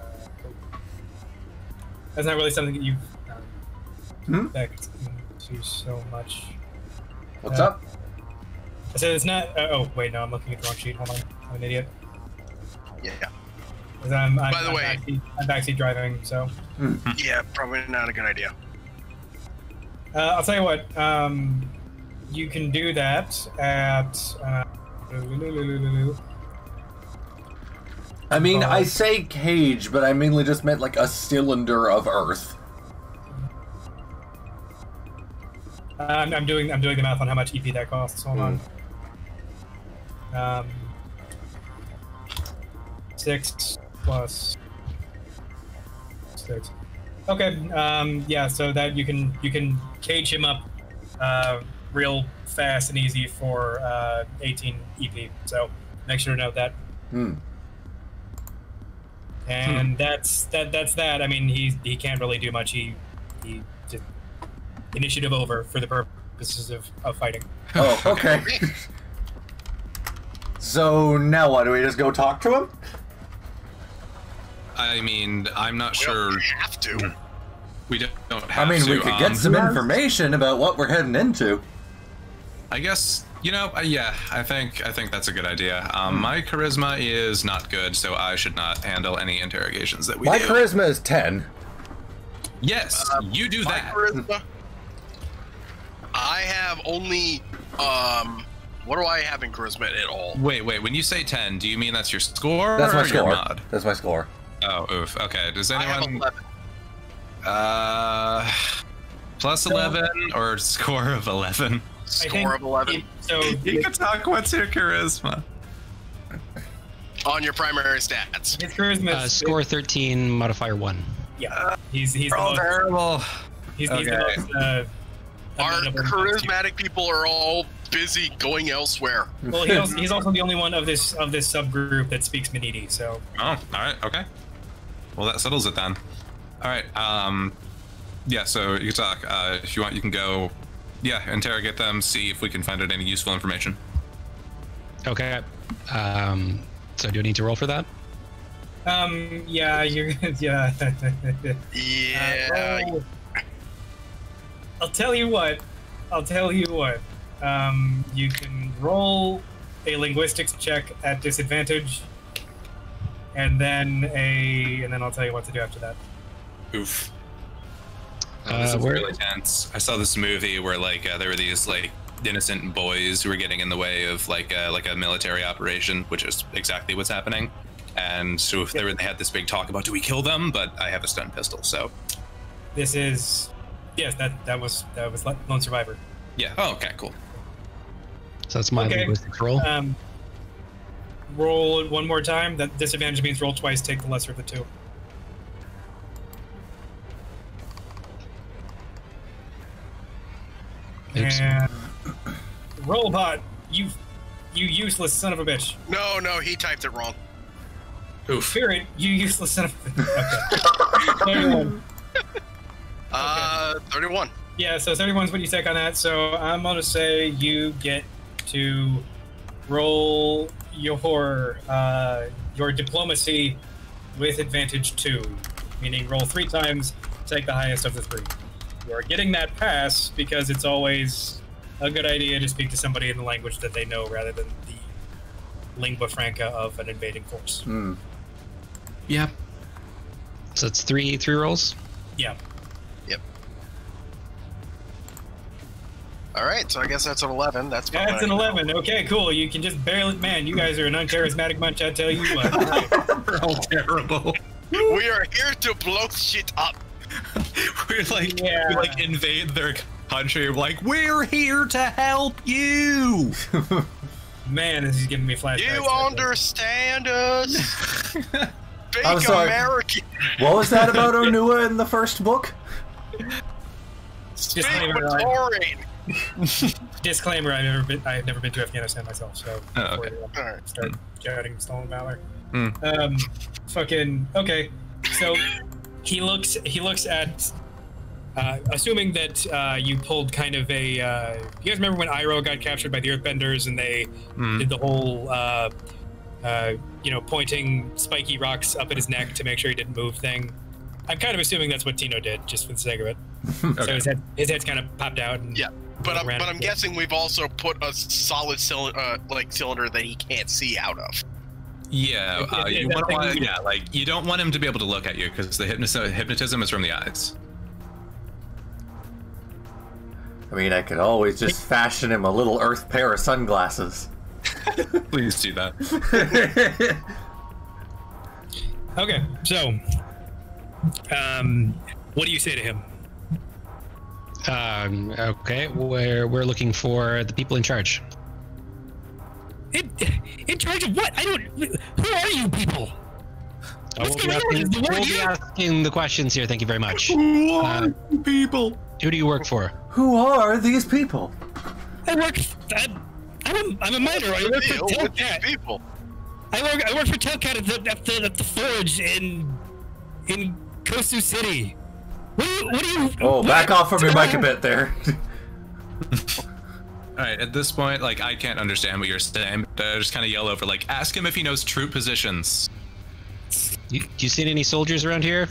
That's not really something that you've expect into so much. What's up? I said it's not. Oh wait, no, I'm looking at the wrong sheet. Hold on, I'm an idiot. Yeah. By the way, I'm backseat driving, so. Yeah, probably not a good idea. I'll tell you what. You can do that at. I mean, I say cage, but I mainly just meant like a cylinder of earth. I'm doing the math on how much EP that costs. Hold on. 6 plus 6. Okay. Yeah. So that you can cage him up real fast and easy for 18 EP. So make sure to note that. And that's that. I mean, he can't really do much. He just initiative over for the purposes of fighting. Oh, okay. So now what? Do we just go talk to him? I mean, I'm not sure. We have to. We don't have I mean, to. we could get some information about what we're heading into. I guess, yeah, I think that's a good idea. My charisma is not good, so I should not handle any interrogations that we do. My charisma is 10. Yes, you do that. Charisma, I have only, what do I have in charisma at all? Wait, when you say 10, do you mean that's your score? That's my or your score. mod? That's my score. Oh, oof. Okay, does I have anyone... 11. Plus 11 or score of 11? Score of 11. So You can talk, what's your charisma? On your primary stats. his charisma is Score 13, modifier 1. Yeah, he's the Oh, most, terrible. he's Okay. the most. Our amenable- charismatic people are all busy going elsewhere. Well, he's also the only one of this subgroup that speaks Manidi. So Oh, all right, okay. Well, that settles it then. All right, yeah, so you can talk. If you want, you can go, interrogate them, see if we can find out any useful information. Okay. So do I need to roll for that? yeah, you're yeah. Yeah. I'll tell you what. You can roll a linguistics check at disadvantage, and then I'll tell you what to do after that. Oof. This is where- really tense. I saw this movie where there were these innocent boys who were getting in the way of a military operation, which is exactly what's happening. And so they had this big talk about, do we kill them? But I have a stun pistol, so This is yes, that was Lone Survivor. yeah. Oh, okay, cool. So that's my Okay. linguistics roll. Roll it one more time. That disadvantage means roll twice. Take the lesser of the two. Oops. And Rollbot, you useless son of a bitch. No, he typed it wrong. Oof. Spirit, you useless son of a bitch. Okay. 31. 31. Yeah, so 31 is what you take on that. So I'm gonna say you get to roll your diplomacy with advantage 2, meaning roll 3 times, take the highest of the 3. You're getting that pass because it's always a good idea to speak to somebody in the language that they know rather than the lingua franca of an invading force. Yeah. So it's three rolls. Yeah. Yep. All right, so I guess that's an 11. That's That's an 11. Okay, cool. You can just barely... Man, you guys are an uncharismatic bunch, I tell you what. All right. We're all terrible. We are here to blow shit up. we Yeah. invade their country. We're here to help you. Man, this is giving me flashbacks. You understand us? Fake I'm sorry. American. What was that about Onua in the first book? Disclaimer, Disclaimer, I've never been to Afghanistan myself, so Oh, before okay. you Alright. start shouting stolen valor. Mm. Okay. So he looks at assuming that you pulled kind of a you guys remember when Iroh got captured by the Earthbenders and they did the whole pointing spiky rocks up at his neck to make sure he didn't move thing. I'm kind of assuming that's what Tino did, just for the sake of it. So his head's kind of popped out. And Yeah, but ran I'm up. guessing we've also put a solid cylinder that he can't see out of. Yeah, Is you that want thing- to, you don't want him to be able to look at you because the hypnotism is from the eyes. I mean, I could always just fashion him a little Earth pair of sunglasses. Please do that. Okay, so what do you say to him? Okay, we're looking for the people in charge. In charge of what? Who are you people? We'll be asking the questions here. Thank you very much. Who are people? Who do you work for? Who are these people? I work. I'm a miner. I work Deal for with these Telcat. people. I work for Telcat at the forge in Kosu City. What do you? Oh, back off from your mic a bit there. Alright, at this point, like, I can't understand what you're saying. I just kind of yell over, like, ask him if he knows troop positions. You seen any soldiers around here?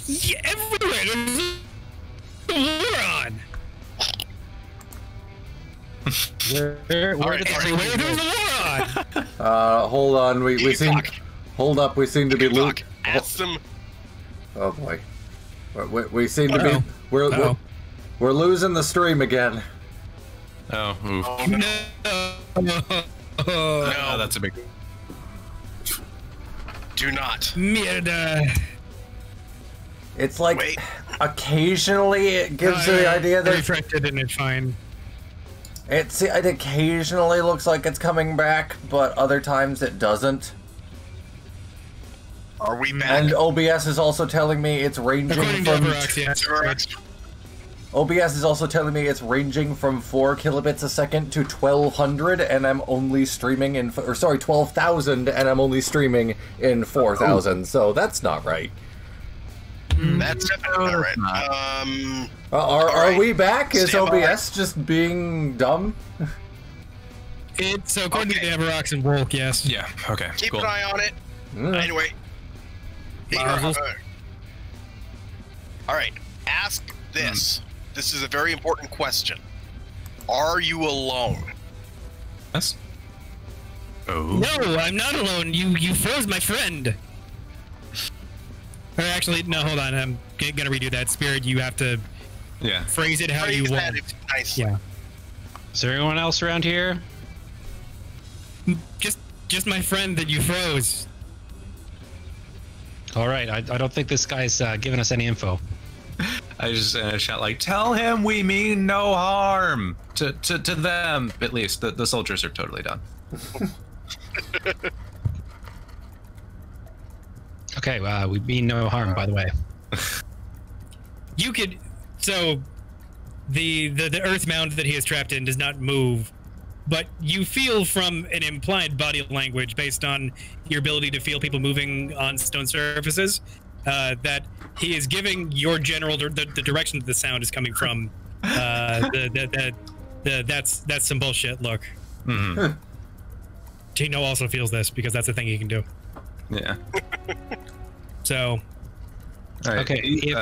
Yeah, everywhere. There's a war on. Where did There's a war on. Hold on. We seem. Hold up. We seem to be losing. Ask them. Oh boy. We seem to be. We're losing the stream again. Oh, oof. No, that's a big... Do not. Mierda. It's like Wait. occasionally it gives you the idea that refreshed it and it's fine. it occasionally looks like it's coming back, but other times it doesn't. Are we back? And OBS is also telling me it's ranging According to from. Beaverhouse, yes. Correct. OBS is also telling me it's ranging from 4 kilobits a second to 1200, and I'm only streaming in, or sorry, 12,000, and I'm only streaming in 4,000. So that's not right. That's definitely not right. Are we back? Is Stand by. OBS just being dumb? So according Okay. to Beaverhouse and Wolk, yes. Yeah, okay, Keep cool. an eye on it. Anyway. All right. Ask this. This is a very important question. Are you alone? Yes? Oh. No, I'm not alone. You froze my friend. Or actually, no, hold on. I'm gonna redo that. Spirit, you have to Yeah. phrase it how you Phrase that want. nicely. Yeah. Is there anyone else around here? Just my friend that you froze. All right, I don't think this guy's giving us any info. I just shout, like, tell him we mean no harm to them, at least. The soldiers are totally done. Okay, we mean no harm, by the way. You could. So, the earth mound that he is trapped in does not move, but you feel from an implied body language based on your ability to feel people moving on stone surfaces that he is giving your general the direction that the sound is coming from. That's some bullshit. Look, Tino also feels this because that's the thing he can do. Yeah. So. All right. Okay,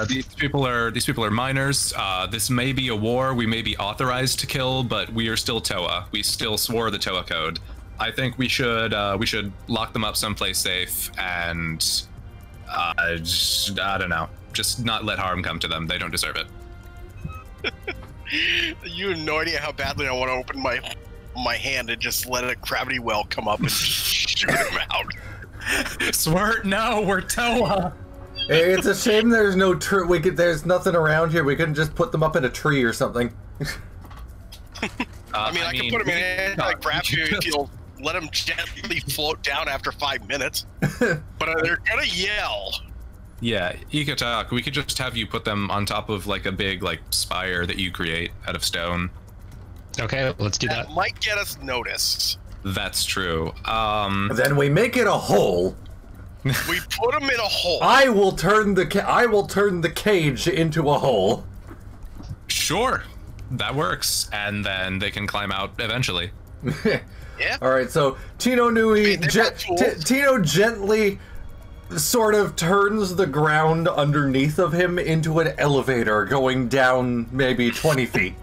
These people are minors. This may be a war. We may be authorized to kill, but we are still Toa. We still swore the Toa code. I think we should lock them up someplace safe and I don't know. Just not let harm come to them. They don't deserve it. You have no idea how badly I want to open my hand and just let a gravity well come up and shoot him out. Swert, no, we're Toa. Hey, it's a shame there's no there's nothing around here. We couldn't just put them up in a tree or something. I mean, I can put him in gravity if you'll let him gently float down after 5 minutes. But they're gonna yell. Yeah, Ikatak, we could just have you put them on top of like a big like spire that you create out of stone. Okay, let's do That that. might get us noticed. That's true. Then we make it a hole. We put him in a hole. I will turn the cage into a hole. Sure, that works, and then they can climb out eventually. Yeah. All right, so Tino Nui, they've got tools. Tino gently sort of turns the ground underneath of him into an elevator going down maybe 20 feet.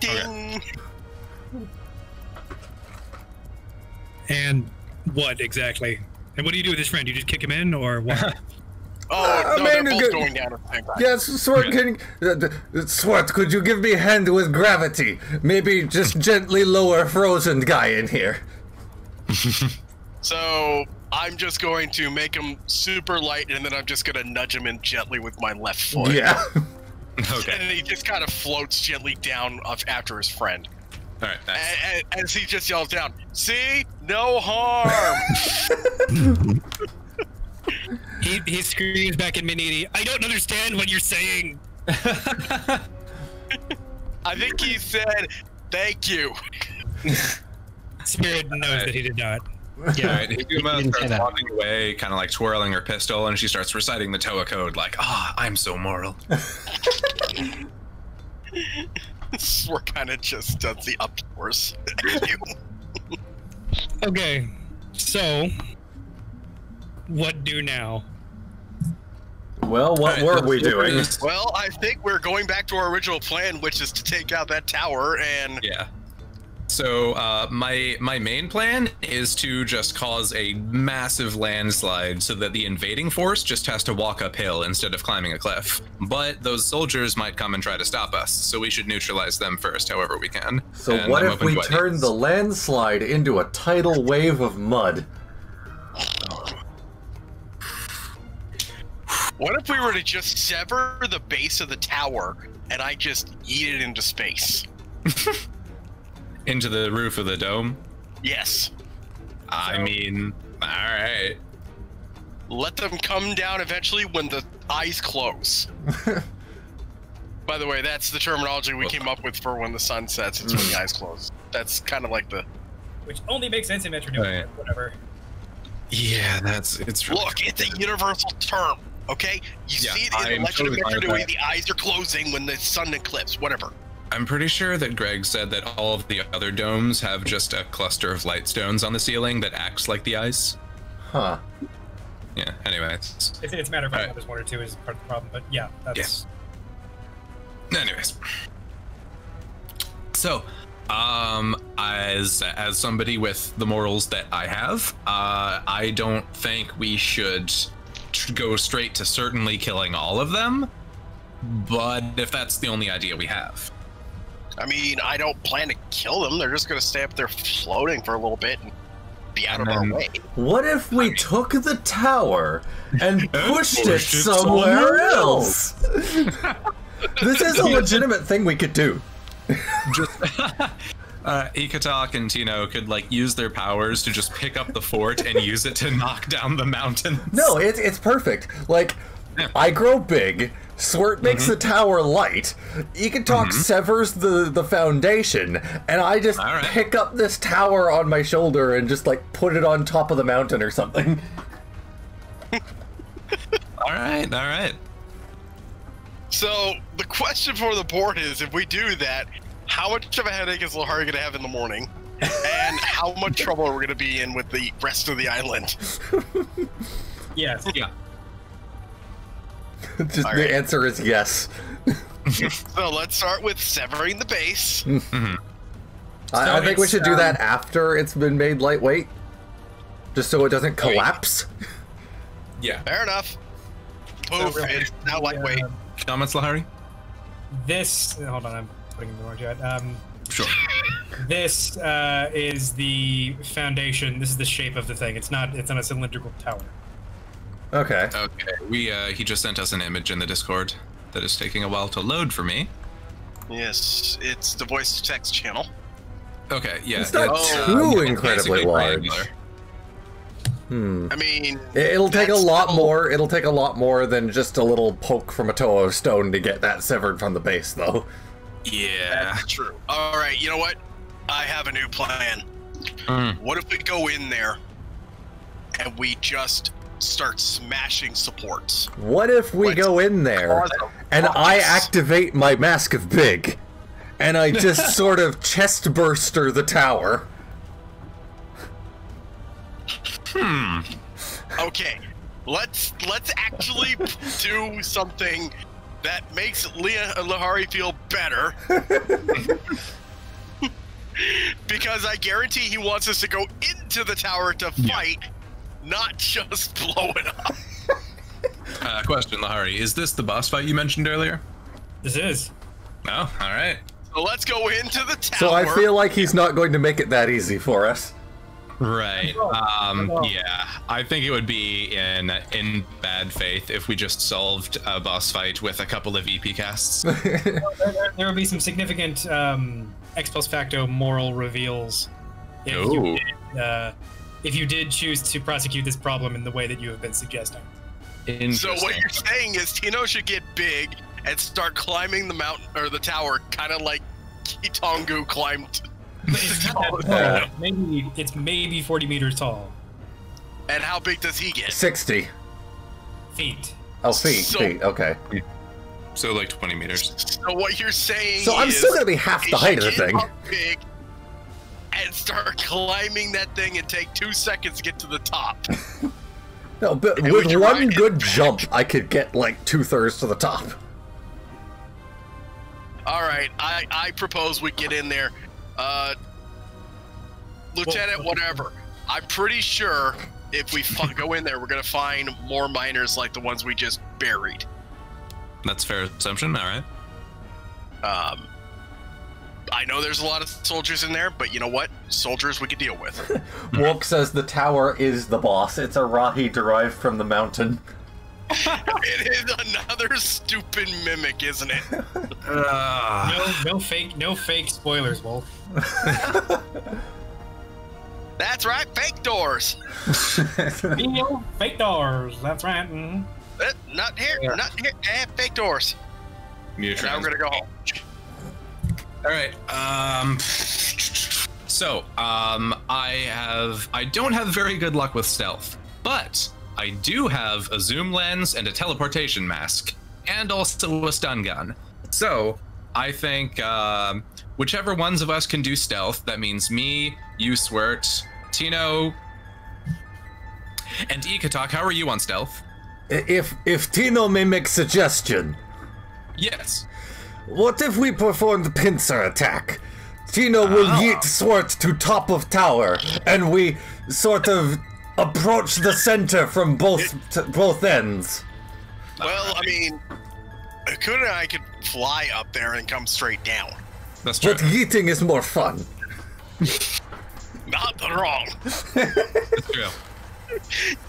Ding. And what exactly? And what do you do with his friend? You just kick him in, or what? Oh, no, man, they're both good. going down at the same time. Yes, Swert, Swert, could you give me a hand with gravity? Maybe just gently lower frozen guy in here. So I'm just going to make him super light, and then I'm just going to nudge him in gently with my left foot. Yeah. Okay. And he just kind of floats gently down after his friend. All right. Nice. As he just yells down, "See? No harm!" He screams back at Minidi, "I don't understand what you're saying." I think he said, "Thank you." Spirit knows that he did not. Yeah, Alright, Hikuma didn't say starts that. walking away, kind of like twirling her pistol, and she starts reciting the Toa code like, I'm so moral. Swert kind of just does the up yours. Okay, so what do now? Well, what were we doing? Well, I think we're going back to our original plan, which is to take out that tower and... Yeah. So, my main plan is to just cause a massive landslide so that the invading force just has to walk uphill instead of climbing a cliff. But those soldiers might come and try to stop us, so we should neutralize them first however we can. So And what I'm if open we to turn ideas. the landslide into a tidal wave of mud? What if we were to just sever the base of the tower and I just yeet it into space? Into the roof of the dome? Yes. I mean, alright. Let them come down eventually when the eyes close. By the way, that's the terminology we came up with for when the sun sets. It's when the eyes close. That's kind of like the... Which only makes sense in Metro Oh, yeah. whatever. Yeah, it's really Look, it's a universal term, okay? You Yeah, see it in the I'm Legend totally of fine Metro with Nui, the eyes are closing when the sun eclipses, whatever. I'm pretty sure that Greg said that all of the other domes have just a cluster of light stones on the ceiling that acts like the eyes. Huh. Yeah, anyways. It's a matter of fact, Alright. there's one or two is part of the problem, but yeah, that's... Anyways. So, as somebody with the morals that I have, I don't think we should go straight to certainly killing all of them, but if that's the only idea we have. I mean, I don't plan to kill them. They're just going to stay up there floating for a little bit and be out of our way. What if we took the tower and pushed it somewhere else? This is a legitimate thing we could do. Ikatak and Tino could like use their powers to just pick up the fort and use it to knock down the mountains. No, it's perfect. Like, Yeah. I grow big, Swert makes the tower light, Ikatok severs the foundation, and I just Alright. pick up this tower on my shoulder and just like put it on top of the mountain or something. Alright. So, the question for the board is, if we do that, how much of a headache is Lehari going to have in the morning? And how much trouble are we going to be in with the rest of the island? Yes. Yeah. Just All the right. answer is yes. So, let's start with severing the base. I think we it's, should do that after it's been made lightweight. Just so it doesn't collapse. Yeah. Fair enough. Poof, really, it's now lightweight. Comments, Lehari? This... Hold on, I'm putting in the wrong chat. Sure. This is the foundation. This is the shape of the thing. It's on a cylindrical tower. Okay. Okay. He just sent us an image in the Discord that is taking a while to load for me. Yes, it's the voice to text channel. Okay, yeah. It's not Oh, too it's incredibly basically large. triangular. I mean, It'll take a that's lot still- more. It'll take a lot more than just a little poke from a toe of stone to get that severed from the base, though. Yeah. That's true. All right, you know what? I have a new plan. What if we go in there and we just start smashing supports? What if we Let's go in there cause a and I ruckus. activate my Mask of Big, and I just sort of chest burster the tower? Okay, let's actually do something that makes Lehari feel better. Because I guarantee he wants us to go into the tower to fight, not just blow it up. Question, Lehari. Is this the boss fight you mentioned earlier? This is. Oh, alright. So let's go into the tower. So I feel like he's not going to make it that easy for us. Right. Yeah. I think it would be in bad faith if we just solved a boss fight with a couple of EP casts. There will be some significant ex post facto moral reveals if you did choose to prosecute this problem in the way that you have been suggesting. So what you're saying is Tino should get big and start climbing the mountain or the tower, kind of like Kitongu climbed It's not that tall. It's maybe 40 meters tall. And how big does he get? 60. Feet. Oh, feet, okay. So like 20 meters. So what you're saying So I'm is still gonna be half the height of the thing. Big and start climbing that thing and take 2 seconds to get to the top. No, but with one good jump, I could get like 2/3 to the top. All right, I propose we get in there. Lieutenant, whatever. I'm pretty sure if we go in there, we're gonna find more miners like the ones we just buried. That's a fair assumption. All right. I know there's a lot of soldiers in there, but you know what? Soldiers we could deal with. Wolk says the tower is the boss. It's a Rahi derived from the mountain. It is another stupid mimic, isn't it? No fake spoilers, Wolf. That's right, fake doors. Fake doors. That's right. Mm-hmm. Not here. Fake doors. Now we're gonna go home. All right. So, I don't have very good luck with stealth, but I do have a zoom lens and a teleportation mask, and also a stun gun. So, I think whichever ones of us can do stealth, that means me, you, Swert, Tino, and Ikatok. How are you on stealth? If Tino may make suggestion. Yes. What if we perform the pincer attack? Tino will yeet Swert to top of tower, and we sort of approach the center from both ends. Well, I mean, Akuna and I could fly up there and come straight down. That's true. But yeeting is more fun. Not wrong. That's true.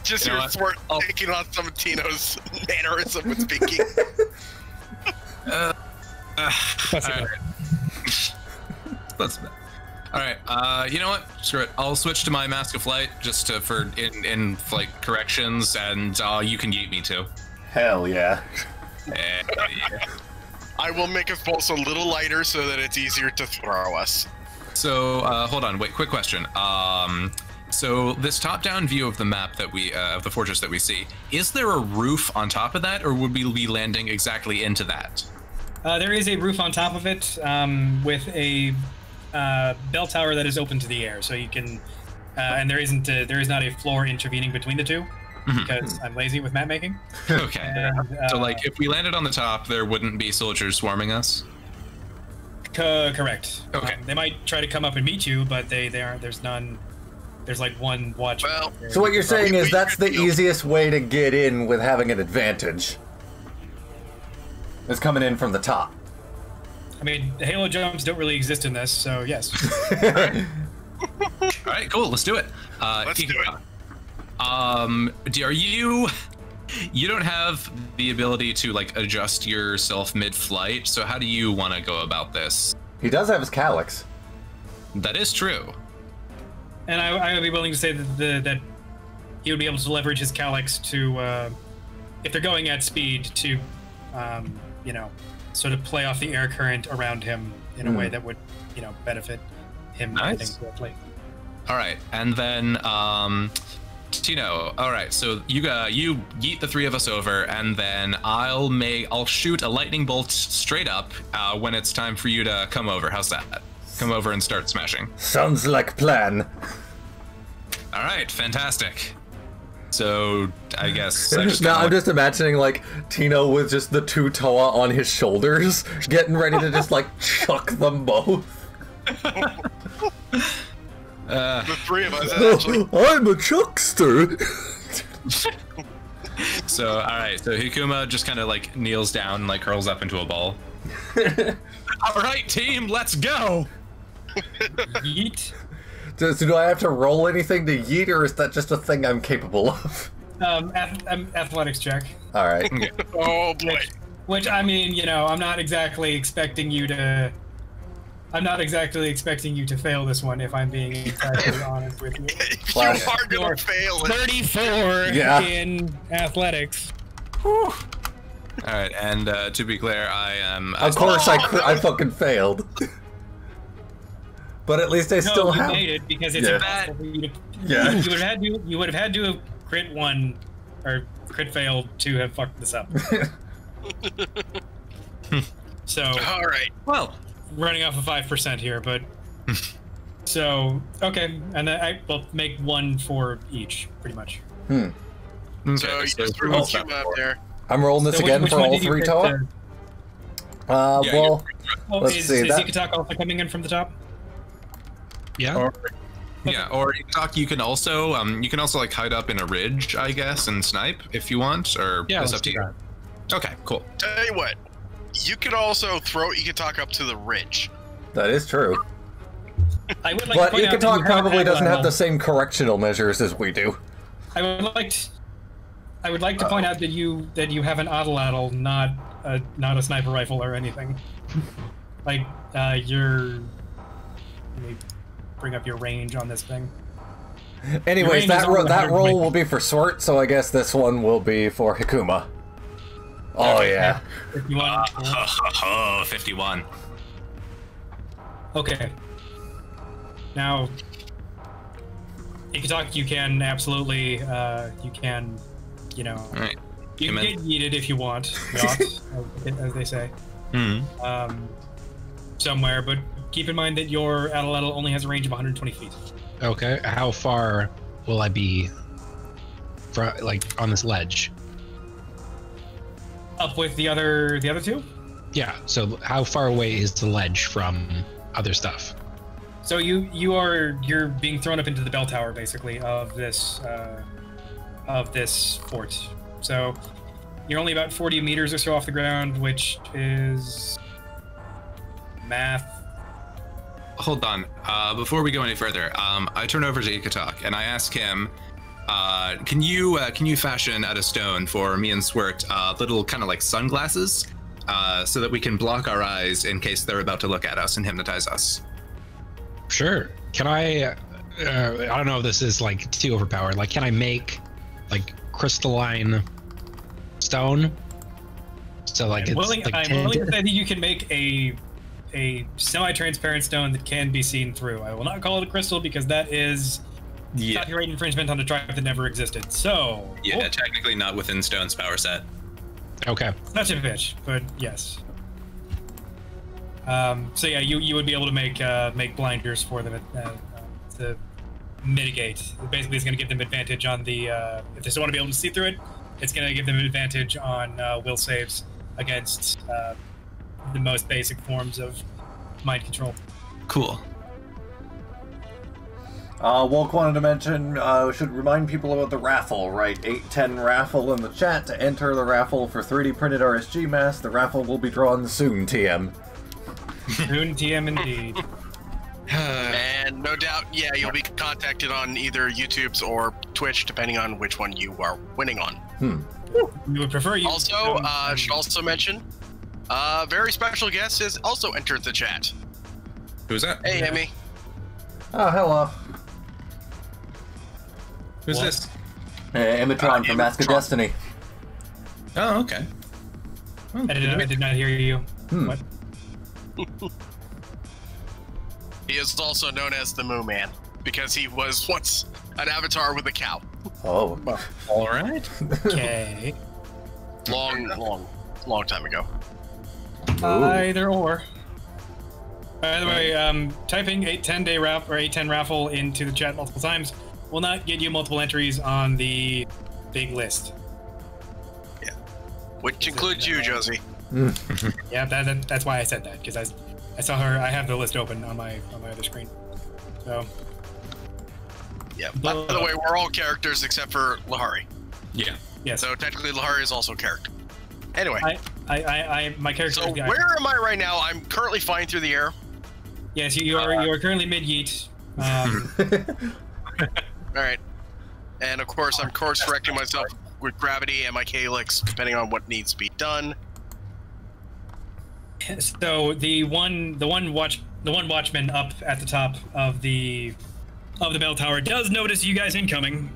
Just your Swert taking on some of Tino's mannerism with speaking. That's all right. You know what? Screw it. I'll switch to my Mask of Flight just for in flight corrections, and you can yeet me too. Hell yeah. Yeah. I will make us both a little lighter so that it's easier to throw us. So hold on. Wait. Quick question. So this top-down view of the map that we of the fortress that we see, is there a roof on top of that, or would we be landing exactly into that? There is a roof on top of it with a bell tower that is open to the air, so you can. And there is not a floor intervening between the two because I'm lazy with map making. Okay. And, so like, if we landed on the top, there wouldn't be soldiers swarming us. Correct. Okay. They might try to come up and meet you, but they aren't. There's none. There's like one watch. Well, so what you're saying is that's the easiest way to get in with having an advantage. Is coming in from the top. I mean, the Halo jumps don't really exist in this, so yes. All right, cool. Let's do it. Let's do it. Are you? You don't have the ability to like adjust yourself mid-flight. So how do you want to go about this? He does have his calyx. That is true. And I would be willing to say that he would be able to leverage his calyx to, if they're going at speed, to, sort of play off the air current around him in a way that would, benefit him. Nice. All right, and then Tino. All right, so you yeet the three of us over, and then I'll shoot a lightning bolt straight up when it's time for you to come over. How's that? Come over and start smashing. Sounds like plan. All right, fantastic. So I guess I'm just imagining like Tino with just the two Toa on his shoulders, getting ready to just like chuck them both. The three of us actually. I'm a chuckster. So all right, so Hikuma just kind of like kneels down and like curls up into a ball. All right, team, let's go. Yeet. So do I have to roll anything to yeet, or is that just a thing I'm capable of? Athletics check. All right. Oh boy. Which I mean, I'm not exactly expecting you to. I'm not exactly expecting you to fail this one, if I'm being entirely honest with you. You are gonna fail it. 34 in athletics. Whew. All right, and to be clear, I am. Of course, I fucking failed. But at least I still you have. made it because it's Yeah. impossible for you to. Yeah. You would have had to have crit one or crit failed to have fucked this up. So. All right. Well, running off of 5% here, but. So okay, and then I will make one for each, pretty much. So you just threw a cube up there. I'm rolling this So again which for one all did you three pick total. there? Well, let's is see that. Ikatak also coming in from the top? Yeah. or you can also like hide up in a ridge, I guess, and snipe if you want, or Yeah, it's let's up to do you. Okay, cool. Tell you what, you could also throw Ikatak up to the ridge. That is true. I would like But to point out that you Ikatok probably have doesn't have Atlatl. the same correctional measures as we do. I would like to point out that you have an Atlatl, not a sniper rifle or anything. Like let me bring up your range on this thing. Anyways, range is over that 100 roll meters. will be for Swert, so I guess this one will be for Hikuma. Oh yeah. If you want. Oh, 51. Okay. Now, Ikatak, you can absolutely, you can, you know, Alright. you can get yeeted if you want, yacht, as they say, somewhere, but keep in mind that your Atlatl only has a range of 120 feet. Okay. How far will I be like on this ledge? Up with the other two? Yeah. So how far away is the ledge from other stuff? So you're being thrown up into the bell tower, basically, of this fort. So you're only about 40 meters or so off the ground, which is math. Hold on. Before we go any further, I turn over to Ikatok and I ask him, can you fashion out of stone for me and Swert little kind of like sunglasses, so that we can block our eyes in case they're about to look at us and hypnotize us? Sure. Can I don't know if this is like too overpowered. Like, can I make like crystalline stone? So like I'm it's willing, like I'm willing to say that you can make a semi-transparent stone that can be seen through. I will not call it a crystal because that is copyright infringement on a tribe that never existed. So Yeah, technically not within Stone's power set. Okay. such a bitch, but yes. So yeah, you would be able to make blinders for them to mitigate. Basically, it's going to give them advantage on the if they still want to be able to see through it. It's going to give them advantage on will saves against the most basic forms of mind control. Cool. Wolk wanted to mention, we should remind people about the raffle, right? 810 raffle in the chat to enter the raffle for 3D printed RSG masks. The raffle will be drawn soon, TM. Soon, TM indeed. And no doubt, yeah, you'll be contacted on either YouTube's or Twitch, depending on which one you are winning on. We would prefer you. Also, should also mention, very special guest has also entered the chat. Who's that? Hey, Amy. Oh, hello. Who's this? Imatron from Mask of Destiny. Oh, okay. Oh, I did not hear you. What? He is also known as the Moo Man because he was once an avatar with a cow. Oh. all right. Okay. Long time ago. Either or. By the way, typing 810 raffle or 810 raffle into the chat multiple times will not get you multiple entries on the big list. Yeah. Which includes you, Josie. Yeah, that's why I said that, because I saw her. I have the list open on my other screen. So Yeah. By the way, we're all characters except for Lehari. Yeah. yes, So technically, Lehari is also a character. Anyway. my character. So is the where am I right now? I'm currently flying through the air. Yes, you are currently mid yeet. All right. And of course, I'm course correcting myself with gravity and my calyx, depending on what needs to be done. So the one watchman up at the top of the bell tower does notice you guys incoming.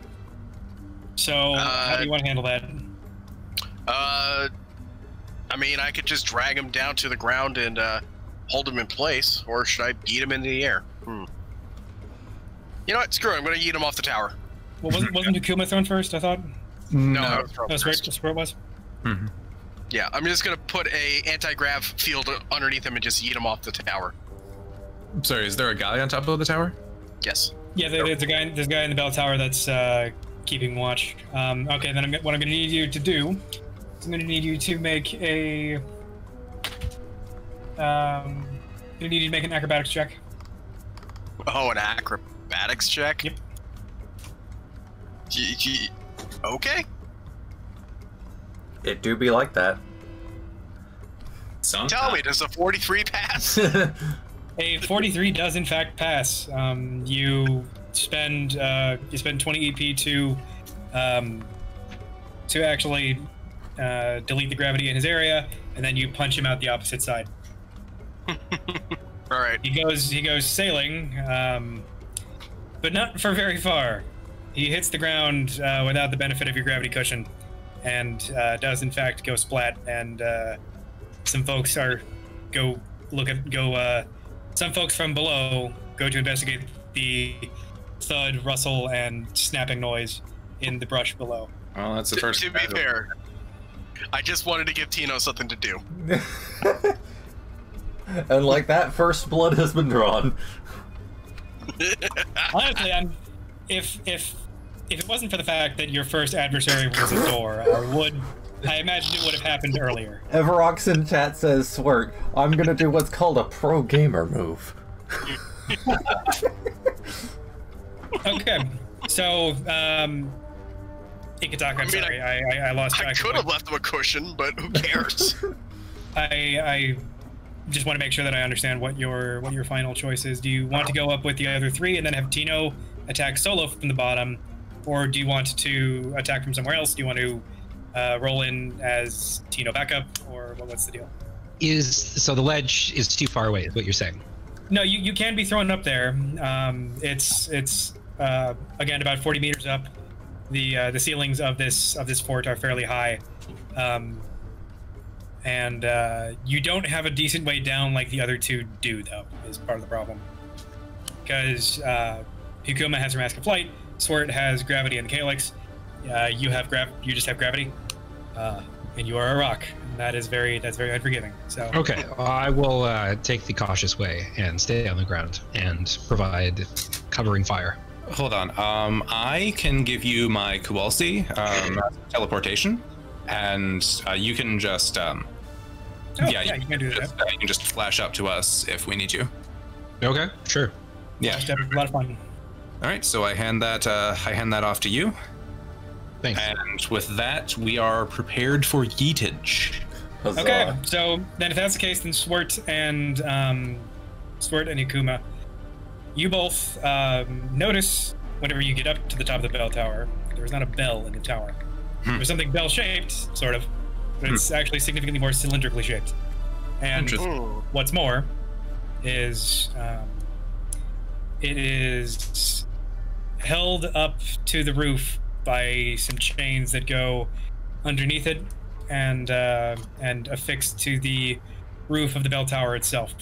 So how do you want to handle that? I mean, I could just drag him down to the ground and hold him in place, or should I yeet him into the air? You know what? Screw it. I'm going to yeet him off the tower. Well, wasn't Akuma thrown first? I thought. No, I was thrown Swert first. was. Yeah, I'm just going to put a anti-grav field underneath him and just yeet him off the tower. Sorry, is there a guy on top of the tower? Yes. Yeah, there's a guy in the bell tower that's keeping watch. Okay, then what I'm going to need you to do is I'm going to need you to make a. I'm going to need you to make an acrobatics check. Oh, an acrobatics check? Yep. Okay. It do be like that. Tell me, does a 43 pass? A 43 does in fact pass. You spend 20 EP to actually delete the gravity in his area, and then you punch him out the opposite side. All right. He goes sailing, but not for very far. He hits the ground without the benefit of your gravity cushion, and does in fact go splat. And some folks some folks from below go to investigate the thud, rustle, and snapping noise in the brush below. Well, that's the first. To be fair, I just wanted to give Tino something to do. And like that, first blood has been drawn. Honestly, if it wasn't for the fact that your first adversary was a door, I imagine it would have happened earlier. Everox in chat says, Swert, I'm gonna do what's called a pro gamer move. Okay, so, Ikitaka, I'm sorry, I lost track. I could have left him a cushion, but who cares? I just want to make sure that I understand what your final choice is. Do you want to go up with the other three and then have Tino attack solo from the bottom, or do you want to attack from somewhere else? Do you want to roll in as Tino backup, or what's the deal? So the ledge is too far away, is what you're saying? No, you can be thrown up there. It's again about 40 meters up. The ceilings of this fort are fairly high, and you don't have a decent way down like the other two do, though, is part of the problem. Because Hikuma has her Mask of Flight, Swert has gravity and calyx. You just have gravity, and you are a rock. And that's very unforgiving. So okay, I will take the cautious way and stay on the ground and provide covering fire. Hold on. I can give you my Kowalski teleportation, and you can just you can do that. You can just flash up to us if we need you. Okay, sure. Yeah. Just have a lot of fun. All right. So I hand that off to you. Thanks. And with that, we are prepared for yeetage. Huzzah. Okay, so then if that's the case, then Swert and Hikuma, you both notice whenever you get up to the top of the bell tower, there's not a bell in the tower. There's something bell-shaped, sort of, but it's actually significantly more cylindrically shaped. And what's more is it is held up to the roof by some chains that go underneath it and affixed to the roof of the bell tower itself,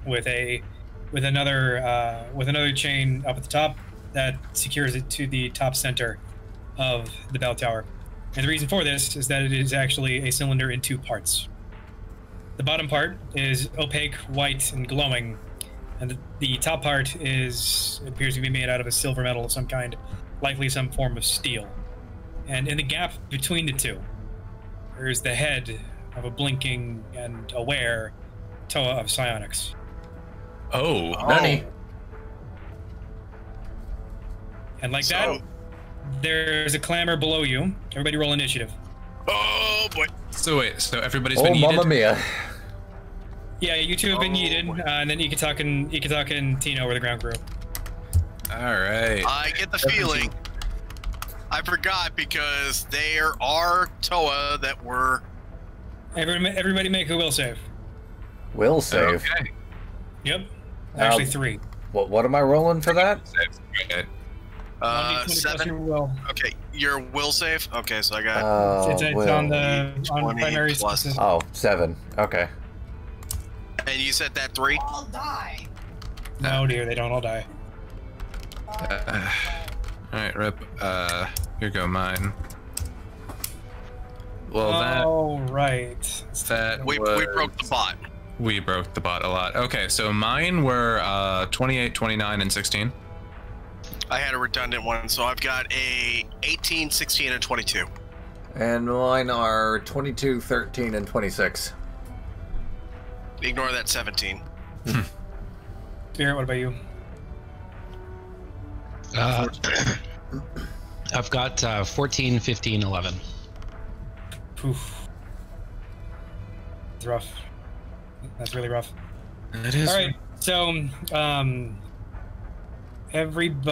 with another chain up at the top that secures it to the top center of the bell tower. And the reason for this is that it is actually a cylinder in two parts. The bottom part is opaque, white, and glowing, and the top part appears to be made out of a silver metal of some kind, likely some form of steel. And in the gap between the two, there's the head of a blinking and aware Toa of Psionics. Oh, Nani. And like that, there's a clamor below you. Everybody roll initiative. Oh boy. So wait, so everybody's been Oh, yeeted? mamma mia. Yeah, you two have been yeeted, and then Ikitaka and Tino were the ground crew. All right. I get the feeling. I forgot because there are Toa that were. Everybody make a will save. Will save. Okay. Yep. Actually, 3. What am I rolling for that? Okay. 1d20 plus 7. your will. Okay, your will save. Okay, so I got. It's Will. on the 20 primary plus- specific. Oh, 7. Okay. And you said that 3? All die. No, dear, they don't all die. Alright, Rip. Here go mine. Well, right. We broke the bot. We broke the bot a lot. Okay, so mine were 28, 29, and 16. I had a redundant one, so I've got a 18, 16, and 22. And mine are 22, 13, and 26. Ignore that 17. Spirit, what about you? I've got 14, 15, 11. Poof. It's rough. That's really rough. It is. All right, so everybody.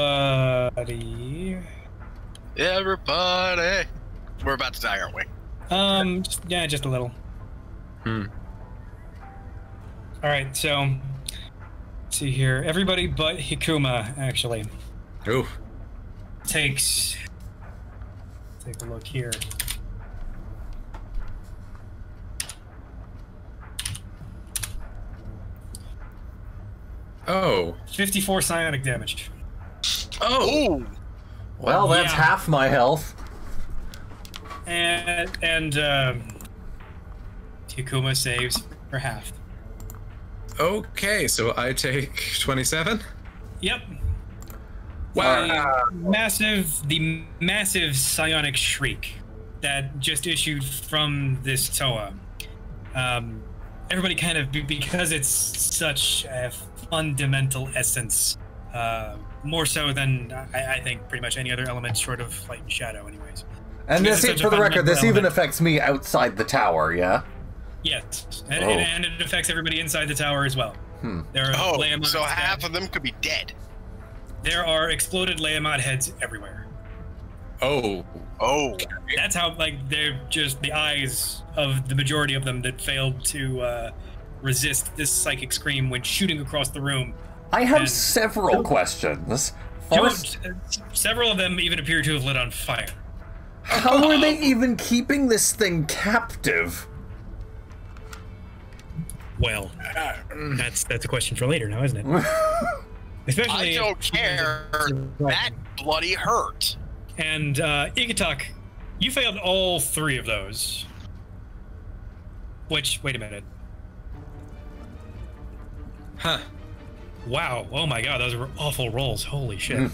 We're about to die, aren't we? Just a little. Hmm. All right, so let's see here. Everybody but Hikuma actually Ooh. takes. Take a look here. Oh. 54 psionic damage. Oh! Well, that's Yeah. half my health. And Hikuma saves for half. Okay, so I take 27? Yep. Wow. The massive psionic shriek that just issued from this Toa. Everybody kind of, because it's such a fundamental essence, more so than I think pretty much any other element short of light and shadow anyways. And Because this, it's such for a the record, this fundamental even element. affects me outside the tower, yeah? Yes, and, Oh. and it affects everybody inside the tower as well. There are Oh, Leomod so half that- of them could be dead. There are exploded Leomod heads everywhere. Oh. Oh. That's how, like, they're just the eyes of the majority of them that failed to resist this psychic scream when shooting across the room. I have And- several questions. First, Several of them even appear to have lit on fire. how are they even keeping this thing captive? Well, that's a question for later now, isn't it? Especially. I don't care. That bloody hurt. And Igatok, you failed all 3 of those. Which, wait a minute. Huh. Wow. Oh my god, those were awful rolls. Holy shit.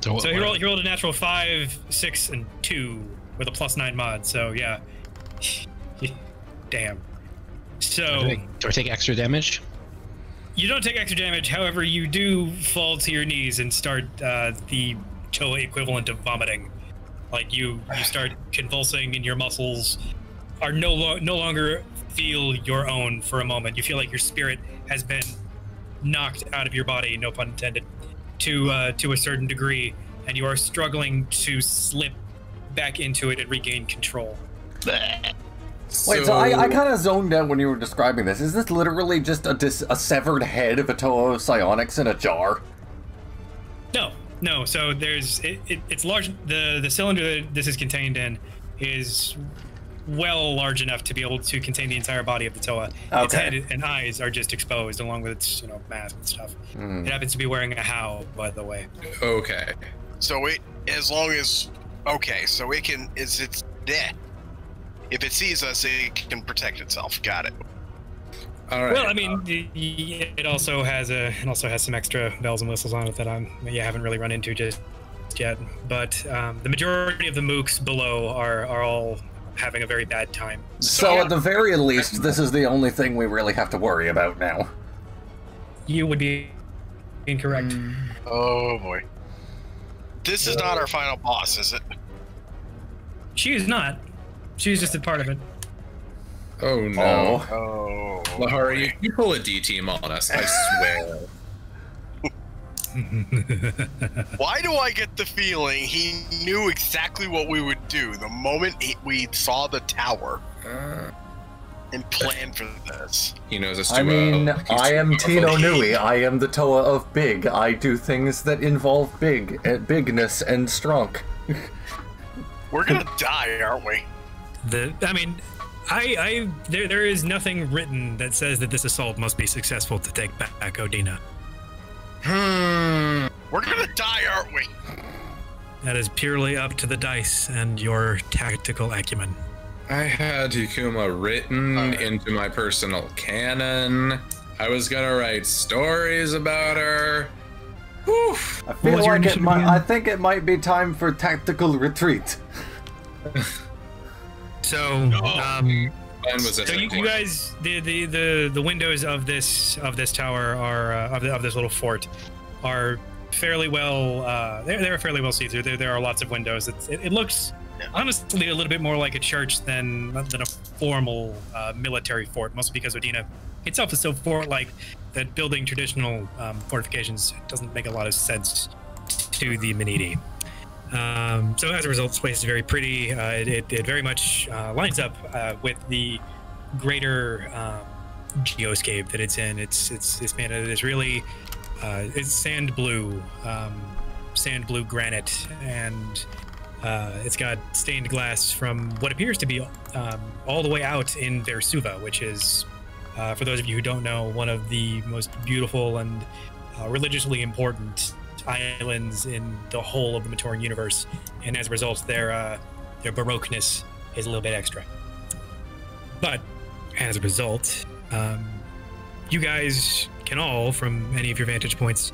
So he rolled a natural 5, 6, and 2 with a +9 mod. So yeah. Damn. So Do I take extra damage? you don't take extra damage. However, you do fall to your knees and start the Toa equivalent of vomiting. Like you start convulsing, and your muscles are no longer feel your own for a moment. You feel like your spirit has been knocked out of your body, no pun intended, to a certain degree, and you are struggling to slip back into it and regain control. Wait, so I kind of zoned out when you were describing this. Is this literally just a severed head of a Toa of psionics in a jar? No. So it's large. The cylinder that this is contained in is well large enough to be able to contain the entire body of the Toa. Okay. Its head and eyes are just exposed along with its mask and stuff. It happens to be wearing a How, by the way. Okay. So it can it's dead. If it sees us, it can protect itself. Got it. All right. Well, I mean, it also has some extra bells and whistles on it that you haven't really run into just yet. But the majority of the mooks below are all having a very bad time. So at the very least, this is the only thing we really have to worry about now. You would be incorrect. Oh boy. This is not our final boss, is it? She is not. She's just a part of it. Oh no. Oh. Lehari, you pull a D team on us, I swear. Why do I get the feeling he knew exactly what we would do the moment we saw the tower and planned for this? He knows us too I mean, well. He's I too am powerful. Tino Nui. I am the Toa of Big. I do things that involve bigness and strong. We're gonna die, aren't we? There is nothing written that says that this assault must be successful to take back Odina. We're gonna die, aren't we? That is purely up to the dice and your tactical acumen. I had Hikuma written into my personal canon. I was gonna write stories about her. Whew. I feel like it might. I think it might be time for tactical retreat. So, Mine was a so you guys, the windows of this tower are of this little fort are fairly well. They're fairly well see through. There are lots of windows. It looks honestly a little bit more like a church than a formal military fort, mostly because Odina itself is so fort-like that building traditional fortifications doesn't make a lot of sense to the Menidi. So as a result, this place is very pretty. It very much lines up with the greater geoscape that it's in. It's made of this really it's sand blue granite, and it's got stained glass from what appears to be all the way out in Versuva, which is, for those of you who don't know, one of the most beautiful and religiously important islands in the whole of the Matoran universe, and as a result, their baroqueness is a little bit extra. But as a result, you guys can all, from any of your vantage points,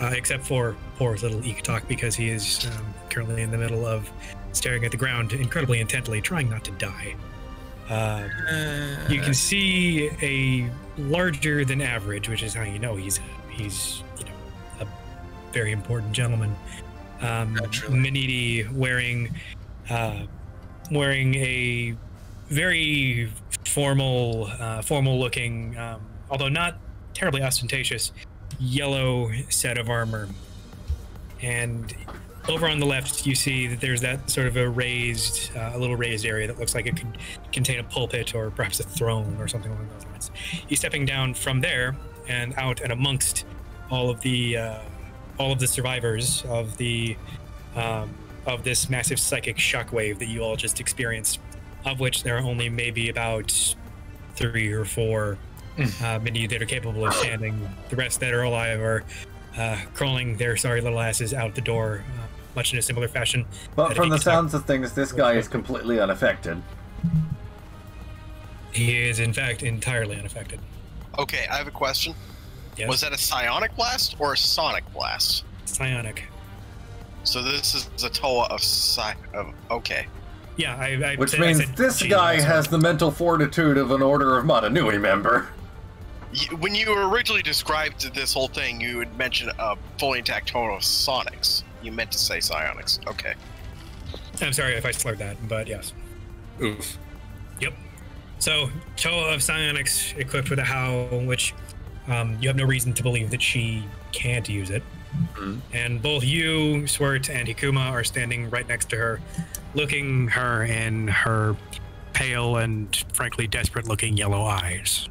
except for poor little Ikatok, because he is currently in the middle of staring at the ground incredibly intently, trying not to die. You can see a larger than average, which is how you know he's a very important gentleman. Menidi wearing a very formal looking, although not terribly ostentatious, yellow set of armor. And over on the left, you see that there's that sort of a little raised area that looks like it could contain a pulpit or perhaps a throne or something along those lines. He's stepping down from there and out and amongst all of the survivors of of this massive psychic shockwave that you all just experienced, of which there are only maybe about 3 or 4 many that are capable of standing. The rest that are alive are crawling their sorry little asses out the door, much in a similar fashion. But from the sounds of things, this guy is completely unaffected. He is, in fact, entirely unaffected. Okay, I have a question. Yes? Was that a psionic blast or a sonic blast? Psionic. So this is a Toa of okay. Yeah, which means this guy has the mental fortitude of an Order of Matanui member. When you originally described this whole thing, you had mentioned a fully intact Toa of sonics. You meant to say psionics. Okay. I'm sorry if I slurred that, but yes. Oof. Yep. So, Toa of psionics equipped with a howl, which you have no reason to believe that she can't use it. Mm-hmm. And both you, Swert, and Hikuma are standing right next to her, looking her in her pale and frankly desperate-looking yellow eyes.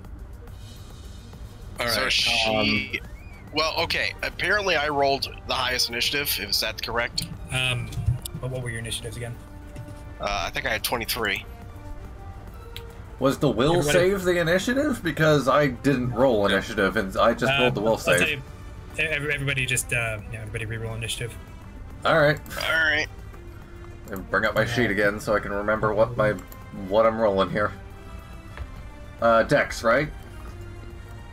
All right. So she... Well, okay. Apparently I rolled the highest initiative. Is that correct? What were your initiatives again? I think I had 23. Was the will save the initiative? Because I didn't roll initiative, and I just rolled the will save. Everybody just, everybody reroll initiative. Alright. Alright. And bring up my sheet again so I can remember what I'm rolling here. Dex, right?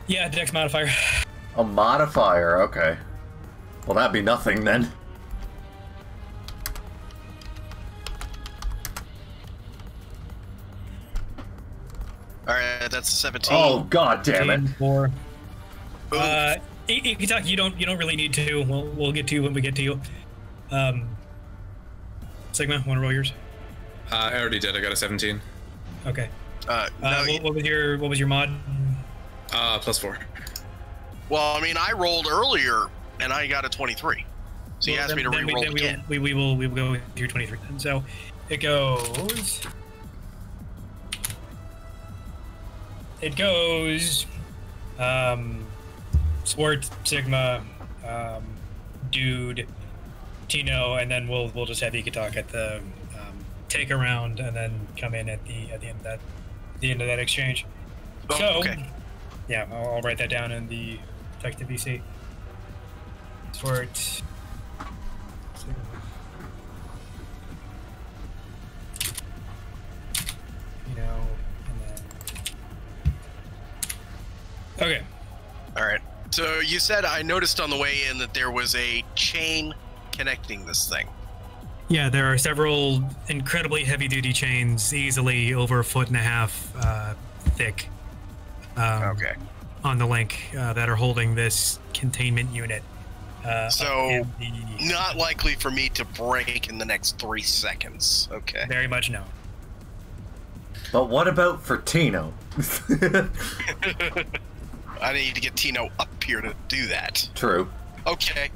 Yeah, Dex modifier. A modifier, okay. Well, that'd be nothing then. Alright, that's 17. Oh, god damn it. 4. Ikatok, you don't really need to. We'll get to you when we get to you. Sigma, want to roll yours? I already did. I got a 17. Okay. No, what was your mod? +4. Well, I mean, I rolled earlier and I got a 23. So you asked me to re-roll again. We will go through 23. And so it goes. Swert, Sigma, Dude, Tino, and then we'll just have Ikatok at the take around, and then come in at the end of that. the end of that exchange. Oh, So, okay. yeah, I'll write that down in the detective VC. Swert. You know, and then... Okay. All right. So you said I noticed on the way in that there was a chain connecting this thing. Yeah, there are several incredibly heavy-duty chains, easily over 1.5 feet thick. Okay. On the link that are holding this containment unit. So not likely for me to break in the next 3 seconds. Okay. Very much no. But what about for Tino? I need to get Tino up here to do that. True. Okay.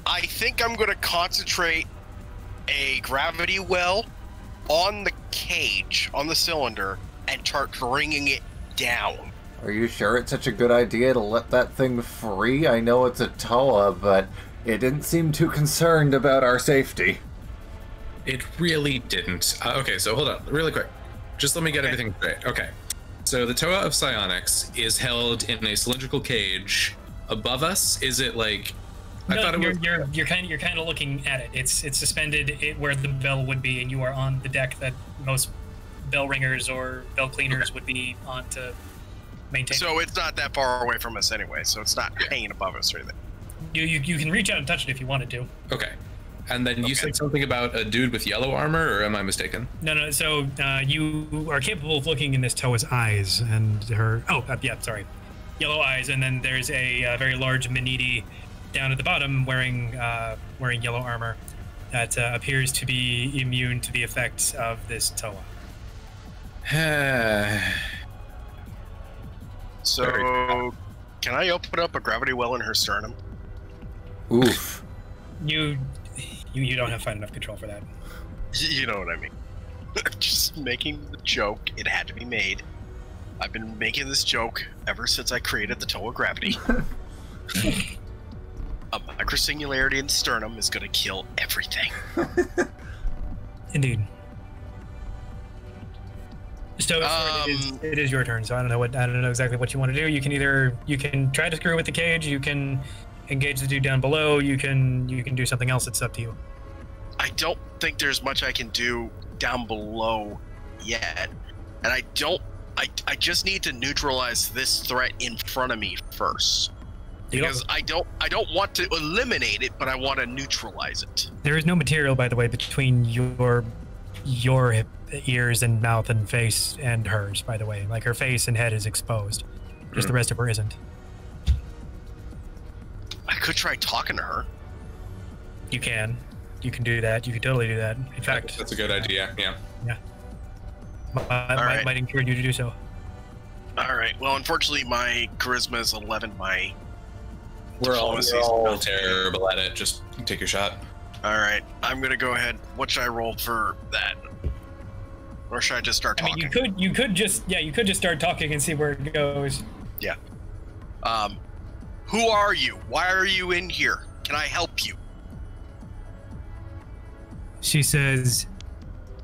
I think I'm going to concentrate a gravity well on the cage, on the cylinder, and start bringing it down. Are you sure it's such a good idea to let that thing free? I know it's a Toa, but it didn't seem too concerned about our safety. It really didn't. Okay, so hold on, really quick. Just let me get everything straight. Okay. So the Toa of Psionics is held in a cylindrical cage above us. Is it like? No, I thought it was. you're kind of looking at it. It's suspended where the bell would be, and you are on the deck that most bell ringers or bell cleaners would be on to maintain. So it's not that far away from us anyway. So it's not hanging above us or anything. You can reach out and touch it if you wanted to. Okay. And then you said something about a dude with yellow armor, or am I mistaken? No. So you are capable of looking in this Toa's eyes, and her. Oh, yeah. Sorry, yellow eyes, and then there's a very large Manidi down at the bottom wearing yellow armor that appears to be immune to the effects of this Toa. So, can I open up a gravity well in her sternum? Oof. You don't have fine enough control for that. You know what I mean. Just making the joke. It had to be made. I've been making this joke ever since I created the Toa gravity. A microsingularity in sternum is going to kill everything. Indeed. So it is your turn. So I don't know exactly what you want to do. You can try to screw with the cage. You can engage the dude down below. You can do something else. It's up to you. I don't think there's much I can do down below yet, and I just need to neutralize this threat in front of me first. Because I don't want to eliminate it, but I want to neutralize it. There is no material, by the way, between your ears and mouth and face and hers, by the way. Like, her face and head is exposed. Just the rest of her isn't. I could try talking to her. You can do that. You can totally do that. In fact, that's a good idea. Yeah. Might encourage you to do so. All right. Well, unfortunately, my charisma is 11. We're all terrible at it. Just take your shot. All right. I'm gonna go ahead. What should I roll for that? Or should I just start talking? I mean, you could just start talking and see where it goes. Yeah. Who are you? Why are you in here? Can I help you? She says,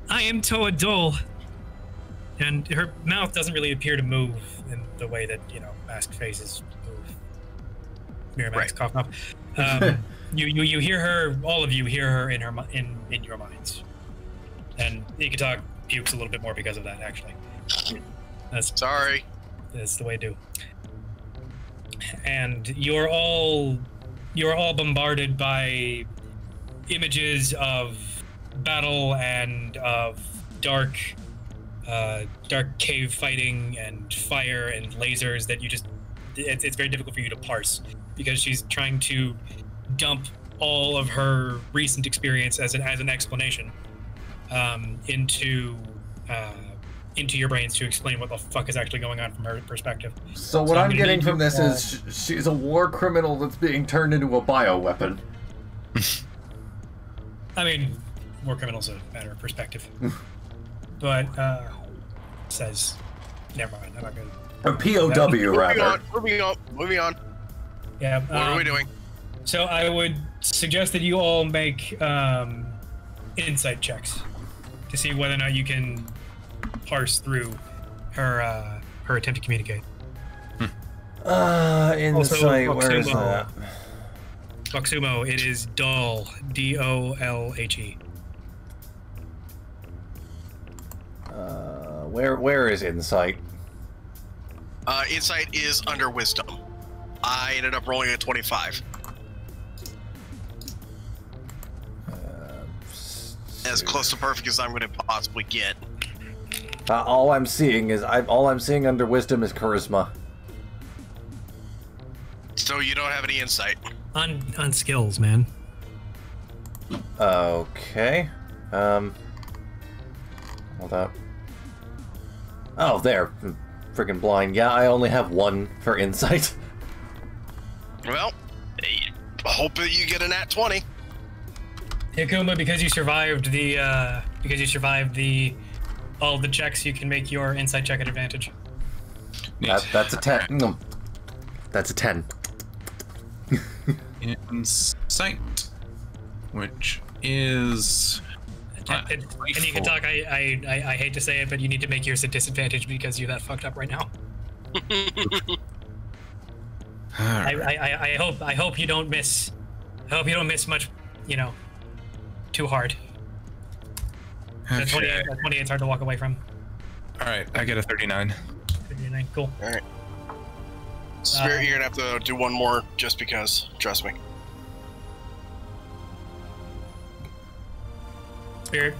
I am Toa Dole. And her mouth doesn't really appear to move in the way that, masked faces move. Mirror mask, cough, cough. You hear her, all of you hear her in your minds. And Ikatok pukes a little bit more because of that, actually. Sorry. That's the way to do. And you're all bombarded by images of battle and of dark cave fighting and fire and lasers that it's very difficult for you to parse, because she's trying to dump all of her recent experience as an explanation into your brains to explain what the fuck is actually going on from her perspective. So what I'm getting from this is she's a war criminal that's being turned into a bioweapon. I mean, war criminal's a matter of perspective. But says, never mind. I'm not good. A POW, rather. Moving on. Yeah. What are we doing? So I would suggest that you all make insight checks to see whether or not you can parse through her attempt to communicate. Insight, where is that? Boxumo, it is Dole, D-O-L-H-E. Where is insight? Insight is under wisdom. I ended up rolling a 25. As close to perfect as I'm going to possibly get. All I'm seeing under wisdom is charisma. So you don't have any insight. On skills, man. Okay. Hold up. Oh, there. Freaking blind. Yeah, I only have 1 for insight. Well, hope that you get a nat 20. Hikuma, because you survived all the checks, you can make your insight check at advantage. That's a 10. No. That's a 10. Insight, which is... And you can talk. I hate to say it, but you need to make yours a disadvantage because you're that fucked up right now. I hope you don't miss. I hope you don't miss much. You know, too hard. Okay. 28's hard to walk away from. All right, I get a 39. 39, cool. All right. Spirit, you're gonna have to do one more just because. Trust me. Spirit.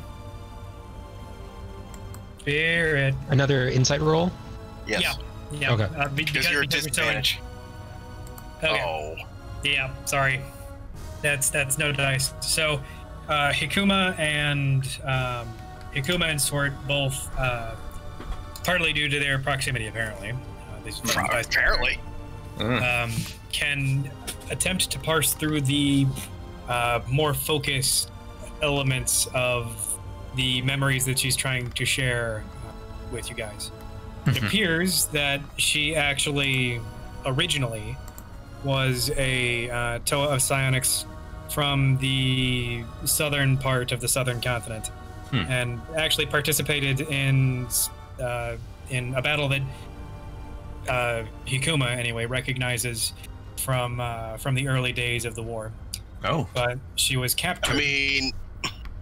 Another insight roll? Yes. Yeah. Okay. Because you're at disadvantage. Okay. Oh. Yeah, sorry. That's no dice. So, Hikuma and Swert both, partly due to their proximity, apparently. Apparently. Can attempt to parse through the more focused elements of the memories that she's trying to share with you guys. It appears that she actually originally was a Toa of Psionics from the southern part of the southern continent, and actually participated in a battle that Hikuma, anyway, recognizes from the early days of the war. Oh. But she was captured. I mean,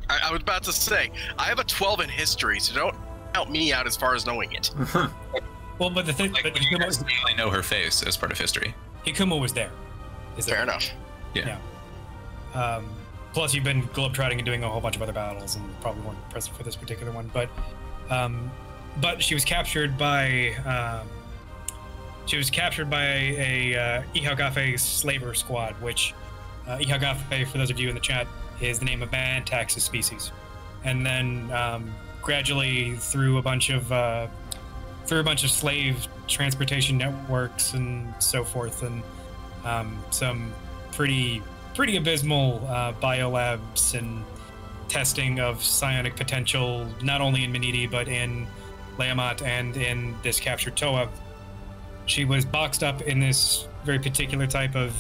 I was about to say, I have a 12 in history, so don't count me out as far as knowing it. Well, but the thing, Like, but you guys really know her face as part of history. Hikuma was there. Fair enough. Yeah. Plus, you've been globetrotting and doing a whole bunch of other battles, and probably weren't present for this particular one. But she was captured by a Ihagafe slaver squad, which Ihagafe, for those of you in the chat, is the name of Mantax's species. And then gradually through a bunch of slave transportation networks and so forth, and some pretty abysmal biolabs and testing of psionic potential, not only in Maniti but in Leamat and in this captured Toa. She was boxed up in this very particular type of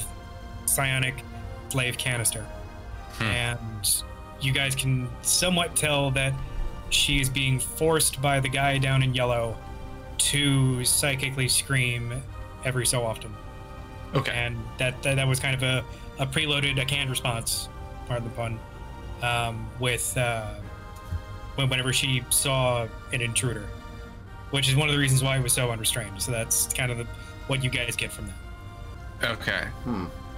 psionic slave canister. And you guys can somewhat tell that she is being forced by the guy down in yellow to psychically scream every so often. Okay. And that was kind of a preloaded, a canned response, pardon the pun, whenever she saw an intruder, which is one of the reasons why it was so unrestrained. So that's kind of what you guys get from that. Okay.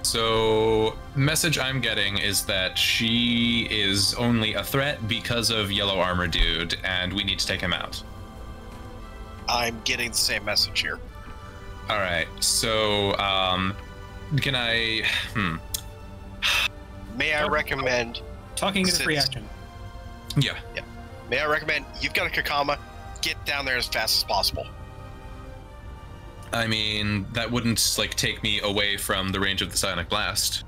So, message I'm getting is that she is only a threat because of Yellow Armor Dude, and we need to take him out. I'm getting the same message here. All right. So, can I? May I recommend? Talking is a free action. Yeah. May I recommend? You've got a Kakama. Get down there as fast as possible. I mean, that wouldn't like take me away from the range of the Psionic Blast.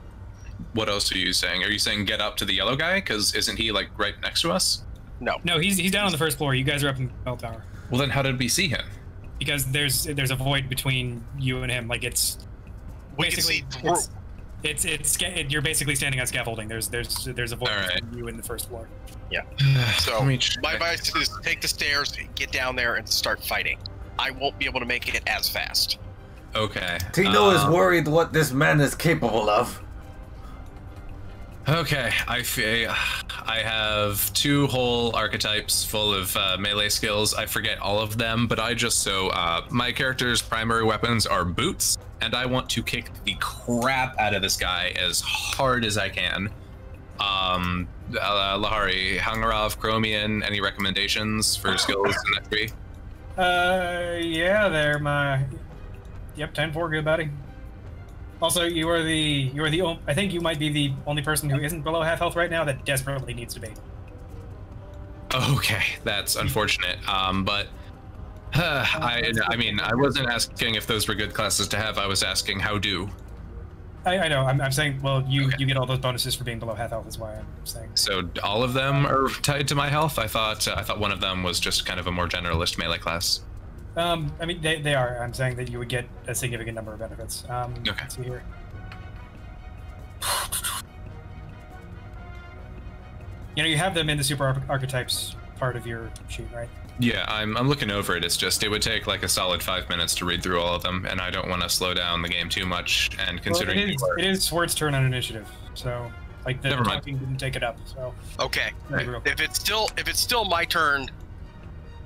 What else are you saying? Are you saying get up to the yellow guy? Because isn't he like right next to us? No, he's down on the first floor. You guys are up in the bell tower. Well, then how did we see him? Because there's a void between you and him. Like it's basically you're basically standing on scaffolding. There's a void between you and the first floor. Yeah. So my advice is take the stairs, get down there, and start fighting. I won't be able to make it as fast. Okay. Tino is worried what this man is capable of. Okay, I have 2 whole archetypes full of melee skills. I forget all of them, but my character's primary weapons are boots, and I want to kick the crap out of this guy as hard as I can. Lehari, Hangarov, Chromian, any recommendations for skills in that tree? Yeah, they're my. Yep, 10-4, good buddy. Also, you are the I think you might be the only person who isn't below half health right now that desperately needs to be. Okay, that's unfortunate. But I mean, I wasn't asking if those were good classes to have. I was asking how do. I know. I'm saying, well, you get all those bonuses for being below half health. Is why I'm saying. So all of them are tied to my health. I thought one of them was just kind of a more generalist melee class. I mean, they are. I'm saying that you would get a significant number of benefits. Okay. Let's see here. You know, you have them in the super archetypes part of your sheet, right? Yeah, I'm looking over it. It's just it would take like a solid 5 minutes to read through all of them, and I don't want to slow down the game too much. And considering it is Swert's turn on initiative, so like the talking didn't take it up. So okay, if it's still my turn,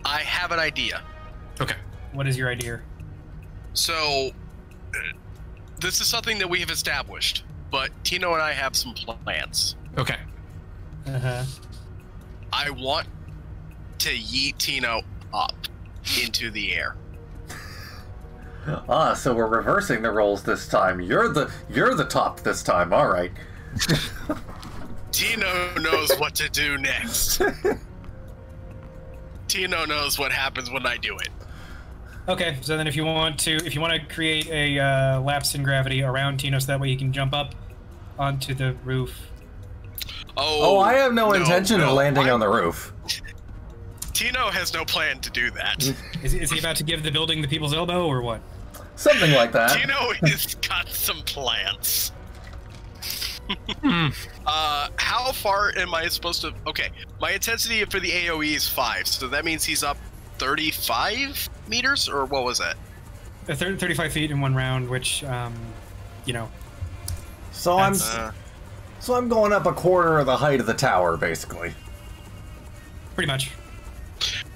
I have an idea. Okay. What is your idea? So, this is something that we have established, but Tino and I have some plans. Okay. Uh-huh. I want to yeet Tino up into the air. Ah, so we're reversing the roles this time. You're the top this time. All right. Tino knows what to do next. Tino knows what happens when I do it. Okay, so then if you want to create a lapse in gravity around Tino so that way he can jump up onto the roof. Oh, I have no intention of landing on the roof. Tino has no plan to do that. Is he about to give the building the people's elbow or what? Something like that. Tino has got some plans. How far am I supposed to... Okay, my intensity for the AoE is 5, so that means he's up 35 meters, or what was that? 35 feet in one round, which, you know... So I'm going up a quarter of the height of the tower, basically. Pretty much.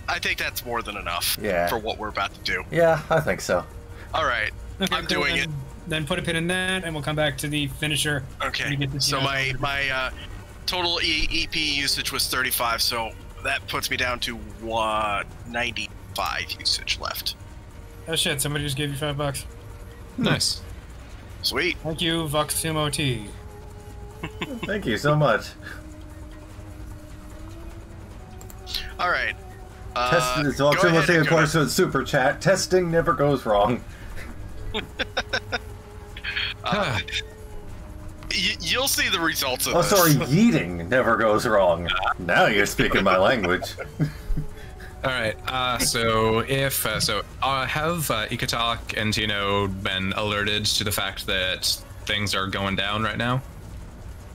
I think that's more than enough for what we're about to do. Yeah, I think so. All right, okay, I'm doing it. Then put a pin in that, and we'll come back to the finisher. Okay, so my total EP usage was 35, so that puts me down to 95 usage left. Oh shit, somebody just gave you $5. Nice. Sweet. Thank you, Voximo T. Thank you so much. All right. Voximo T, of course, with super chat. Testing never goes wrong. You'll see the results of this. Oh, sorry, yeeting never goes wrong. Now you're speaking my language. All right. So if have Ikatok and Tino been alerted to the fact that things are going down right now?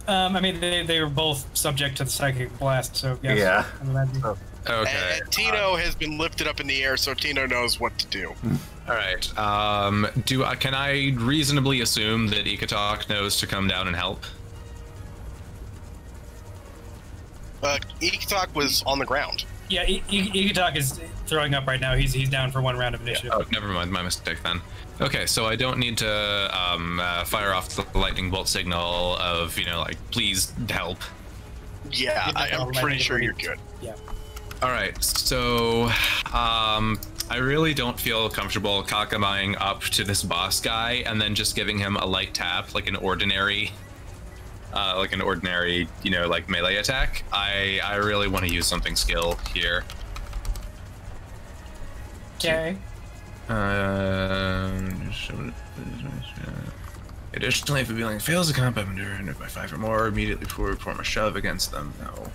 I mean, they were both subject to the psychic blast, so yes. Yeah. Okay. And Tino has been lifted up in the air, so Tino knows what to do. All right. Can I reasonably assume that Ikatok knows to come down and help? Ikatok was on the ground. Yeah, Ikatok is throwing up right now. He's down for one round of initiative. Yeah. Oh, never mind. My mistake then. Okay, so I don't need to fire off the lightning bolt signal of, like, please help. Yeah, I'm pretty sure you're good. Yeah. All right, so I really don't feel comfortable Kakamaing up to this boss guy and then just giving him a light tap like an ordinary, like melee attack. I really want to use something skill here. Okay. Additionally, if a feeling fails a combat maneuver and by 5 or more, immediately perform a shove against them. No.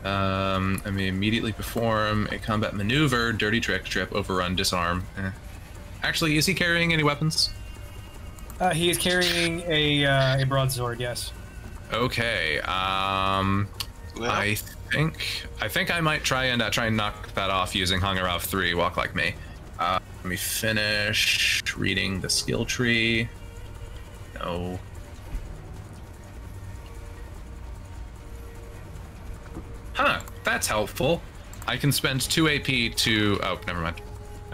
I may immediately perform a combat maneuver, dirty trick, trip, overrun, disarm. Actually, is he carrying any weapons? He is carrying a broadsword, yes. Okay. I think I might try and knock that off using Hangarov 3, Walk Like Me. me finish reading the skill tree. No. Huh, that's helpful. I can spend 2 AP to... Oh, never mind.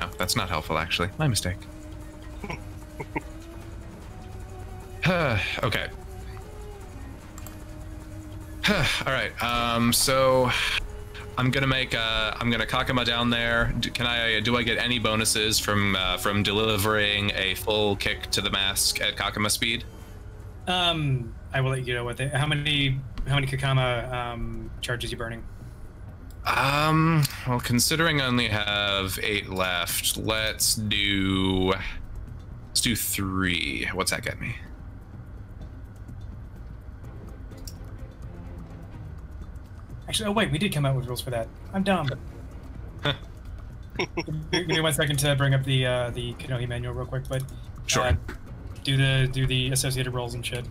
No, that's not helpful, actually. My mistake. Okay. All right. So I'm gonna make. I'm gonna Kakama down there. Do I get any bonuses from delivering a full kick to the mask at Kakama speed? I will let you know what they. How many Kakama charges you burning? Well, considering I only have 8 left, let's do 3. What's that get me? Actually, oh wait, we did come out with rules for that. I'm dumb. Give me 1 second to bring up the Kanohi manual real quick, but sure. Do the associated rolls and shit.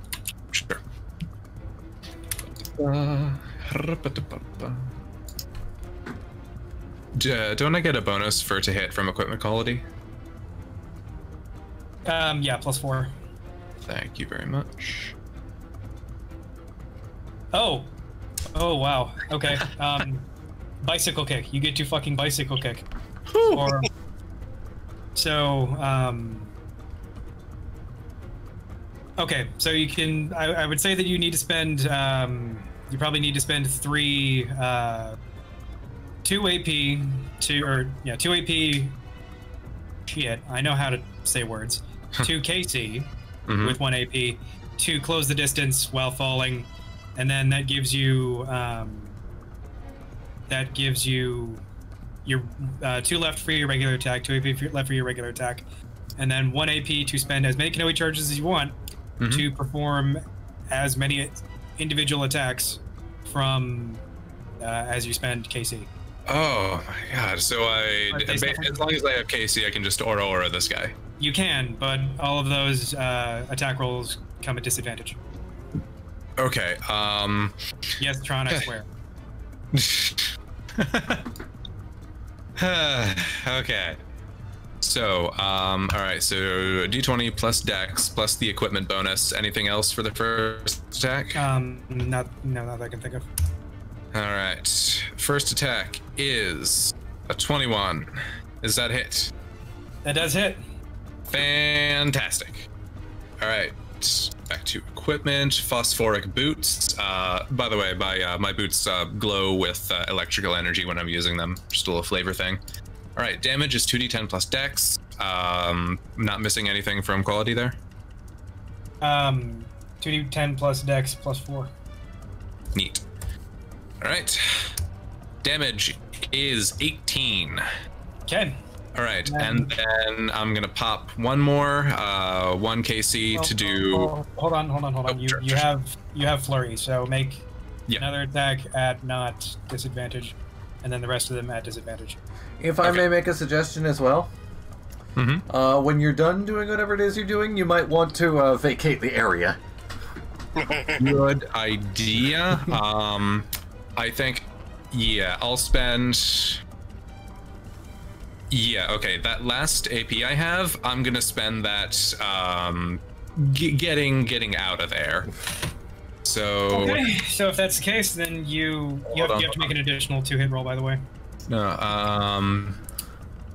Sure. Don't I get a bonus for to hit from equipment quality? Yeah, +4. Thank you very much. Oh wow. Okay. Bicycle kick. You get to fucking bicycle kick. Or so okay, so you can I would say that you need to spend you probably need to spend 2 AP 2 AP. Shit, I know how to say words. 2 KC with 1 AP to close the distance while falling, and then that gives you your 2 left for your regular attack, 2 AP left for your regular attack, and then 1 AP to spend as many Kanohi charges as you want to perform as many individual attacks from as you spend KC. Oh my god! So as long as I have KC, I can just aura this guy. You can, but all of those attack rolls come at disadvantage. Okay. Yes, Tron, I swear. Okay. So, all right. So D20 plus Dex plus the equipment bonus. Anything else for the first attack? Not that I can think of. All right. First attack is a 21. Is that hit? That does hit. Fantastic. All right. Back to equipment. Phosphoric boots. By the way, my boots glow with electrical energy when I'm using them. Just a little flavor thing. All right. Damage is 2d10 plus Dex. Not missing anything from quality there. 2d10 plus Dex +4. Neat. All right. Damage is 18. Okay. All right, and then I'm gonna pop one more, 1 KC to do. Hold on. Oh, You have flurry, so make another attack at not disadvantage, and then the rest of them at disadvantage. If I may make a suggestion as well. When you're done doing whatever it is you're doing, you might want to vacate the area. Good idea. I think, yeah, I'll spend. Yeah, okay, that last AP I have, I'm gonna spend that getting out of there. So okay, so if that's the case, then you have to make an additional 2-hit roll, by the way. No,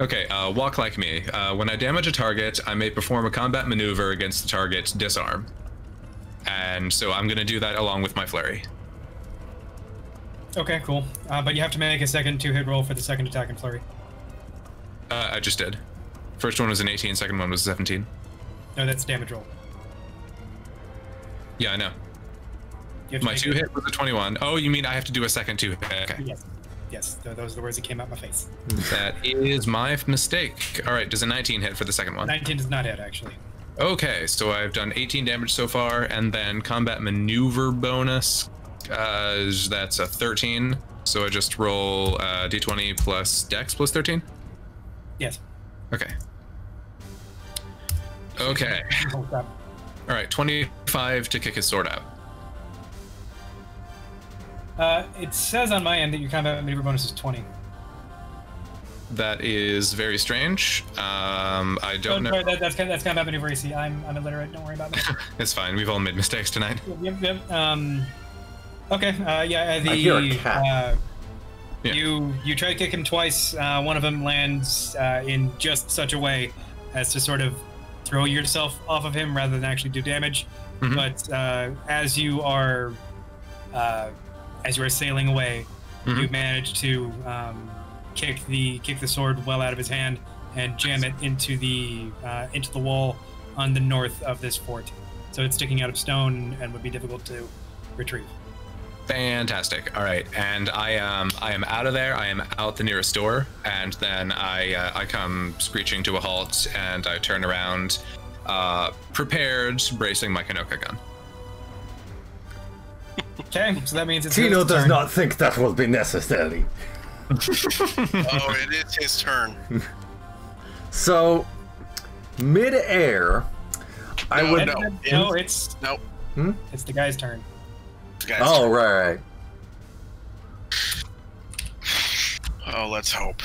okay, walk like me. When I damage a target, I may perform a combat maneuver against the target's disarm. And so I'm gonna do that along with my flurry. Okay, cool. But you have to make a second 2-hit roll for the second attack and flurry. I just did. First one was an 18, second one was a 17. No, that's damage roll. Yeah, I know. My 2-hit was a 21. Oh, you mean I have to do a second 2-hit? Okay. Yes. Those are the words that came out my face. That is my mistake. All right, does a 19 hit for the second one? 19 does not hit, actually. Okay, so I've done 18 damage so far, and then combat maneuver bonus, that's a 13. So I just roll d20 plus Dex plus 13? Yes. Okay. Okay. All right, 25 to kick his sword out. It says on my end that your combat maneuver bonus is 20. That is very strange. I don't know. Sorry, that's kind of happening for AC. I'm illiterate. Don't worry about that. It's fine. We've all made mistakes tonight. Yep. Okay. Yeah. I hear a cat. Yeah. You try to kick him twice. One of them lands in just such a way as to sort of throw yourself off of him rather than actually do damage. Mhm. But as you are sailing away, Mhm. you manage to kick the sword well out of his hand and jam it into the wall on the north of this fort. So it's sticking out of stone and would be difficult to retrieve. Fantastic. All right, and I am out of there. I am out the nearest door, and then I come screeching to a halt, and I turn around, prepared, bracing my Kanoka gun. Okay, so that means it's Tino his does turn. not think that will be necessary. Oh, it is his turn. So, mid-air, I would... No, it's Nope. it's the guy's turn. Guy's Oh, turn. right. Oh, let's hope.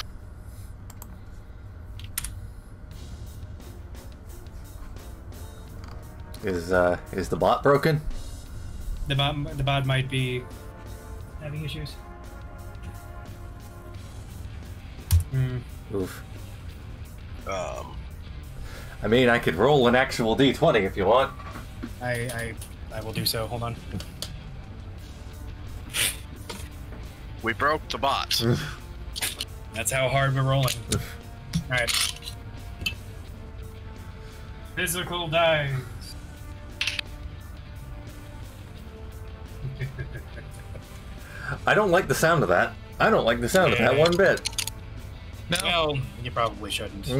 Is the bot broken? The bot might be having issues. Oof. Um, I mean, I could roll an actual d20 if you want. I will do so. Hold on. we broke the bot. That's how hard we're rolling. All right. Physical dice. I don't like the sound of that. I don't like the sound of that one bit. Well, you probably shouldn't.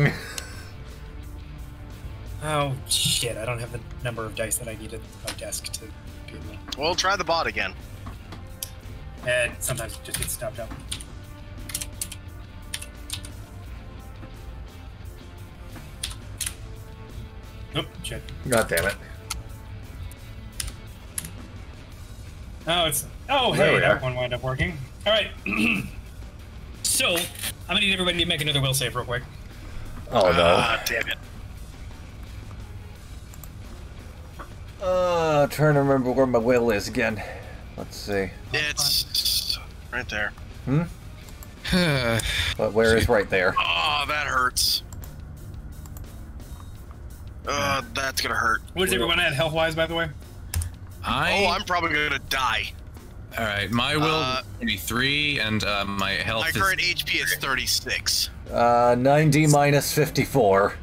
Oh shit! I don't have the number of dice that I need at my desk to do me. We'll try the bot again. And sometimes it just gets stopped up. Oop, shit. God damn it. Oh, There hey, we that are. one wound up working. All right. So, I'm gonna need everybody to make another will save real quick. Oh no. Ah, damn it. Trying to remember where my will is again. Let's see. It's right there. But where is right there? Oh, that hurts. That's gonna hurt. What is everyone at health-wise, by the way? Oh, I'm probably gonna die. All right, my will is 33, and my health My is... current HP is 36. 90 minus 54.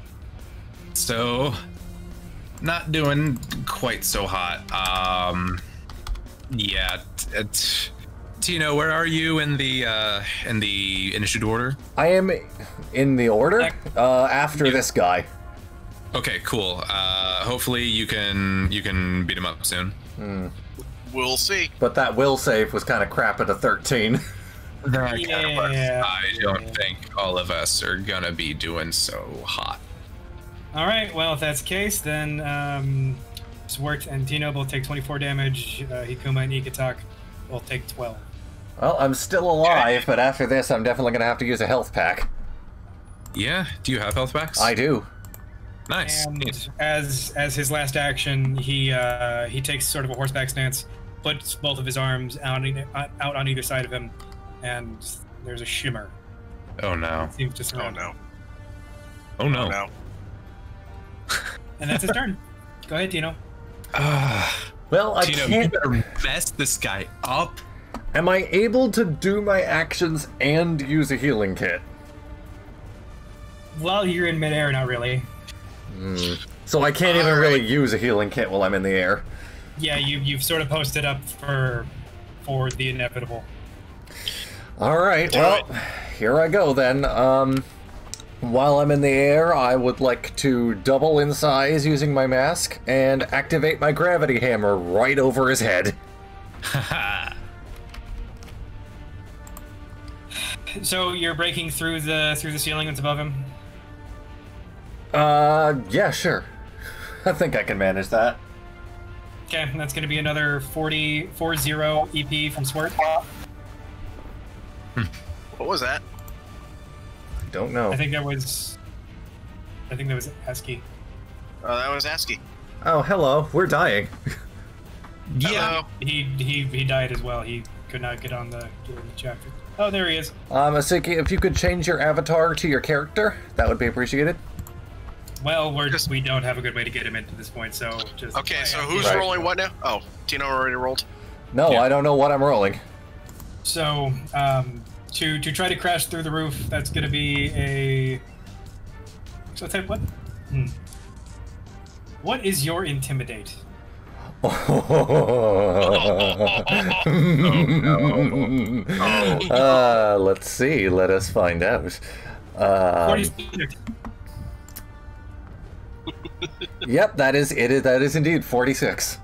So, not doing quite so hot. Yeah. Tino, where are you in the initiative order? I am in the order after this guy. Okay, cool. Hopefully you can beat him up soon. We'll see. But that will save was kind of crap at a 13. Yeah. I don't think all of us are gonna be doing so hot. All right. Well, if that's the case, then Swert and Tino both take 24 damage. Hikuma and Ikatak will take 12. Well, I'm still alive, but after this, I'm definitely gonna have to use a health pack. Yeah. Do you have health packs? I do. Nice. And Neat. as his last action, he takes sort of a horseback stance, puts both of his arms out on either side of him, and there's a shimmer. Oh no. It seems to Oh surround him. no. Oh no. Oh no. And that's his turn. Go ahead, Tino. Well, I Tino, you can't. better mess this guy up. Am I able to do my actions and use a healing kit? While you're in midair, not really. So I can't even really use a healing kit while I'm in the air. Yeah, you've sort of posted up for the inevitable. All right, well, here I go then. While I'm in the air, I would like to double in size using my mask and activate my gravity hammer right over his head. So you're breaking through the ceiling that's above him. Yeah, sure. I think I can manage that. Okay, that's going to be another 40 EP from Swert. What was that? don't know. I think that was ASCII. That was ASCII. Oh, hello. We're dying. Yeah. He died as well. He could not get on the chat. Oh, there he is. Asiki, if you could change your avatar to your character, that would be appreciated. Well, we don't have a good way to get him into this point, so just... Okay, so who's rolling what now? Oh, Tino already rolled? No, yeah. I don't know what I'm rolling. So, to try to crash through the roof, that's going to be a... So type what? What is your intimidate? Let's see. Let us find out. 46. Yep, that is it. That is indeed 46.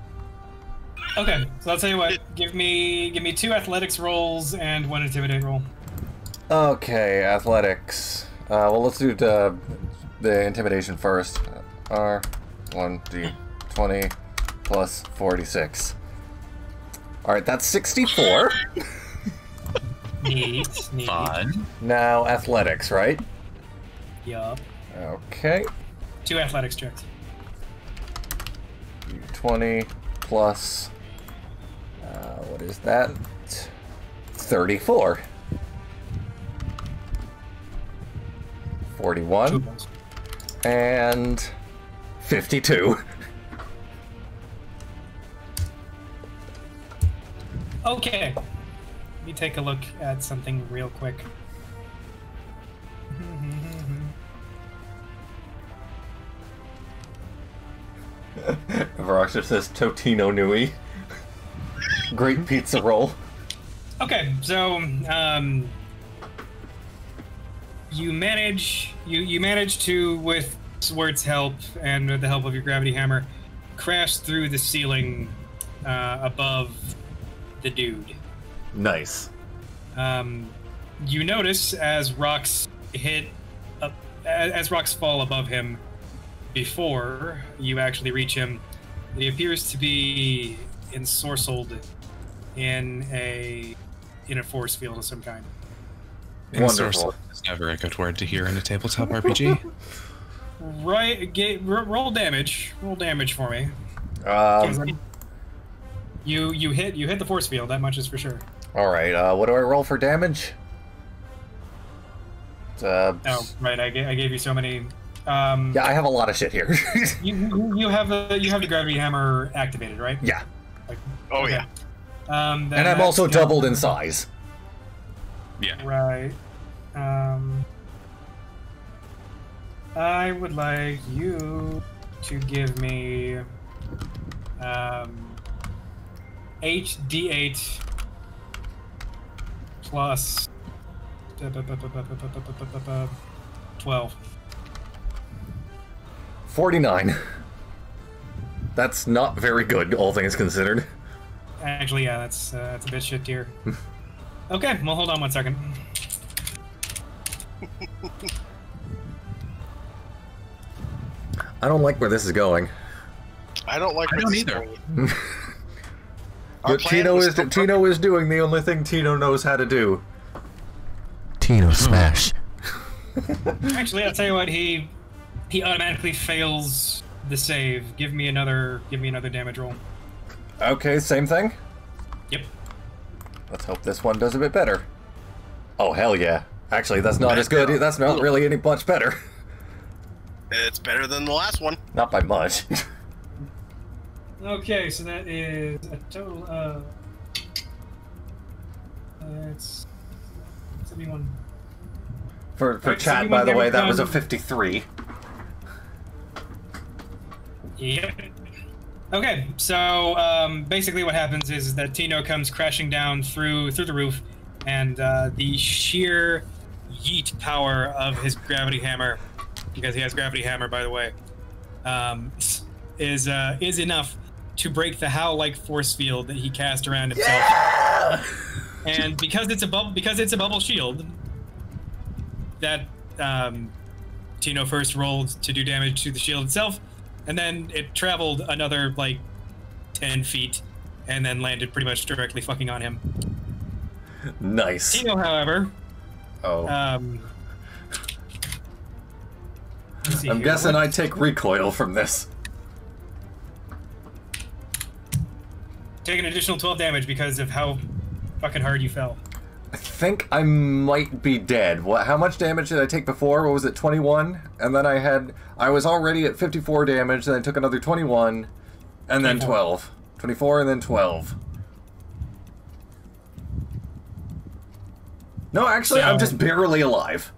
Okay, so I'll tell you what. Give me 2 athletics rolls and 1 intimidate roll. Okay, athletics. Well, let's do the intimidation first. R1d20 plus 46. All right, that's 64. Neat. Fun. Now athletics, right? Yup. Okay. 2 athletics checks. 20 plus, what is that? 34. 41. And 52. Okay. Let me take a look at something real quick. Varaksha says Totino Nui. Great pizza roll. Okay, so you manage to, with Swert's help and with the help of your gravity hammer, crash through the ceiling above the dude. Nice. You notice as rocks fall above him before you actually reach him, that he appears to be ensorcelled in a force field of some kind. Wonderful. It's never a good word to hear in a tabletop RPG. Right, roll damage. Roll damage for me. You hit the force field. That much is for sure. All right. What do I roll for damage? Oh, right. I gave you so many. Yeah, I have a lot of shit here. you have the gravity hammer activated, right? Yeah. Oh okay. yeah. And I'm also doubled in size. Yeah. Right. I would like you to give me 8d8 plus 12. 49. That's not very good, all things considered. Actually, yeah, that's a bit shit tier. Okay, well, hold on 1 second. I don't like where this is going. I don't like. I don't either. What Tino is doing the only thing Tino knows how to do. Tino smash. Actually, I'll tell you what. He automatically fails the save. Give me another damage roll. Okay, same thing. Yep. Let's hope this one does a bit better. Oh hell yeah! Actually, that's not as good. That's not really any much better. It's better than the last one. Not by much. Okay, so that is a total of... it's 71. For Right, chat, 71 by the way, damage that was a done. 53. Yep. Okay, so basically what happens is that Tino comes crashing down through the roof, and the sheer yeet power of his gravity hammer, because he has gravity hammer, by the way, is enough to break the Howl-like force field that he cast around himself. Yeah! And because it's a bubble shield, that Tino first rolled to do damage to the shield itself, and then it traveled another like 10 feet, and then landed pretty much directly fucking on him. Nice. Tino, however, see I'm here. guessing What- I take recoil from this. Take an additional 12 damage because of how fucking hard you fell. I think I might be dead. What? How much damage did I take before? What was it, 21? And then I was already at 54 damage, then I took another 21, and then 12. 24 and then 12. No, actually, I'm just barely alive.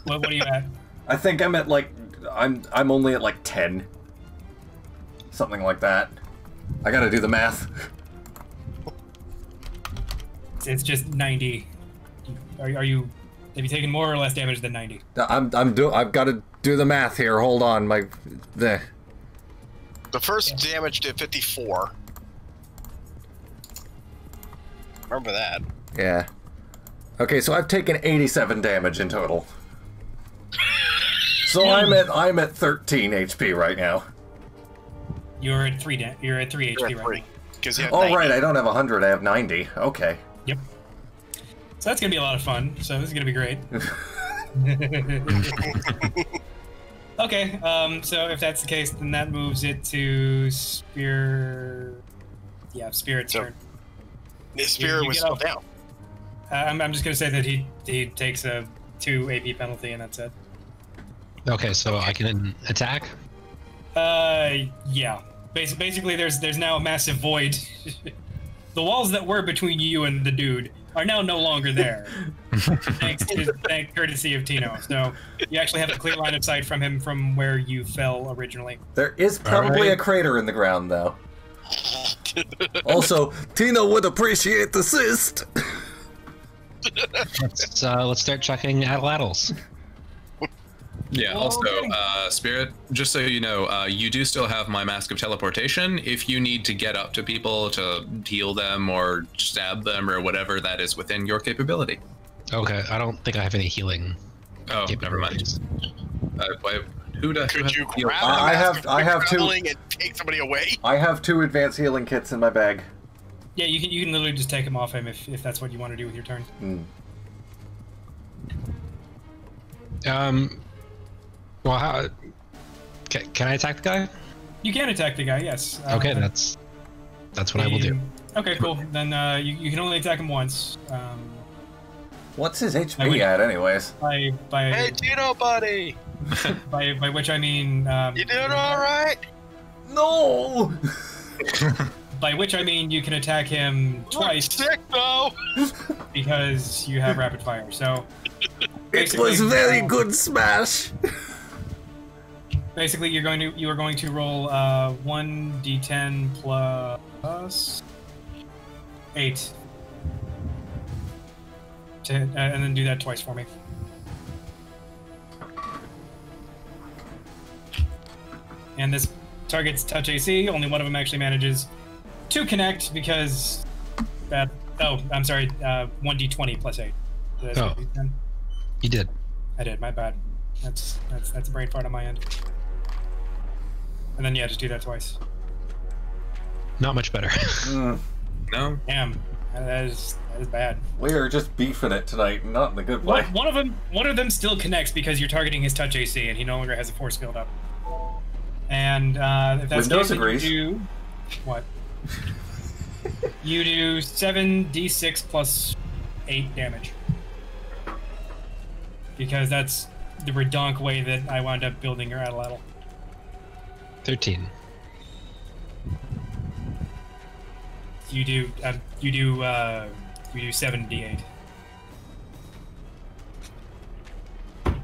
What are you at? I think I'm at like, I'm only at like 10. Something like that. I gotta do the math. It's just 90. Have you taken more or less damage than 90? I've got to do the math here. Hold on, The first damage did 54. Remember that. Yeah. Okay, so I've taken 87 damage in total. So I'm at 13 HP right now. You're at 3 HP right now. Because you have Oh 90. right, I don't have 100. I have 90. Okay. Yep. So that's gonna be a lot of fun. So this is gonna be great. Okay. So if that's the case, then that moves it to Spear. Yeah, Spirit's turn. The Spirit You was get still off. down. I'm just gonna say that he takes a 2 AP penalty and that's it. Okay, so I can attack. Yeah. Basically, there's now a massive void. The walls that were between you and the dude are now no longer there. Thanks courtesy of Tino. So you actually have a clear line of sight from him from where you fell originally. There is probably a crater in the ground, though. Also, Tino would appreciate the cyst. Let's start chucking atlatls. Yeah, also, Spirit, just so you know, you do still have my Mask of Teleportation. If you need to get up to people to heal them or stab them or whatever, that is within your capability. Okay, I don't think I have any healing. Oh, never mind. Could you grab I have two. and take somebody away? I have 2 advanced healing kits in my bag. Yeah, you can literally just take him off him if that's what you want to do with your turn. Well, how? Can I attack the guy? You can attack the guy, yes. Okay, that's what I will do. Okay, cool. Then you can only attack him once. What's his HP at, anyways? Hey, Tino, buddy! by which I mean... you doing alright? No! By which I mean you can attack him twice. Sick, though! Because you have rapid fire, so... It was very good smash! Basically, you are going to roll 1d10 plus 8, and then do that twice for me. And this target's touch AC. Only one of them actually manages to connect because that. Oh, I'm sorry. 1d20 plus 8. Oh, you did. I did. My bad. That's a brain fart on my end. And then yeah, just do that twice. Not much better. No. Damn, that is bad. We are just beefing it tonight, not in the good way. One of them still connects because you're targeting his touch AC, and he no longer has a force field up. And if that's the case, then you do what? You do 7d6 plus 8 damage. Because that's the redonk way that I wound up building your Atlatl. 13. You do 7d8.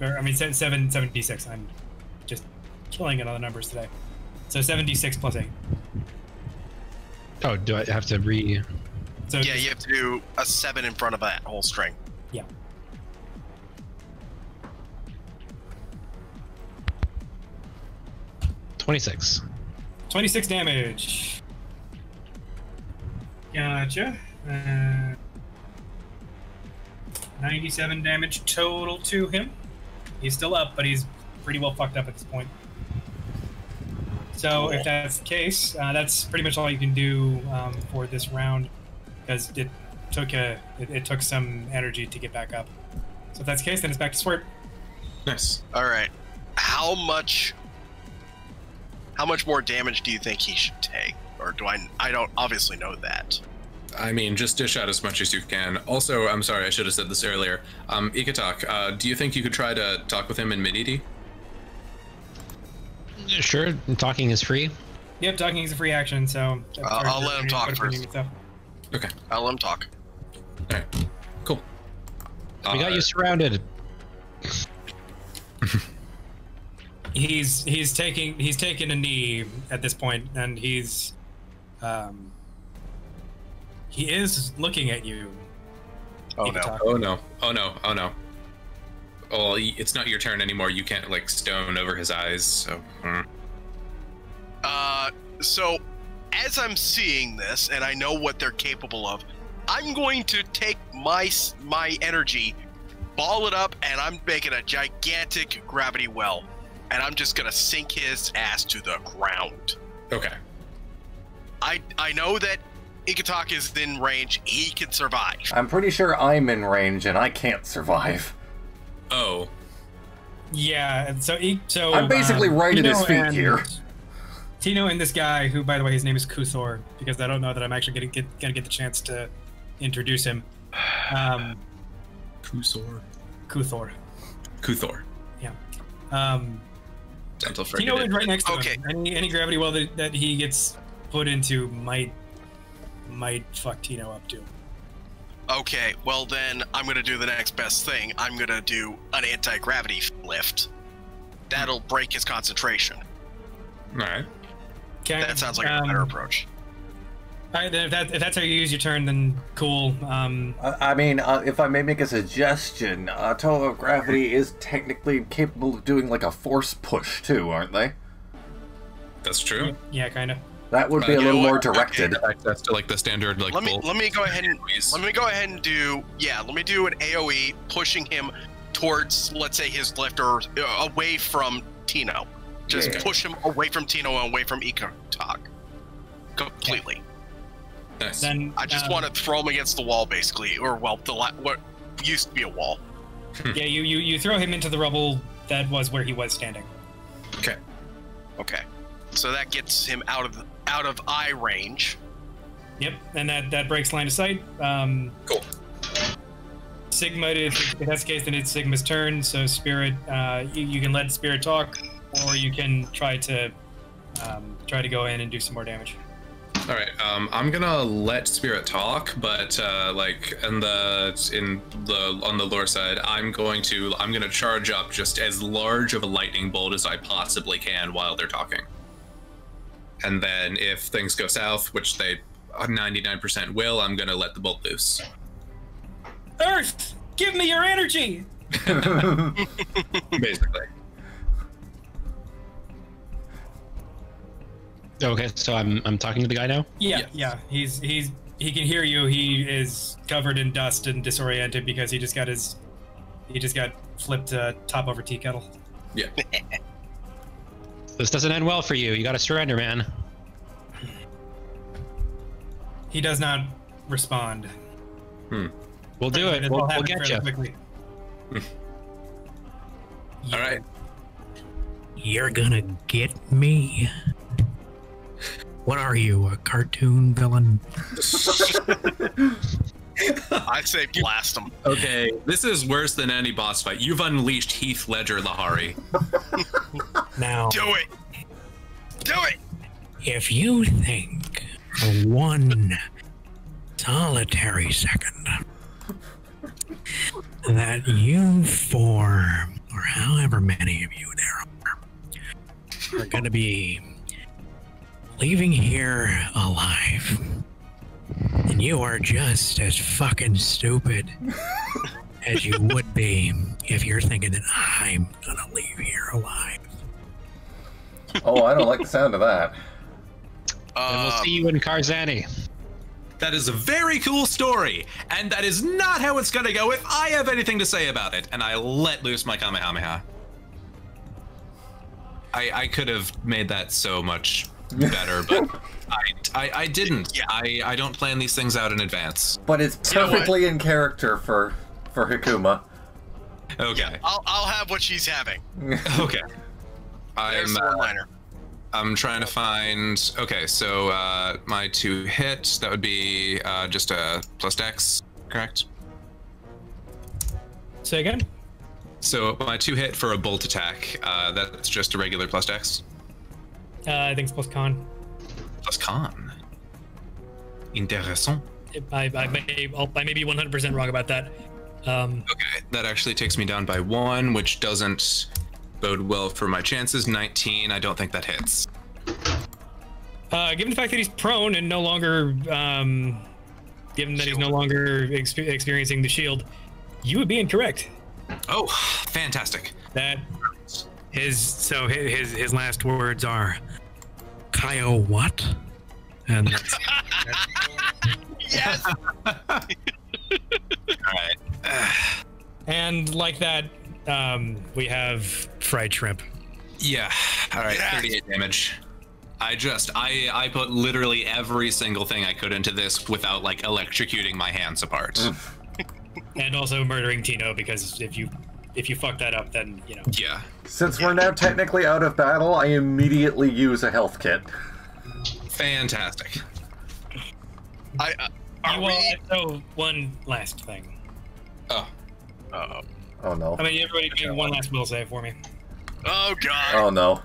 Or, I mean 7d6. I'm just killing it on the numbers today. So 7d6 plus 8. Oh, do I have to So yeah, you have to do a 7 in front of that whole string. Yeah. $26. 26 damage. Gotcha. 97 damage total to him. He's still up, but he's pretty well fucked up at this point. So if that's the case, that's pretty much all you can do for this round, because it took some energy to get back up. So if that's the case, then it's back to Swert. Nice. All right. How how much more damage do you think he should take? Or do I don't obviously know that. I mean, just dish out as much as you can. Also, I'm sorry, I should have said this earlier. Ikatok, do you think you could try to talk with him in Mid-ED? Sure, talking is free. Yep, talking is a free action, so... I'll let him talk first. Okay. I'll let him talk. Alright, cool. We got you surrounded. He's taking a knee at this point, and he is looking at you. Oh no! Talk. Oh no! Oh no! Oh no! Oh, it's not your turn anymore. You can't like stone over his eyes. So. So, as I'm seeing this, and I know what they're capable of, I'm going to take my energy, ball it up, and I'm making a gigantic gravity well, and I'm just gonna sink his ass to the ground. Okay. I know that Ikatok is in range. He can survive. I'm pretty sure I'm in range and I can't survive. Oh. Yeah, and so I'm basically right at his Tino feet here. Tino and this guy, who by the way his name is Kuthor, because I don't know that I'm actually gonna get the chance to introduce him. Kuthor. Yeah. Dental Tino is right next to Okay. him. Any gravity well that he gets put into might fuck Tino up too. Okay, well then I'm gonna do the next best thing. I'm gonna do an anti-gravity lift. That'll break his concentration. All right. Okay. That sounds like a better approach. All right, then if that's how you use your turn, then cool. I mean, if I may make a suggestion, Toe of Gravity is technically capable of doing like a force push too, aren't they? That's true. Yeah, kind of. That would be a little more directed. Access to like the standard like. Let me go ahead and do an AOE pushing him towards, let's say, his left or away from Tino. Just push him away from Tino and away from Ikatok. Completely. Okay. Nice. Then I just want to throw him against the wall, basically, or well, what used to be a wall. Yeah, you throw him into the rubble that was where he was standing. Okay. Okay. So that gets him out of eye range. Yep, and that breaks line of sight. Cool. Sigma, if that's the case, then it's Sigma's turn. So Spirit, you can let Spirit talk, or you can try to go in and do some more damage. All right. I'm gonna let Spirit talk, but like on the lore side, I'm gonna charge up just as large of a lightning bolt as I possibly can while they're talking. And then if things go south, which they 99% will, I'm gonna let the bolt loose. Earth, give me your energy. Basically. Okay, so I'm talking to the guy now? Yeah. He can hear you. He is covered in dust and disoriented because he just got flipped top over tea kettle. Yeah. This doesn't end well for you. You gotta surrender, man. He does not respond. We'll do it. We'll get you. Quickly. All right. You're gonna get me. What are you, a cartoon villain? I say blast him. Okay, this is worse than any boss fight. You've unleashed Heath Ledger, Lehari. Now, Do it. Do it. if you think for one solitary second that you four, or however many of you there are going to be leaving here alive, and you are just as fucking stupid as you would be if you're thinking that I'm gonna leave here alive. Oh, I don't like the sound of that. And we'll see you in Karzani. That is a very cool story, and that is not how it's gonna go if I have anything to say about it. And I let loose my Kamehameha. I could have made that so much better, but I didn't. Yeah. I don't plan these things out in advance. But it's perfectly in character for Hikuma. Okay. I'll have what she's having. Okay. I'm trying to find. Okay, so my 2 hit, that would be just a plus dex, correct? Say again? So my 2 hit for a bolt attack, that's just a regular plus dex? I think it's plus con. Plus con. Intéressant. I may be 100% wrong about that. Okay, that actually takes me down by 1, which doesn't bode well for my chances. 19, I don't think that hits. Given the fact that he's prone and no longer, given that he's no longer experiencing the shield, you would be incorrect. Oh, fantastic. That his last words are, Kyo what? And that's Yes. All right. and like that, we have fried shrimp. Yeah. All right. 38 damage. I put literally every single thing I could into this without like electrocuting my hands apart. and also murdering Tino, because if you fuck that up, then you know. Yeah. Since we're now technically out of battle, I immediately use a health kit. Fantastic. So one last thing. Oh. Oh no. I mean, everybody do one last will save for me. Oh god. Oh no.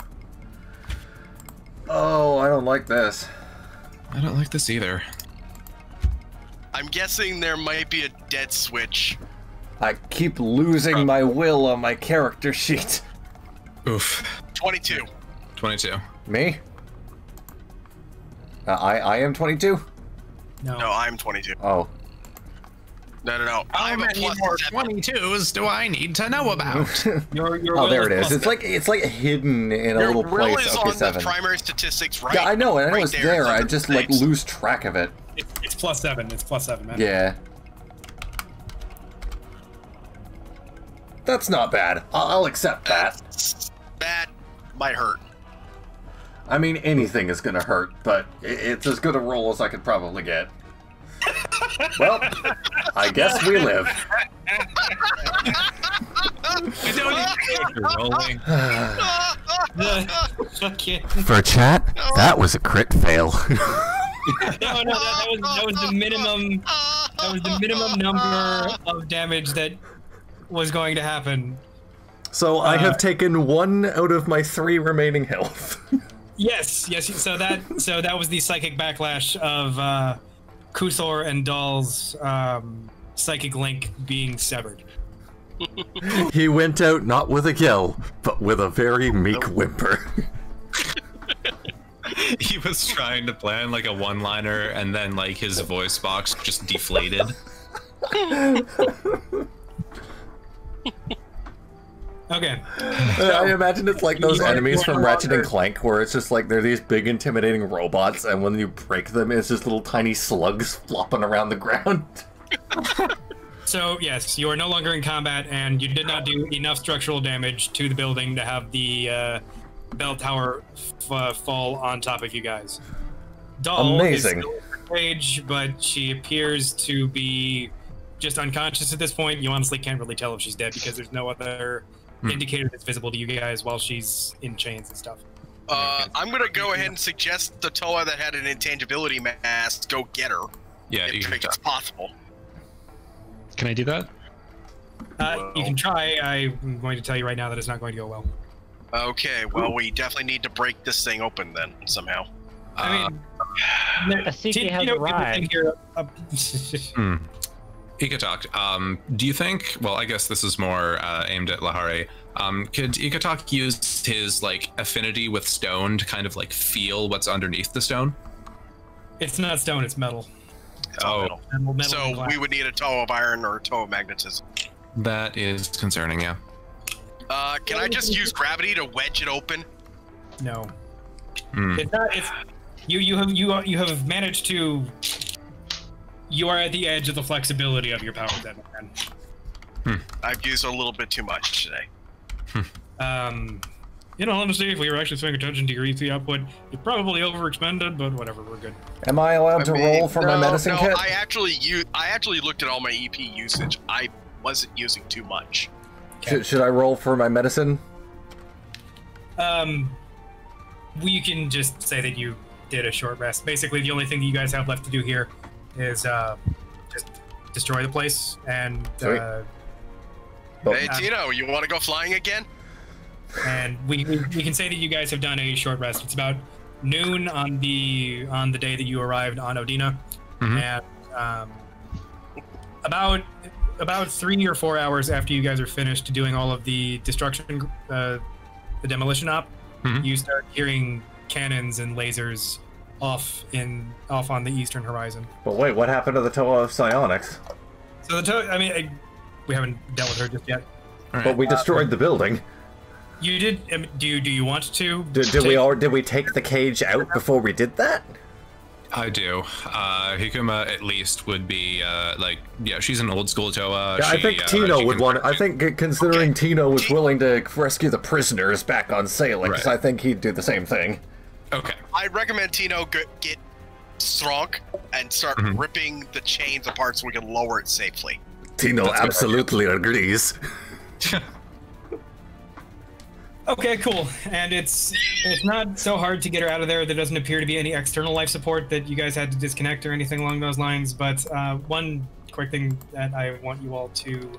Oh, I don't like this. I don't like this either. I'm guessing there might be a dead switch. I keep losing my will on my character sheet. Oof. 22. 22. Me? I am 22? No, I'm 22. Oh. No. How many more 22s do I need to know about? Oh, there it is. It's like hidden in a little Your will place. is Okay, on 7. the primary statistics, right? Yeah, I know, and I know right it's there. I just like names. lose track of it. It's +7. It's +7, man. Yeah. That's not bad. I'll accept that. That might hurt. I mean, anything is gonna hurt, but it's as good a roll as I could probably get. Well, I guess we live. Rolling. For chat, that was a crit fail. No, that was the minimum. That was the minimum number of damage that was going to happen. So I have taken 1 out of my 3 remaining health. Yes. So that was the psychic backlash of Kuthor and Dahl's psychic link being severed. He went out not with a yell, but with a very meek whimper. He was trying to plan like a one-liner, and then like his voice box just deflated. Okay. I imagine it's like those enemies from Ratchet and Clank, where it's just like they're these big, intimidating robots, and when you break them, it's just little tiny slugs flopping around the ground. So yes, you are no longer in combat, and you did not do enough structural damage to the building to have the bell tower fall on top of you guys. Dahl Amazing. is still in rage, but she appears to be just unconscious at this point. You honestly can't really tell if she's dead because there's no other indicator that's visible to you guys while she's in chains and stuff. I'm gonna go ahead and suggest the Toa that had an intangibility mask go get her. Yeah, if it's possible. Can I do that? You can try. I'm going to tell you right now that it's not going to go well. Okay, well, we definitely need to break this thing open then, somehow. I mean, Asiki has arrived. Ikatok, do you think, well, I guess this is more aimed at Lehari, could Ikatok use his, like, affinity with stone to kind of, like, feel what's underneath the stone? It's not stone, it's metal. Metal. Metal So we would need a toe of iron or a toe of magnetism. That is concerning, yeah. Can I just use gravity to wedge it open? No. It's not. It's you have managed to. You are at the edge of the flexibility of your power then, man. I've used a little bit too much today. In all honesty, if we were actually paying attention to your EP output, you're probably overexpended, but whatever, we're good. Am I allowed to roll for my medicine kit? I actually looked at all my EP usage. I wasn't using too much. Should I roll for my medicine? We can just say that you did a short rest. Basically, the only thing that you guys have left to do here is just destroy the place and. Hey, Tino, you want to go flying again? And we can say that you guys have done a short rest. It's about noon on the day that you arrived on Odina, and about 3 or 4 hours after you guys are finished doing all of the destruction, the demolition op, you start hearing cannons and lasers off on the eastern horizon. But wait, what happened to the Toa of Psionics? So the Toa, I mean, we haven't dealt with her just yet. But we destroyed the building. You did. Do you want to? Did we take the cage out before we did that? I do. Hikuma at least would be like, yeah, she's an old school Toa. Yeah, I think Tino would want. I think considering Tino was willing to rescue the prisoners back on Salix, I think he'd do the same thing. Okay. I recommend Tino get strong and start ripping the chains apart so we can lower it safely. Tino absolutely agrees. Okay, cool. And it's not so hard to get her out of there. There doesn't appear to be any external life support that you guys had to disconnect or anything along those lines. But one quick thing that I want you all to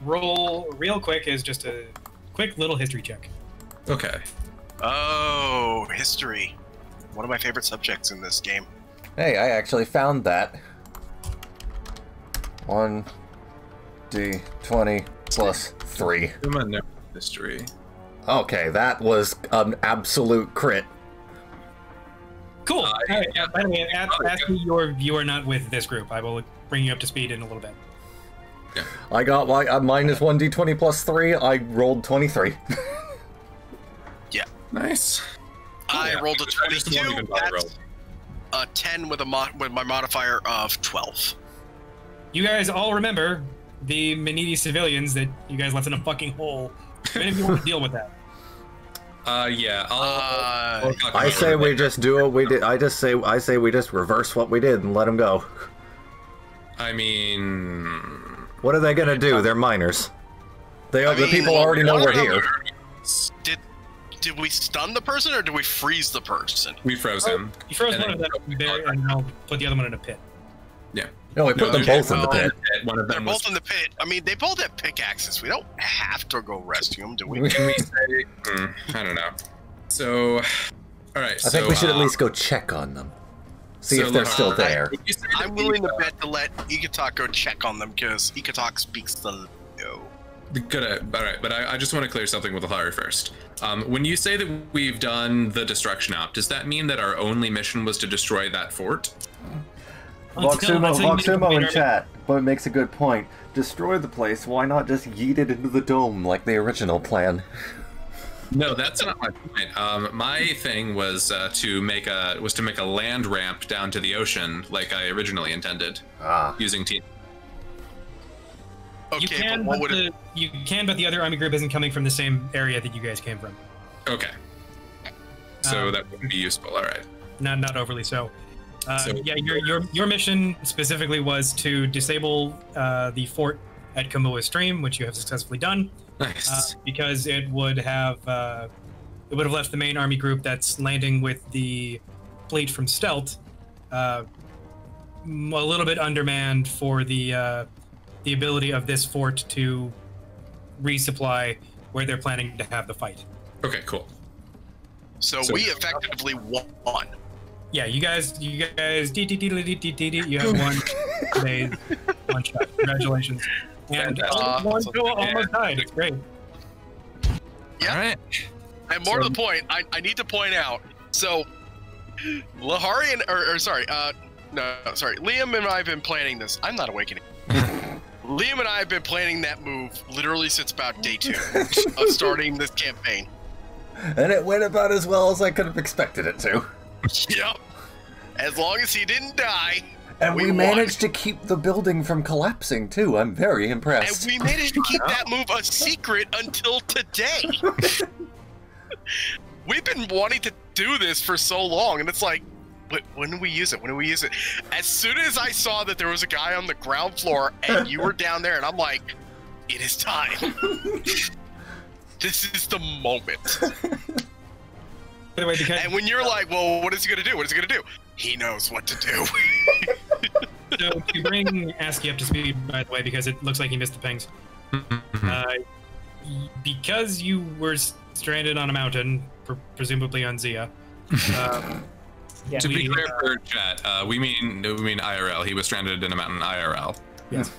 roll real quick is just a quick little history check. Okay. Oh, history. One of my favorite subjects in this game. Hey, I actually found that. 1d20 plus 3. History. Okay, that was an absolute crit. Cool. All right. By the way, after you are not with this group, I will bring you up to speed in a little bit. Yeah. I got minus 1d20 plus 3. I rolled 23. Yeah. Nice. I rolled a 22. That's a 10 with my modifier of 12. You guys all remember the Menidi civilians that you guys left in a fucking hole. How many of you want to deal with that? Yeah. I say we just do what we did. I say we just reverse what we did and let them go. I mean, what are they gonna do? They're minors. The people already know we're here. Did we stun the person or did we freeze the person? We froze him. You froze one of them there, and I'll put the other one in a pit. Yeah. No, we put them both in the pit. One of them They're both in the pit. I mean, they both have pickaxes. We don't have to go rescue them, do we? Can we say? I don't know. So, all right. I think we should at least go check on them. See if they're still there. I'm willing to bet to let Ikatok go check on them because Ikatok speaks the no. Good. All right, but I just want to clear something with Lehari first. When you say that we've done the destruction op, does that mean that our only mission was to destroy that fort? Voxumo in chat, but makes a good point. Destroy the place, why not just yeet it into the dome like the original plan? No, that's not my point. My thing was to make a land ramp down to the ocean like I originally intended. Using team. Okay, you can, but the other army group isn't coming from the same area that you guys came from. Okay. So that wouldn't be useful. All right. Not overly so. Yeah, your mission specifically was to disable the fort at Kamua Stream, which you have successfully done. Nice. Because it would have left the main army group that's landing with the fleet from Stelt a little bit undermanned for the ability of this fort to resupply where they're planning to have the fight. Okay, cool. So we effectively won. Yeah, you guys, you have one shot. Congratulations. And one almost died. It's great. Yeah. All right. And more to the point, I need to point out. So, Lehari and Liam and I have been planning this. I'm not awakening. Liam and I have been planning that move literally since about day 2 of starting this campaign. And it went about as well as I could have expected it to. Yep. As long as he didn't die. And we managed to keep the building from collapsing too. I'm very impressed. And we managed to keep that move a secret until today. We've been wanting to do this for so long, and it's like, when do we use it? When do we use it? As soon as I saw that there was a guy on the ground floor and you were down there, and I'm like, it is time. This is the moment. By the way, because And when you're like, well, what is he gonna do? What is he gonna do? He knows what to do. so to bring ASCII up to speed, by the way, because it looks like he missed the pings. Because you were stranded on a mountain, presumably on Zia. To be clear for chat, we mean IRL. He was stranded in a mountain IRL. Yes.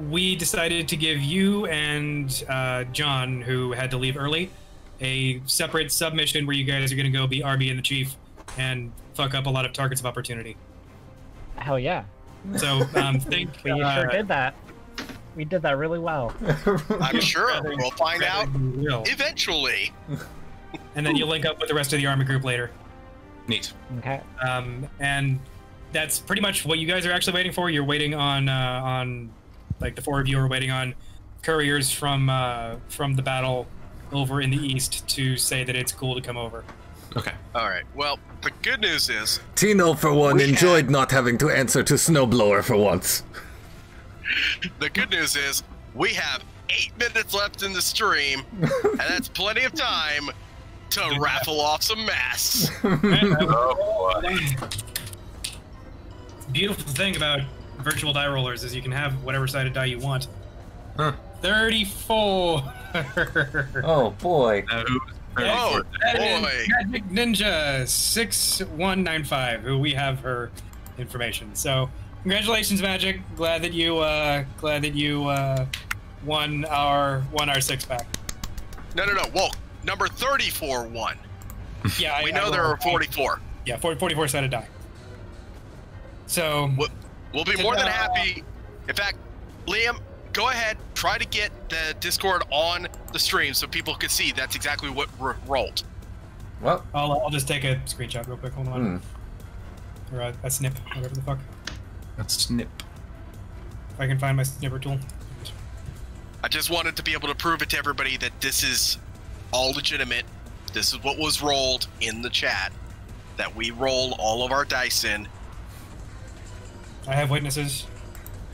We decided to give you and John, who had to leave early, a separate submission where you guys are going to go be Arby and the Chief and fuck up a lot of targets of opportunity. Hell yeah. So think we sure did that. We did that really well. I'm sure we'll find out eventually. And then you link up with the rest of the army group later. Neat. Okay. And that's pretty much what you guys are actually waiting for. You're waiting on like the four of you are waiting on couriers from the battle over in the east to say that it's cool to come over. Okay. All right. Well, the good news is Tino, for one, enjoyed not having to answer to Snowblower for once. the good news is we have 8 minutes left in the stream, and that's plenty of time to raffle off some mass. Oh boy. Beautiful thing about virtual die rollers is you can have whatever sided die you want. Huh. 34. Oh boy. Oh boy. Magic Ninja 6195, who we have her information. So congratulations, Magic. Glad that you won our 6-pack. No. Well, number 34 won. Yeah, we know there are 44. Yeah, 44 sided die. So we'll be more than happy. In fact, Liam, go ahead, try to get the Discord on the stream so people can see that's exactly what rolled. Well, I'll just take a screenshot real quick. Hold on. Or a snip, whatever the fuck. A snip. If I can find my snipper tool. I just wanted to be able to prove it to everybody that this is all legitimate. This is what was rolled in the chat. That we roll all of our dice in. I have witnesses.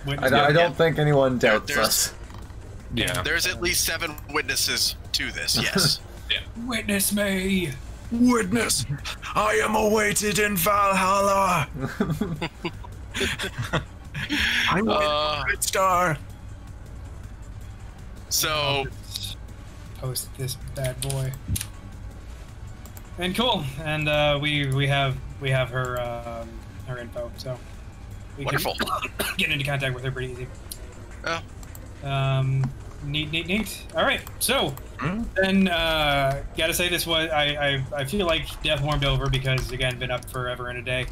I don't think anyone doubts us. Yeah. There's at least 7 witnesses to this, yes. Yeah. Witness me. Witness, I am awaited in Valhalla. I'm a Red Star. So post this bad boy. And cool. And we have her info, so we wonderful. Can get into contact with her pretty easy. Oh. Neat. All right, so then gotta say this was I feel like death warmed over because again been up forever and a day,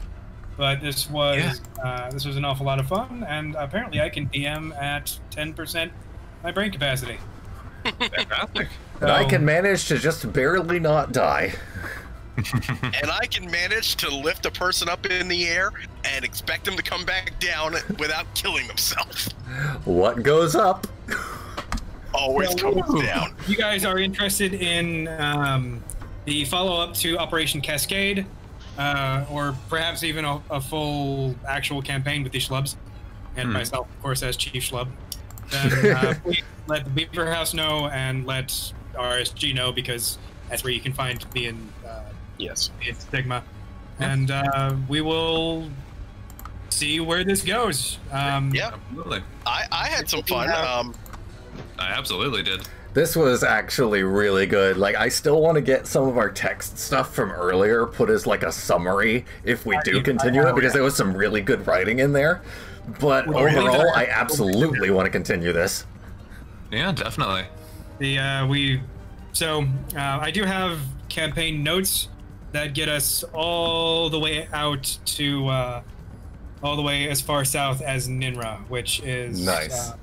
but this was an awful lot of fun, and apparently I can DM at 10% my brain capacity. Fantastic. And I can manage to just barely not die. And I can manage to lift a person up in the air and expect them to come back down without killing themselves. What goes up always comes down. You guys are interested in the follow-up to Operation Cascade, or perhaps even a full actual campaign with the Schlubs, and myself, of course, as Chief Schlub. Then please let the Beaverhouse know and let RSG know, because that's where you can find me in Stigma. And we will see where this goes. Yeah, absolutely. I had some fun. I absolutely did. This was actually really good. Like, I still want to get some of our text stuff from earlier put as like a summary if we do continue it, because there was some really good writing in there. But overall, I absolutely want to continue this. Yeah, definitely. I do have campaign notes that get us all the way out to all the way as far south as Ninra, which is nice.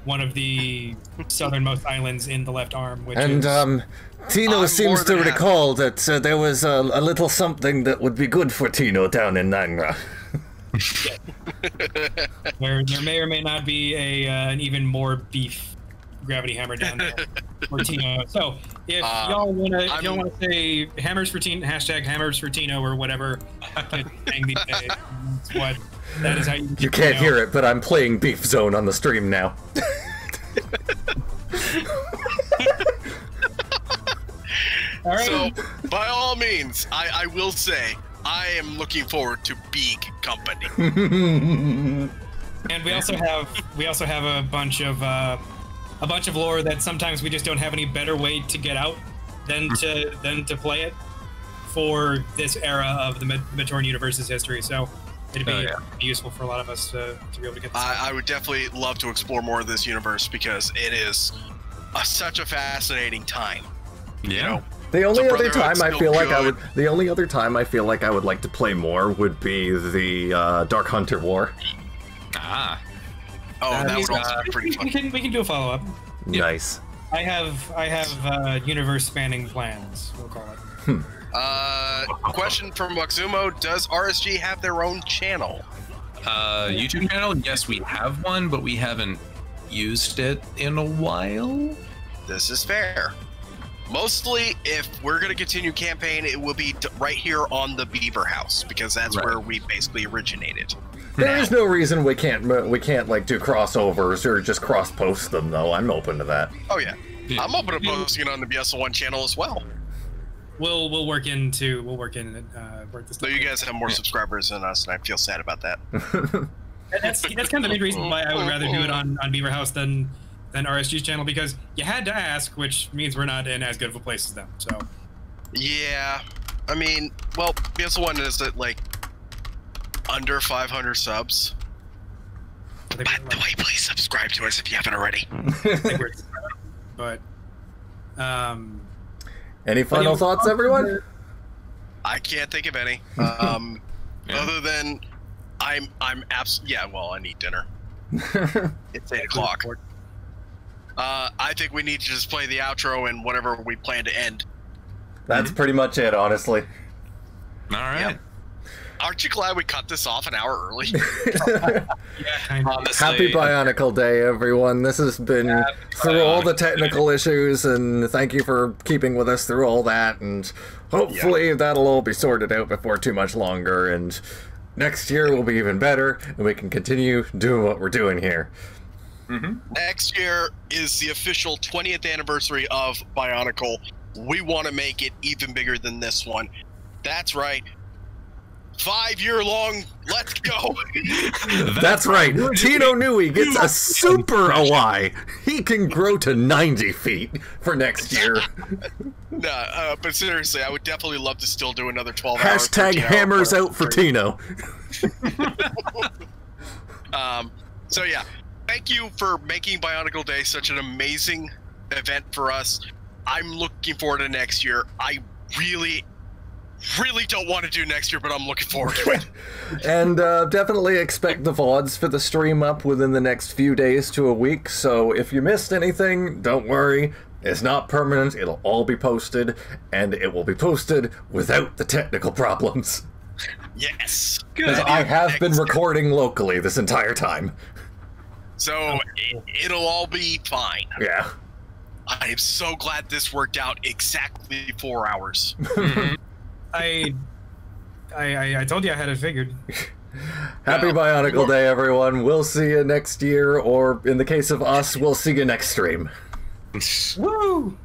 One of the southernmost islands in the left arm. Which and is, Tino seems to recall that there was a little something that would be good for Tino down in Ninra. there may or may not be an even more beef gravity hammer down there for Tino. So if y'all wanna say hammers for Tino, hashtag hammers for Tino or whatever, that's what that is how you can't hear it, but I'm playing Beef Zone on the stream now. All right. So, by all means, I will say I am looking forward to big company. And we also have a bunch of lore that sometimes we just don't have any better way to get out than to play it for this era of the Mid-Torn universe's history. So it'd be useful for a lot of us to be able to get this. I would definitely love to explore more of this universe because it is such a fascinating time. Yeah. You know? The only other time I feel like good. the only other time I feel like I would like to play more would be the Dark Hunter War. Ah. Oh, that would also be pretty fun. We can do a follow-up. Nice. I have universe-spanning plans, we'll call it. Question from Waxumo: does RSG have their own channel? YouTube channel? Yes, we have one, but we haven't used it in a while. This is fair. Mostly, if we're going to continue campaign, it will be right here on the Beaverhouse because that's where we basically originated. There is no reason we can't like do crossovers or just cross post them though. I'm open to that. Oh yeah, I'm open to posting it on the BSL1 channel as well. We'll work this. So you guys have more subscribers than us, and I feel sad about that. That's kind of the big reason why I would rather do it on Beaverhouse than RSG's channel, because you had to ask, which means we're not in as good of a place as them. So yeah, I mean, well, BSL1 is at like under 500 subs. By the way, please subscribe to us if you haven't already. But any final thoughts, everyone? I can't think of any. Other than I'm absolutely well, I need dinner. It's 8 o'clock. I think we need to just play the outro and whatever we plan to end. That's pretty much it, honestly. All right. Yeah. Aren't you glad we cut this off an hour early? Honestly, Happy Bionicle Day, everyone. This has been through all the technical issues, and thank you for keeping with us through all that, and hopefully that'll all be sorted out before too much longer, and next year will be even better, and we can continue doing what we're doing here. Next year is the official 20th anniversary of Bionicle. We want to make it even bigger than this one. That's right. 5-year-long, let's go. That's right. Tino Nui gets a super OI. He can grow to 90 feet for next year. No, but seriously, I would definitely love to still do another 12 hours. Hashtag hammers out for Tino. So yeah, thank you for making Bionicle Day such an amazing event for us. I'm looking forward to next year. I really don't want to do next year, but I'm looking forward to it. And definitely expect the VODs for the stream up within the next few days to a week, so if you missed anything, don't worry. It's not permanent, it'll all be posted, and it will be posted without the technical problems. Yes. Because I have been recording locally this entire time. So it'll all be fine. Yeah. I am so glad this worked out exactly 4 hours. I told you I had it figured. Happy Bionicle Day, everyone. We'll see you next year, or in the case of us, we'll see you next stream. Woo!